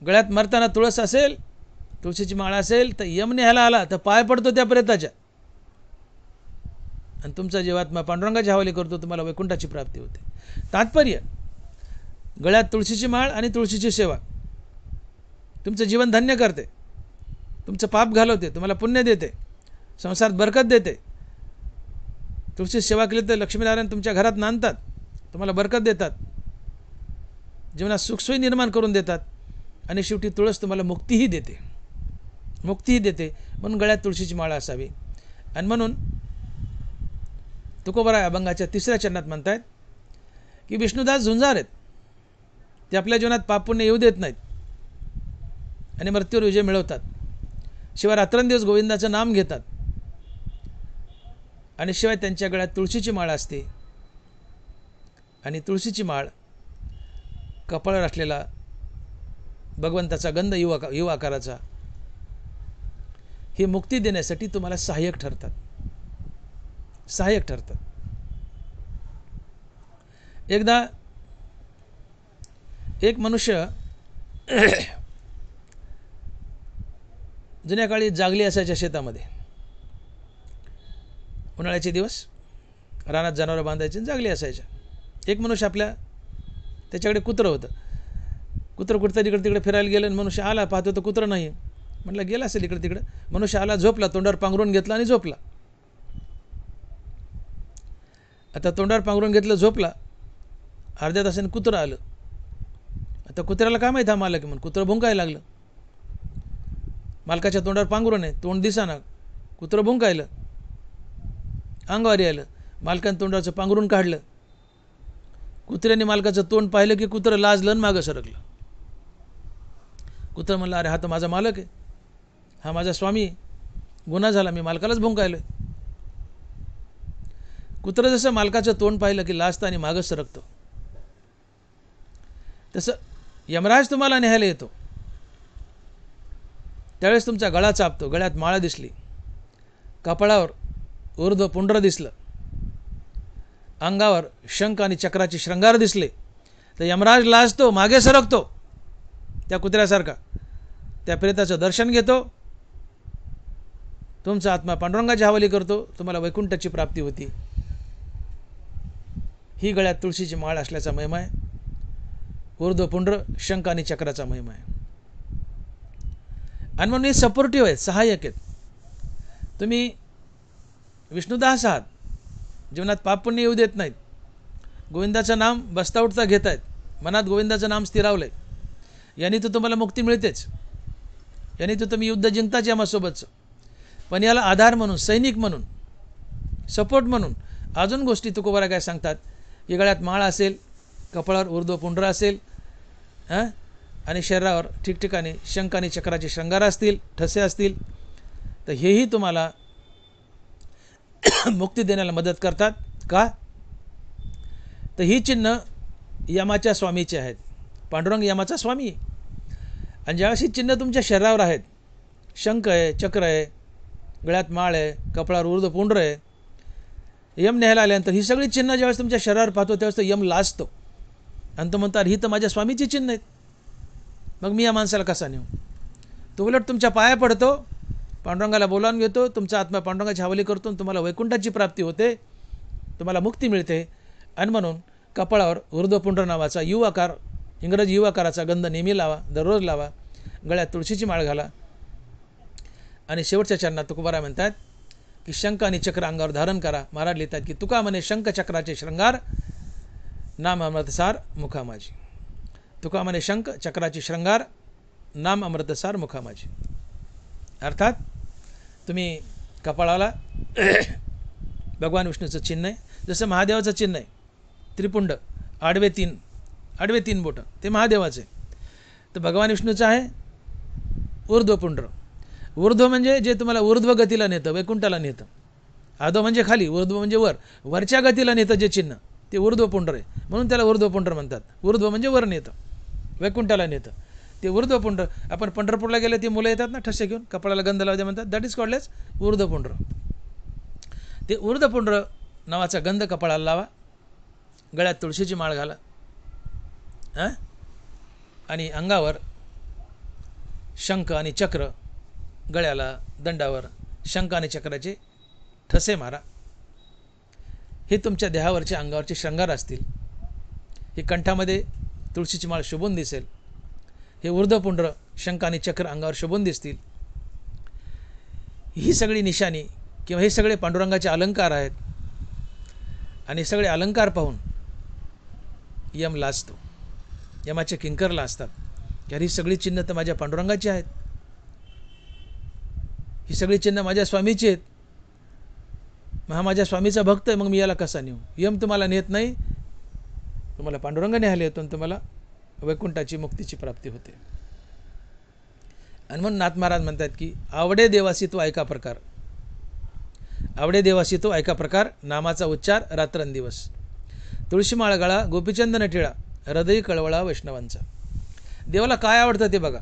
गळ्यात मरताना तुळस असेल, तुळशीची माळ असेल तर यम न्यायला आला तर पाय पडतो त्या प्रेताच्या. आणि तुमचा जीवात्मा पांडुरंगाच्या हवाली करतो, तुम्हाला वैकुंठाची प्राप्ती होते. तात्पर्य, गळ्यात तुळशीची माळ आणि तुळशीची सेवा तुमचं जीवन धन्य करते, तुमचं पाप घालवते, तुम्हाला पुण्य देते, संसारात बरकत देते. तुळशीची सेवा केली तर लक्ष्मीनारायण तुमच्या घरात नांदतात, तुम्हाला बरकत देतात, जीवनात सुखसोयी निर्माण करून देतात. आणि शेवटी तुळस तुम्हाला मुक्तीही देते, म्हणून गळ्यात तुळशीची माळ असावी. आणि म्हणून तुकोबाराय अभंगाच्या 3ऱ्या चरणात म्हणतायत की विष्णुदास झुंजार आहेत, ते आपल्या जीवनात पाप पुण्य येऊ देत नाहीत आणि मृत्यूवर विजय मिळवतात. शिवाय रात्रंदिवस गोविंदाचं नाम घेतात आणि शिवाय त्यांच्या गळ्यात तुळशीची माळ असते. आणि तुळशीची माळ, कपाळावर असलेला भगवंताचा गंध यू आकाराचा, ही मुक्ती देण्यासाठी तुम्हाला सहाय्यक ठरतात. एकदा एक मनुष्य जुन्या काळी जागली असायच्या शेतामध्ये. उन्हाळ्याचे दिवस रानात जनावरं बांधायची, जागली असायच्या. एक मनुष्य त्याच्याकडे कुत्रं होतं. कुत्रं कुठं इकडे तिकडे फिरायला गेलं आणि मनुष्य आला, पाहतो तर कुत्रं नाही. म्हटलं गेला असेल इकडे तिकडे. मनुष्य आला, झोपला, तोंडावर पांघरून घेतला आणि झोपला. आता तोंडावर पांघरून घेतलं, झोपला. अर्ध्या तासाने कुत्रं आलं. आता कुत्र्याला काय माहीत हा मालक म्हणून कुत्रं भुंकायला लागलं. मालकाच्या तोंडावर पांघरून आहे, तोंड दिसाना, कुत्रं भुंकायलं, अंगावर आलं. मालकाने तोंडाचं पांघरून काढलं. कुत्र्याने मालकाचं तोंड पाहिलं की कुत्रं लाजलं आणि मागं सरकलं. कुत्रं म्हणलं, अरे हा तर माझा मालक आहे, हा माझा स्वामी आहे, गुन्हा झाला, मी मालकालाच भुंकायलोय. कुत्रं जसं मालकाचं तोंड पाहिलं की लाजतं आणि मागं सरकतो, तसं यमराज तुम्हाला न्यायला येतो. त्यावेळेस तुमचा गळा चापतो, गळ्यात माळा दिसली, कपाळावर ऊर्ध्व पुंड्र दिसलं, अंगावर शंख आणि चक्राचे श्रंगार दिसले, तर यमराज लाजतो, मागे सरकतो त्या कुत्र्यासारखा. त्या प्रेताचं दर्शन घेतो, तुमचा आत्मा पांडुरंगाच्या हवाली करतो, तुम्हाला वैकुंठाची प्राप्ती होती. ही गळ्यात तुळशीची माळ असल्याचा महिमा आहे. ऊर्ध्व पुंड्र, शंख आणि चक्राचा महिमा आहे. आणि म्हणून हे सपोर्टिव्ह आहेत, सहाय्यक आहेत. तुम्ही विष्णुदास आहात, जीवनात पाप पुण्य येऊ देत नाहीत, गोविंदाचं नाम बसता उठता घेत आहेत, मनात गोविंदाचं नाम स्थिरावलंय, यांनी तर तुम्हाला मुक्ती मिळतेच, यांनी तर तुम्ही युद्ध जिंकताच यमासोबतचं. पण याला आधार म्हणून, सैनिक म्हणून, सपोर्ट म्हणून अजून गोष्टी तुकोबारा काय सांगतात की गळ्यात माळ असेल, कपाळावर ऊर्ध्व पुंड्र असेल, आणि शरीरावर ठिकठिकाणी शंख आणि चक्राचे श्रंगार असतील, ठसे असतील, तर हेही तुम्हाला मुक्ती देण्याला मदत करतात. का? तर ही चिन्ह यमाच्या स्वामीचे आहेत. पांडुरंग यमाचा स्वामी आहे. आणि ज्यावेळेस ही चिन्ह तुमच्या शरीरावर आहेत, शंख आहे, चक्र आहे, गळ्यात माळ आहे, कपाळावर ऊर्ध्व पुंड्र आहे, यम न्यायला आल्यानंतर ही सगळी चिन्ह ज्यावेळेस तुमच्या शरीरावर पाहतो त्यावेळेस तो यम लाजतो आणि तो म्हणतात ही तर माझ्या स्वामीची चिन्ह आहेत, मग मी या माणसाला कसा नेऊ. तो उलट तुमच्या पाया पडतो, पांडुरंगाला बोलावून घेतो, तुमचा आत्मा पांडुरंगाची हवाली करतो, तुम्हाला वैकुंठाची प्राप्ती होते, तुम्हाला मुक्ती मिळते. आणि म्हणून कपाळावर ऊर्ध्वपुंड्र नावाचा यू आकार, इंग्रजी यू आकाराचा गंध नेहमी लावा, दररोज लावा, गळ्यात तुळशीची माळ घाला. आणि शेवटच्या चरणात तुकोबारा म्हणतात की शंख आणि चक्र अंगावर धारण करा. महाराज लिहितात की तुका म्हणे शंख चक्राचे श्रंगार, नाम अमृतसार मुखा माझी. तुका म्हणे शंख चक्राचे श्रंगार, नाम अमृतसार मुखा माझी. अर्थात तुम्ही कपाळाला भगवान विष्णूचं चिन्ह आहे, जसं महादेवाचं चिन्ह आहे त्रिपुंड, आडवे तीन बोटं, ते महादेवाचे. तर भगवान विष्णूचं आहे ऊर्ध्वपुंड्र. ऊर्ध्व म्हणजे जे तुम्हाला ऊर्ध्व गतीला नेतं, वैकुंठाला नेतं. आधो म्हणजे खाली, ऊर्ध्व म्हणजे वर, वरच्या गतीला नेतं जे चिन्ह, ते ऊर्ध्वपुंड्र आहे. म्हणून त्याला ऊर्ध्वपुंड्र म्हणतात. ऊर्ध्व म्हणजे वर नेतं, वैकुंठाला नेतं, ते ऊर्ध्वपुंड्र. आपण पंढरपूरला गेले ते मुलं येतात ना ठसे घेऊन, कपाळाला गंध लावते म्हणतात, दॅट इज कॉल्ड एज ऊर्ध्वपुंड्र. ते ऊर्ध्वपुंड्र नावाचा गंध कपाळाला लावा, गळ्यात तुळशीची माळ घाला, आणि अंगावर शंख आणि चक्र, गळ्याला दंडावर शंख आणि चक्राचे ठसे मारा. हे तुमच्या देहावरचे अंगावरचे श्रंगार असतील. हे कंठामध्ये तुळशीची माळ शोभून दिसेल. हे ऊर्ध्वपुंड्र शंख आणि चक्र अंगावर शोभून दिसतील. ही सगळी निशाणी किंवा हे सगळे पांडुरंगाचे अलंकार आहेत. आणि सगळे अलंकार पाहून यम लाजतो. यमाचे किंकर लाजतात की अरे ही सगळी चिन्ह तर माझ्या पांडुरंगाची आहेत. ही सगळी चिन्ह माझ्या स्वामीची आहेत. हा माझ्या स्वामीचा भक्त आहे, मग मी याला कसा नेऊ. यम तुम्हाला नेत नाही, तुम्हाला पांडुरंग न्यायला येतो आणि तुम्हाला वैकुंठाची मुक्तीची प्राप्ती होते. आणि म्हणून नाथ महाराज म्हणतात की आवडे देवासी तो ऐका प्रकार. आवडे देवासी तो ऐका प्रकार. नामाचा उच्चार रात्रंदिवस. तुळशी माळ गळा गोपीचंदन टिळा हृदय कळवळा वैष्णवांचा. देवाला काय आवडतं ते बघा.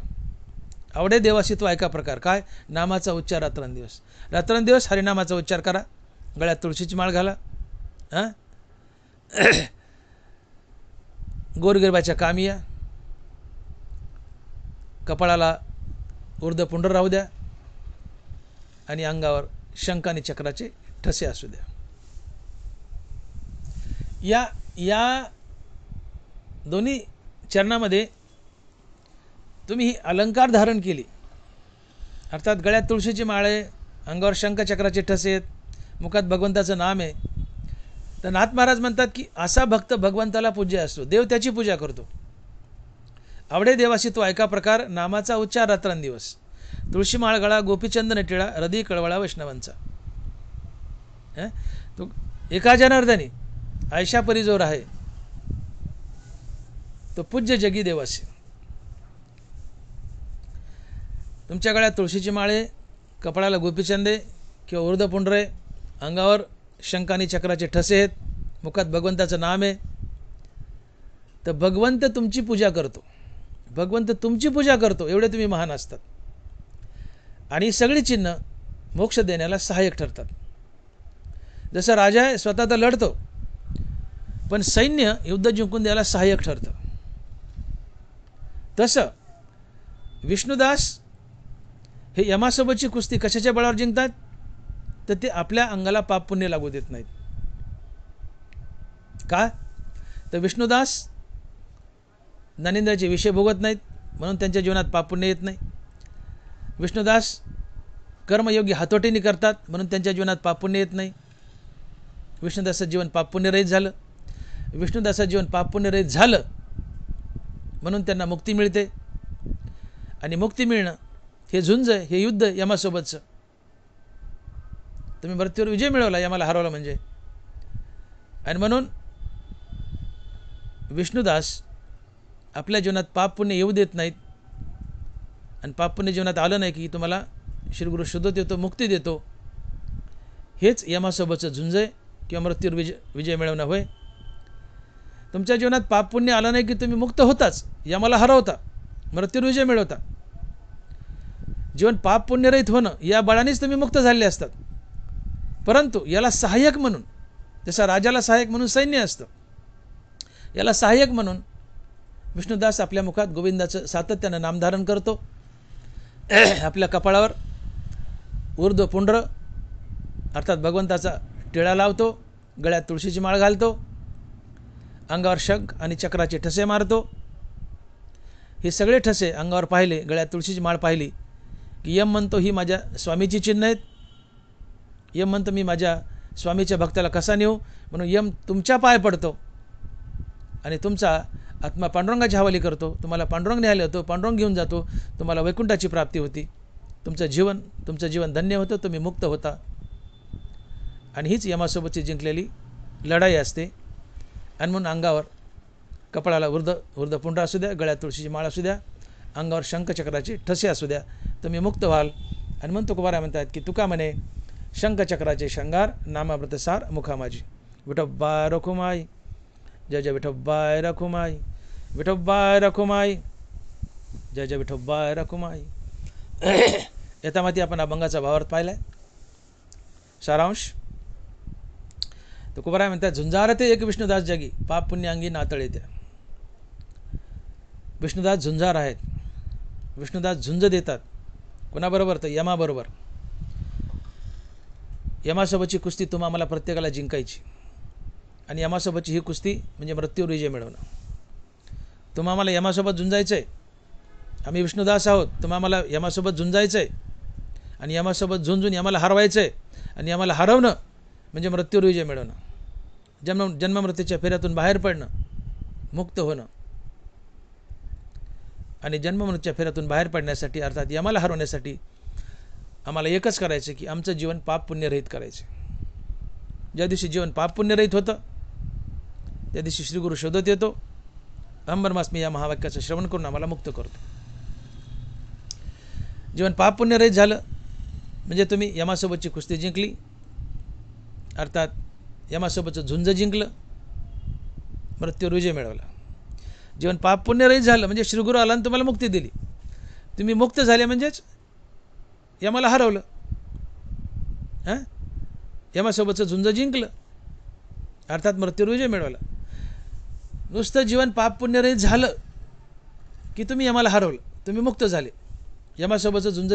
आवडे देवासी तो ऐका प्रकार. काय? नामाचा उच्चार रात्रंदिवस. रात्रंदिवस हरिनामाचा उच्चार करा. गळ्यात तुळशीची माळ घाला. गोरगरिबाच्या कामी या. कपाळाला ऊर्ध्वपुंड्र राहू द्या आणि अंगावर शंख आणि चक्राचे ठसे असू द्या. या दोन्ही चरणामध्ये तुम्ही ही अलंकार धारण केली, अर्थात गळ्यात तुळशीची माळ आहे, अंगावर शंख चक्राचे ठसे आहेत, मुखात भगवंताचं नाम आहे, तर नाथ महाराज म्हणतात की असा भक्त भगवंताला पूज्य असतो. देव त्याची पूजा करतो. आवडे देवासी तो ऐका प्रकार. नामाचा उच्चार रात्रंदिवस. तुळशी माळ गळा गोपीचंदन टिळा हृदय कळवळा वैष्णवांचा. तो एका जनार्दनी आयशा परी जो राहे तो पूज्य जगी देवासी. तुमच्या गळ्यात तुळशीची माळे, कपाळाला गोपीचंदे किंवा ऊर्ध्वपुंड्र आहे, अंगावर शंख आणि चक्राचे ठसे आहेत, मुखात भगवंताचं नाम आहे, तर भगवंत तुमची पूजा करतो. भगवंत तुमची पूजा करतो, एवढे तुम्ही महान असतात. आणि सगळी चिन्ह मोक्ष देण्याला सहाय्यक ठरतात. जसं राजा आहे स्वतः तर लढतो, पण सैन्य युद्ध जिंकून द्यायला सहाय्यक ठरतं. तसं विष्णुदास हे यमासोबतची कुस्ती कशाच्या बळावर जिंकतात? तर ते आपल्या अंगाला पाप पुण्य लागू देत नाहीत. का? तर विष्णुदास ज्ञानेंद्रियाचे विषय भोगत नाहीत, म्हणून त्यांच्या जीवनात पाप पुण्य येत नाही. विष्णुदास कर्मयोगी हातोटीने करतात, म्हणून त्यांच्या जीवनात पाप पुण्य येत नाही. विष्णुदासाचं जीवन पाप पुण्यरहित झालं. विष्णुदासाचं जीवन पाप पुण्यरहित झालं म्हणून त्यांना मुक्ती मिळते. आणि मुक्ती मिळणं हे झुंज आहे, हे युद्ध यमासोबतचं. तुम्ही मृत्यूवर विजय मिळवला, यमाला हरवला म्हणजे. आणि म्हणून विष्णुदास आपल्या जीवनात पाप पुण्य येऊ देत नाहीत. आणि पाप पुण्य जीवनात आलं नाही की तुम्हाला श्रीगुरु शुद्ध देतो, मुक्ती देतो. हेच यमासोबतचं झुंज आहे किंवा मृत्यूवर विजय मिळवणं होय. तुमच्या जीवनात पाप पुण्य आलं नाही की तुम्ही मुक्त होताच, यमाला हरवता, मृत्यूवर विजय मिळवता. जीवन पाप पुण्यरहित होणं या बळानेच तुम्ही मुक्त झालेले असतात. परंतु याला सहाय्यक म्हणून, जसं राजाला सहाय्यक म्हणून सैन्य असतं, याला सहाय्यक म्हणून विष्णुदास आपल्या मुखात गोविंदाचं सातत्यानं नामधारण करतो. आपल्या कपाळावर ऊर्ध्वपुंड्र अर्थात भगवंताचा टिळा लावतो, गळ्यात तुळशीची माळ घालतो, अंगावर शंख आणि चक्राचे ठसे मारतो. हे सगळे ठसे अंगावर पाहिले, गळ्यात तुळशीची माळ पाहिली की यम म्हणतो ही माझ्या स्वामीची चिन्ह आहेत. यम म्हणतो मी माझ्या स्वामीच्या भक्ताला कसा नेऊ, म्हणून यम तुमच्या पाय पडतो आणि तुमचा आत्मा पांडुरंगाच्या हवाली करतो. तुम्हाला पांडुरंग न्यायला येतो, पांडुरंग घेऊन जातो, तुम्हाला वैकुंठाची प्राप्ती होती, तुमचं जीवन धन्य होतं, तुम्ही मुक्त होता. आणि हीच यमासोबतची जिंकलेली लढाई असते. आणि म्हणून अंगावर कपाळाला ऊर्ध्वपुंड्र असू द्या, गळ्यात तुळशीची माळ असू द्या, अंगावर शंखचक्राचे ठसे असू द्या, तुम्ही मुक्त व्हाल. आणि म्हणून तुकोबाराय म्हणतात की तुका म्हणे शंखचक्राचे शंगार नामामृतसार मुखा माझी. विठोबाय रखुमाई, जय जय विठोबाय रखुमाई, विठोबाय रखुमाई, जय जय विठोबाय रखुमाई. येतामाती आपण अभंगाचा भावार्थ पाहिलाय. सारांश तुकोबाराय म्हणतात झुंजारते एक विष्णुदास जगी, पाप पुण्य अंगी नातळे त्या. विष्णुदास झुंजार आहेत. विष्णुदास झुंज देतात. कोणाबरोबर? तर यमाबरोबर. यमासोबतची कुस्ती तुम्हा मला प्रत्येकाला जिंकायची. आणि यमासोबतची ही कुस्ती म्हणजे मृत्यूवर विजय मिळवणं. तुम्हा आम्हाला यमासोबत झुंजायचं आहे. आम्ही विष्णुदास आहोत. तुम्हा आम्हाला यमासोबत झुंजायचं आहे आणि यमासोबत झुंजून यमाला हरवायचं आहे आणि यमाला हरवणं म्हणजे मृत्यूवर विजय मिळवणं. जन्ममृत्यूच्या फेऱ्यातून बाहेर पडणं, मुक्त होणं. आणि जन्ममृत्यूच्या फेऱ्यातून बाहेर पडण्यासाठी अर्थात यमाला हरवण्यासाठी आम्हाला एकच करायचं की आमचं जीवन पाप पुण्यरहित करायचं. ज्या दिवशी जीवन पाप पुण्यरहित होतं त्या दिवशी श्रीगुरु शोधत येतो. अहं ब्रह्मास्मी या महावाक्याचं श्रवण करून आम्हाला मुक्त करतो. जीवन पाप पुण्यरहित झालं म्हणजे तुम्ही यमासोबतची कुस्ती जिंकली, अर्थात यमासोबतचं झुंज जिंकलं, मृत्यूवर विजय मिळवला. जीवन पाप पुण्यरहित झालं म्हणजे श्रीगुरु आला आणि तुम्हाला मुक्ती दिली. तुम्ही मुक्त झाले म्हणजेच यमाला हरवलं. हां, यमासोबतचं झुंज जिंकलं, अर्थात मृत्यूवर विजय मिळवला. नुसतं जीवन पाप पुण्यरहित झालं की तुम्ही यमाला हरवलं, तुम्ही मुक्त झाले, यमासोबतचं झुंज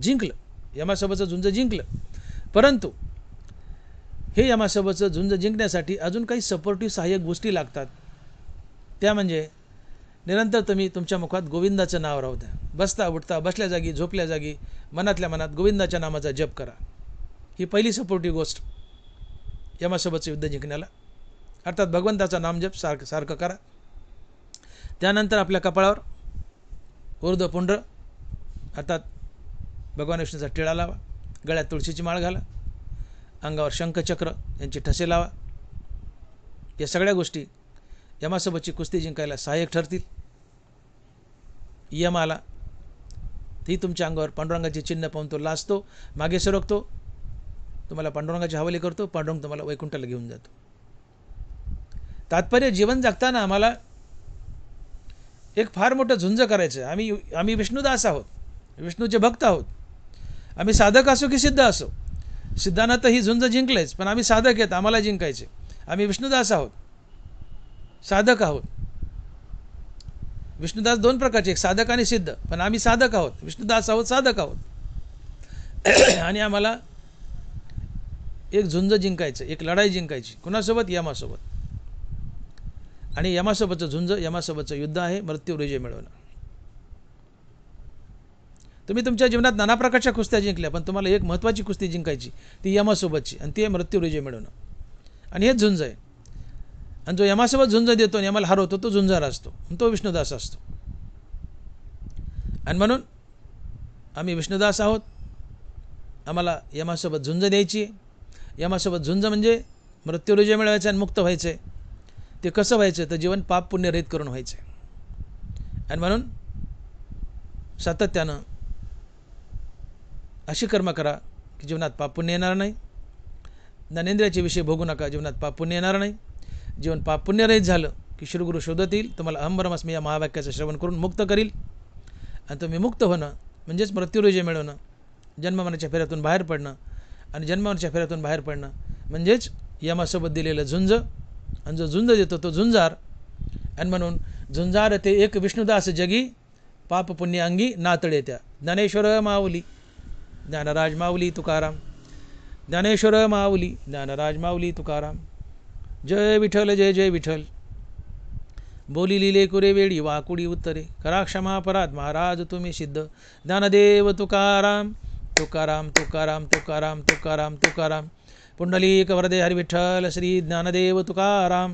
जिंकलं, यमासोबतचं झुंज जिंकलं. परंतु हे यमासोबतचं झुंज जिंकण्यासाठी अजून काही सपोर्टिव्ह सहाय्यक गोष्टी लागतात. त्या म्हणजे निरंतर तुम्ही तुमच्या मुखात गोविंदाचं नाव राहू द्या. बसता उठता, बसल्या जागी, झोपल्या जागी, मनातल्या मनात गोविंदाच्या नामाचा जप करा. ही पहिली सपोर्टिव्ह गोष्ट यमासोबतचं युद्ध जिंकण्याला, अर्थात भगवंताचा नामजप सारखं करा. त्यानंतर आपल्या कपाळावर ऊर्ध्वपुंड अर्थात भगवान विष्णूचा टिळा लावा, गळ्यात तुळशीची माळ घाला, अंगावर शंखचक्र यांची ठसे लावा. या सगळ्या गोष्टी यमासोबतची कुस्ती जिंकायला सहाय्यक ठरतील. यम आला ती तुमच्या अंगावर पांडुरंगाचे चिन्ह पाहून तो लाजतो, मागे सरकतो, तुम्हाला पांडुरंगाच्या हवाली करतो, पांडुरंग तुम्हाला वैकुंठाला घेऊन जातो. तात्पर्य जीवन जगताना आम्हाला एक फार मोठं झुंज करायचं आहे. आम्ही विष्णुदास आहोत, विष्णूचे भक्त आहोत. आम्ही साधक असो की सिद्ध असो, सिद्धांना तर ही झुंज जिंकलेच, पण आम्ही साधक आहेत, आम्हाला जिंकायचे. आम्ही विष्णुदास आहोत, साधक आहोत. विष्णुदास दोन प्रकारचे, एक साधक आणि सिद्ध, पण आम्ही साधक आहोत, विष्णुदास आहोत, साधक आहोत. आणि आम्हाला एक झुंज जिंकायचं, एक लढाई जिंकायची. कुणासोबत? यमासोबत. आणि यमासोबतचं झुंज, यमासोबतचं युद्ध आहे मृत्यूवर विजय मिळवणं. तुम्ही तुमच्या जीवनात नाना प्रकारच्या कुस्त्या जिंकल्या, पण तुम्हाला एक महत्त्वाची कुस्ती जिंकायची, ती यमासोबतची, आणि ती आहे मृत्यूवर विजय मिळवणं. आणि हेच झुंज आहे. आणि जो यमासोबत झुंज देतो आणि यमाला हरवतो तो झुंजार असतो, तो विष्णुदास असतो. आणि म्हणून आम्ही विष्णुदास आहोत, आम्हाला यमासोबत झुंज द्यायची आहे. यमासोबत झुंज म्हणजे मृत्यूवर विजय मिळवायचा आणि मुक्त व्हायचं आहे. ते कसं व्हायचं? तर जीवन पाप पुण्यरहित करून व्हायचं आहे. आणि म्हणून सातत्यानं अशी कर्म करा की जीवनात पाप पुण्य येणार नाही. ज्ञानेंद्रियाचे विषय भोगू नका, जीवनात पाप पुण्य येणार नाही. जीवन पाप पुण्यरहित झालं की श्रीगुरु शोधत येईल, तुम्हाला अहं ब्रह्मास्मी या महावाक्याचं श्रवण करून मुक्त करील. आणि तुम्ही मुक्त होणं म्हणजेच मृत्यूवर विजय मिळवणं, जन्ममरणाच्या फेऱ्यातून बाहेर पडणं. आणि जन्ममरणाच्या फेऱ्यातून बाहेर पडणं म्हणजेच यमासोबत दिलेलं झुंज, आणि जो झुंज देतो तो झुंजार. आणि म्हणून झुंजार ते एक विष्णुदास जगी, पाप पुण्य अंगी नातळे त्या. ज्ञानेश्वर माऊली ज्ञानराज माऊली तुकाराम, ज्ञानेश्वर माऊली ज्ञानराज माऊली तुकाराम. जय विठ्ठल जय जय विठ्ठल. बोली लिले कुरे वेळी वाकुडी उत्तरे, करा क्षमा अपराध महाराज तुम्ही सिद्ध. ज्ञानदेव तुकाराम तुकाराम तुकाराम तुकाराम तुकाराम तुकाराम. पुंडलिक वरदे हरि विठ्ठल श्री ज्ञानदेव तुकाराम.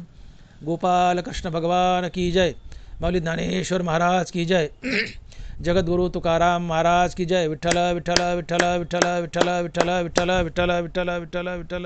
गोपाल कृष्ण भगवान की जय. माऊली ज्ञानेश्वर महाराज की जय. जगद्गुरु तुकाराम महाराज की जय. विठ्ठल विठ्ठल विठ्ठल विठ्ठल विठ्ठल विठ्ठल विठ्ठल विठ्ठल विठ्ठल विठ्ठल विठ्ठल.